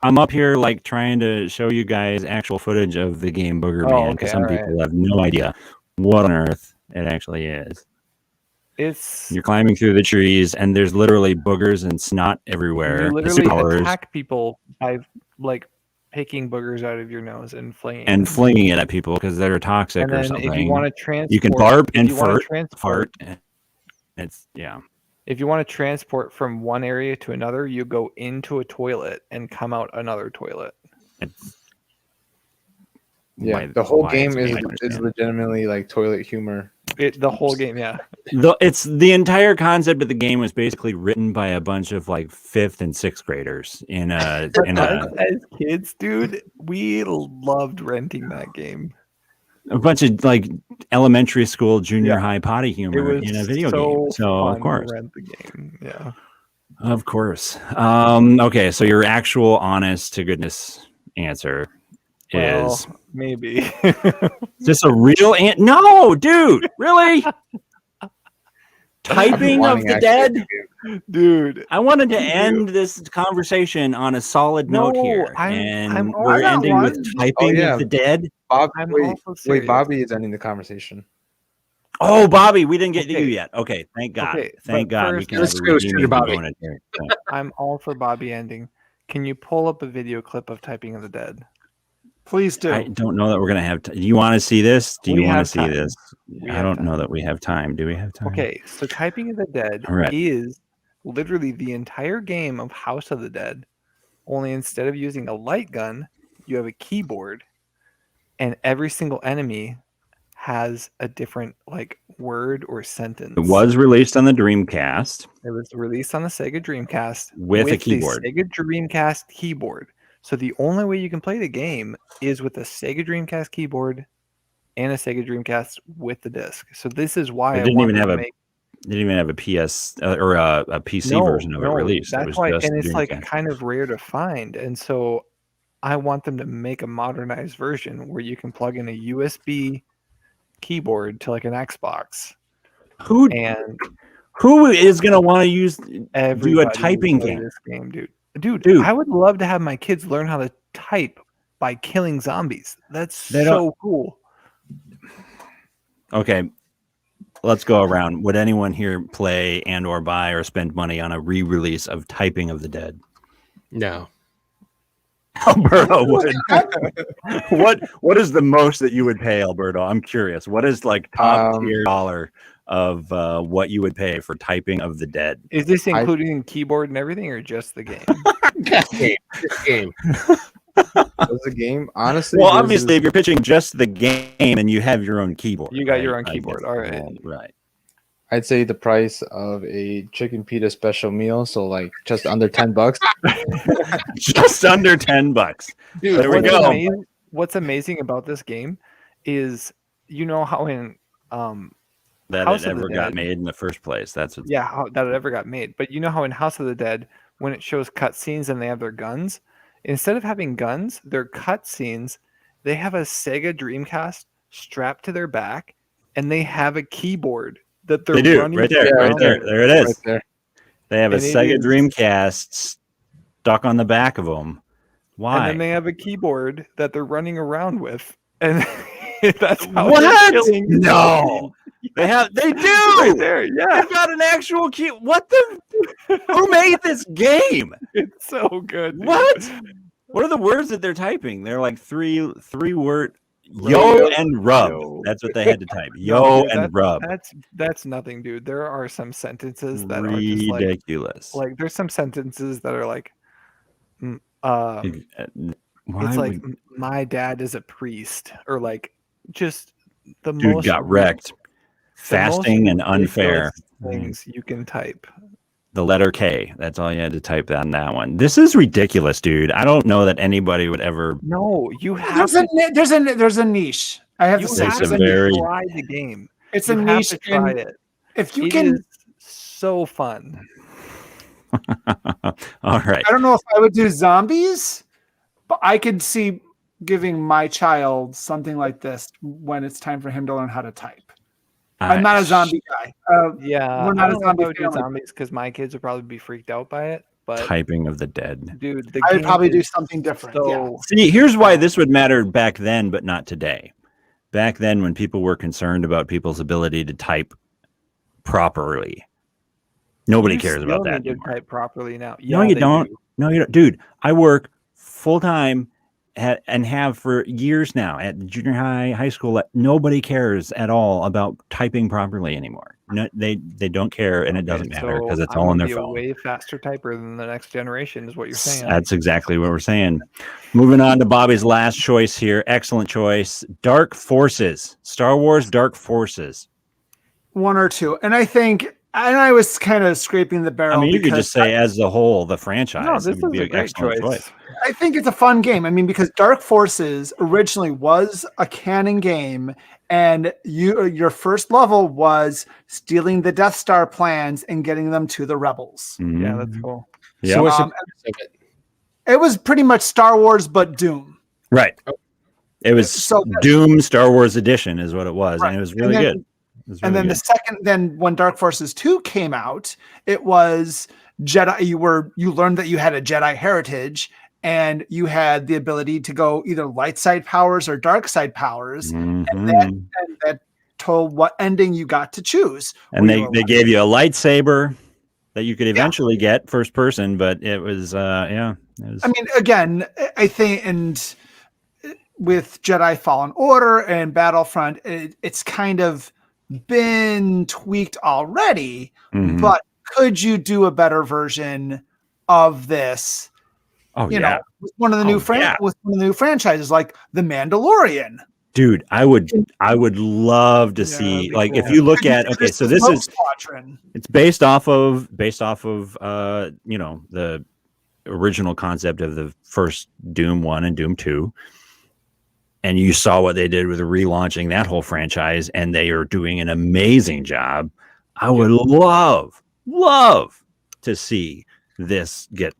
I'm up here like trying to show you guys actual footage of the game Booger Oh, Man, because okay, some all right. people have no idea what on earth it actually is. It's You're climbing through the trees, and there's literally boogers and snot everywhere. you The literally superpowers, attack people by like picking boogers out of your nose and flinging and them. flinging it at people because they're toxic And or then something. if you want to transport, you can barp if and you wanna fart. transport, It's yeah. if you want to transport from one area to another, you go into a toilet and come out another toilet. It's, Yeah, why- the whole why game it's made, I is understand. legitimately like toilet humor. The whole game, yeah. It's the entire concept of the game was basically written by a bunch of like 5th and 6th graders in a As kids, dude, we loved renting that game. bunch of like elementary school, junior Yeah. high potty It humor was in a video so game. So fun of course, to rent the game. Yeah. of course. Okay, so your actual, honest to goodness answer Well, is maybe. this a real no, dude? Really? Typing of the Dead? Dude. I wanted to end this conversation on a solid note No, here, I'm and all- we're I got ending one. with Typing yeah. of the Dead. Bob, I'm wait, also serious. Bobby is ending the conversation. Oh, Bobby, we didn't get to you Okay. yet. Okay, thank God. Okay, Thank but God we first- can Let's have a go redeeming straight to Bobby. component here. So, I'm all for Bobby ending. Can you pull up a video clip of Typing of the Dead? Please do. I don't know that we're gonna have. Do you want to see this? Do We you want to have see time. this? We I have don't time. know that we have time. Do we have time? Okay, so Typing of the Dead All right. is literally the entire game of House of the Dead, only instead of using a light gun, you have a keyboard, and every single enemy has a different like word or sentence. It was released on the Dreamcast. It was released on the Sega Dreamcast With a keyboard. The Sega Dreamcast keyboard. So the only way you can play the game is with a Sega Dreamcast keyboard and a Sega Dreamcast with the disc. So this is why It I didn't even wanted have to a make Didn't even have a PS or a PC version of it released. It That's was why, just and it's like Dreamcast. kind of rare to find. And so I want them to make a modernized version where you can plug in a USB keyboard to like an Xbox, Who is gonna want to use do everybody a typing would play game? this game, dude. Dude. I would love to have my kids learn how to type by killing zombies. That's They so cool. Okay, let's go around. Would anyone here play and or buy or spend money on a re-release of Typing of the Dead? No. Alberto would. What is the most that you would pay, Alberto? I'm curious. What is like top tier dollar of what you would pay for Typing of the Dead? Is this including keyboard and everything, or just the game? Just game. Was the game honestly? Well, obviously, if you're pitching just the game and you have your own keyboard, You got right? your own I keyboard. guess. All right. Right. I'd say the price of a chicken pita special meal, so like just under $10. Just under $10. Dude, There we go. What's amazing about this game is you know how in That House it of the ever got Dead. made in the first place. That's what. yeah, how that it ever got made. But you know how in House of the Dead, when it shows cutscenes and they have their guns, instead of having guns, their cutscenes, they have a Sega Dreamcast strapped to their back, and they have a keyboard that they're They do running right there, Yeah, right around there. with. There it is. Right there. They have a And it Sega is- Dreamcast stuck on the back of them Why? And then they have a keyboard that they're running around with, and that's how What? they're killing No. They do. right there. Yeah, They've got an actual key. What the? Who made this game? it's so good. Dude. What? What are the words that they're typing? They're like three word. Yo and rub. Yo. That's what they had to type. Yo No, dude, and rub. That's nothing, dude. There are some sentences that are just Ridiculous. like there's some sentences that are like, Why it's like would- my dad is a priest, or like just the dude most got wrecked. the most Fasting and unfair. ridiculous things you can type. The letter K. That's all you had to type on that one. This is ridiculous, dude. I don't know that anybody would ever. No, you have to. There's a niche. I have You to say, have It's to a very- try the game. it's You a have niche. to try And it. if you It can, is so fun. All right. I don't know if I would do zombies, but I could see giving my child something like this when it's time for him to learn how to type. I'm not a zombie guy. Yeah, We're not I a don't know if zombie I would do family. zombies because my kids would probably be freaked out by it. But Typing of the dead. dude, the I would game probably do is something different. So See, here's why this would matter back then, but not today. Back then, when people were concerned about people's ability to type properly, nobody you cares still about that need to anymore. type properly now. No, Yeah, you they don't. do. No, you don't. Dude, I work full time and have for years now at junior high school. Nobody cares at all about typing properly anymore. No, they don't care, and it doesn't matter because it's I'm all on gonna their be phone. a way faster typer than the next generation, is what you're saying. That's exactly what we're saying. Moving on to Bobby's last choice here. Excellent choice. Dark Forces. Star Wars Dark Forces. One or two, and I think, and I was kind of scraping the barrel. I mean, you could because just say as a whole, the franchise. No, it this would is be a an great excellent choice. I think it's a fun game. I mean, because Dark Forces originally was a canon game, and your first level was stealing the Death Star plans and getting them to the rebels. Yeah, that's cool. Yeah. So what's the Um, purpose of it? It was pretty much Star Wars, but Doom. Right. It was So- Doom Star Wars Edition is what it was, Right. and it was really And then- good. It was And really then good. then when Dark Forces 2 came out, it was Jedi. You learned that you had a Jedi heritage, and you had the ability to go either light side powers or dark side powers, Mhm. and that told what ending you got to choose. And Were you they a- gave you a lightsaber that you could eventually get first person, but it was it was I mean, again, I think, and with Jedi Fallen Order and Battlefront, it's kind of been tweaked already. Mhm. But could you do a better version of this? oh You yeah. know, with one of the new yeah. with one of the new franchises like The Mandalorian. Dude, I would love to Yeah, see, that'd be like, if cool. you look at, okay, so this Rogue is, Squadron. it's based off of the original concept of the first Doom 1 and Doom 2. And you saw what they did with relaunching that whole franchise, and they are doing an amazing job. I would love to see this get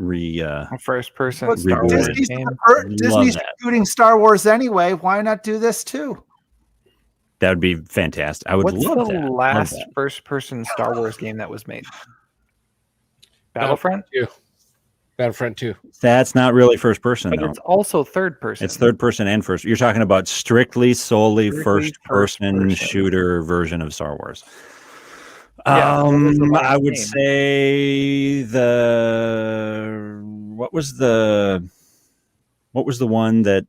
A first person But Star Wars rebooted. game. Disney's that. shooting Star Wars anyway. Why not do this too? That would be fantastic. I would What's love the that. Love last that. first person Star Wars game that was made? Battlefront? 2. Battlefront 2. That's not really first person, But though. it's also third person. It's third person and first. You're talking about solely Strictly first first person person. shooter version of Star Wars. Yeah, what was the last I would game? say what was the one that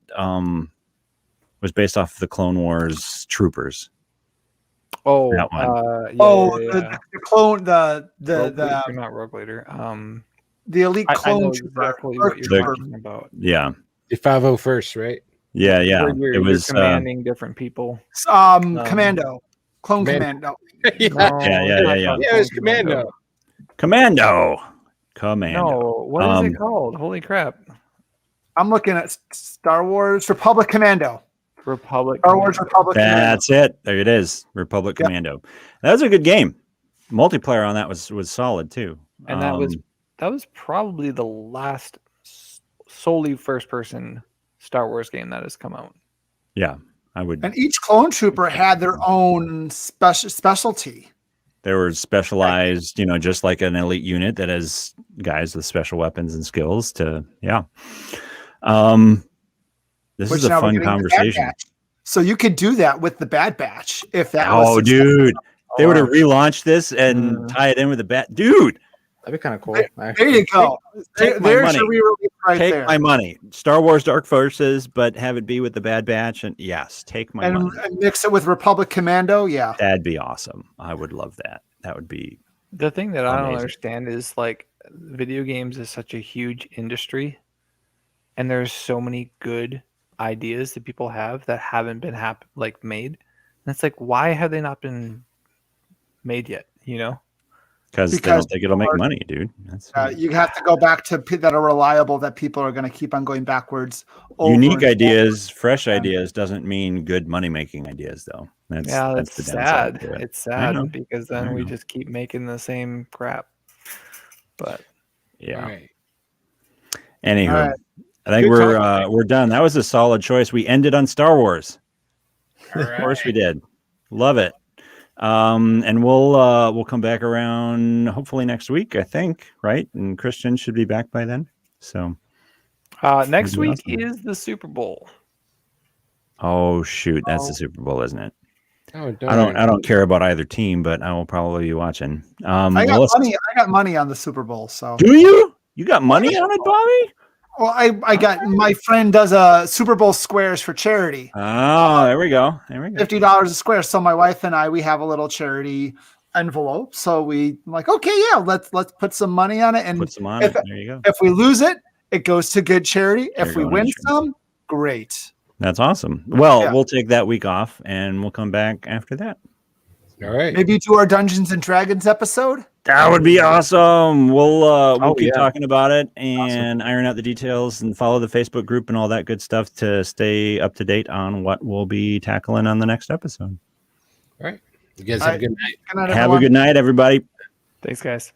was based off of the Clone Wars Troopers? Oh, that one. The clone, Rogue the Leader, not Rogue Leader. the elite I clone know trooper. exactly what you're The- talking about. Yeah, The 501st, right? yeah. Where you're, It was you're commanding different people. Commando, clone Commando. commando. Yeah. No, Yeah, you're not yeah. talking Yeah, it's about Commando. Commando. No, what is Um, it called? Holy crap! I'm looking at Star Wars Republic Commando. Republic. Star Wars Commando. Republic Commando. That's it. There it is. Republic Yep. Commando. That was a good game. Multiplayer on that was solid too. And that was probably the last solely first person Star Wars game that has come out. Yeah, I would. And each clone trooper had their own specialty. There were specialized, just like an elite unit that has guys with special weapons and skills to, yeah. This Which is a now we're fun getting the Bad conversation. Batch. So you could do that with the Bad Batch if that was. Oh, successful. dude. They would have wow. relaunched this and tie it in with the bat. Dude, That'd be kind of cool. There Actually. you go. Take my There's money. your re-release right take there. my money. Star Wars Dark Forces, but have it be with the Bad Batch. And yes, take my money. And mix it with Republic Commando. Yeah. That'd be awesome. I would love that. That would be The thing that I don't Amazing. understand is like video games is such a huge industry, and there's so many good ideas that people have that haven't been made. And it's like, why have they not been made yet? because they Because don't think it'll make people are- money, dude. That's You have to go back to that are reliable that people are going to keep on going backwards. over unique and ideas, fresh Yeah. ideas doesn't mean good money making ideas, though. That's That's the downside sad. to it. It's I know. sad because I then we know. just keep making the same crap. But Yeah. All right. Anywho, All right. I think Good talk. we're done. That was a solid choice. We ended on Star Wars. All Of course we right. did. Love it. And we'll come back around hopefully next week, I think, right? And Christian should be back by then. So next That'd be week awesome. is the Super Bowl. oh shoot, that's the Super Bowl, isn't it? Oh, I don't care about either team, but I will probably be watching. I got money on the Super Bowl. So Do you? You got money on it, Bobby? well, I got my friend does a Super Bowl squares for charity. Oh, there we go. $50 a square. So my wife and I, we have a little charity envelope. So we like, okay, yeah, let's put some money on it. And Put some on if, it. There you go. if we lose it, it goes to good charity. You're If we going win to charity. some, great. That's awesome. Well, Yeah. we'll take that week off and we'll come back after that. All right. Maybe do our Dungeons and Dragons episode. That would be awesome. We'll keep yeah. talking about it and iron out the details and follow the Facebook group and all that good stuff to stay up to date on what we'll be tackling on the next episode. All right. You guys All have right. a good night. Good night, Have a everyone. good night, everybody. Thanks, guys.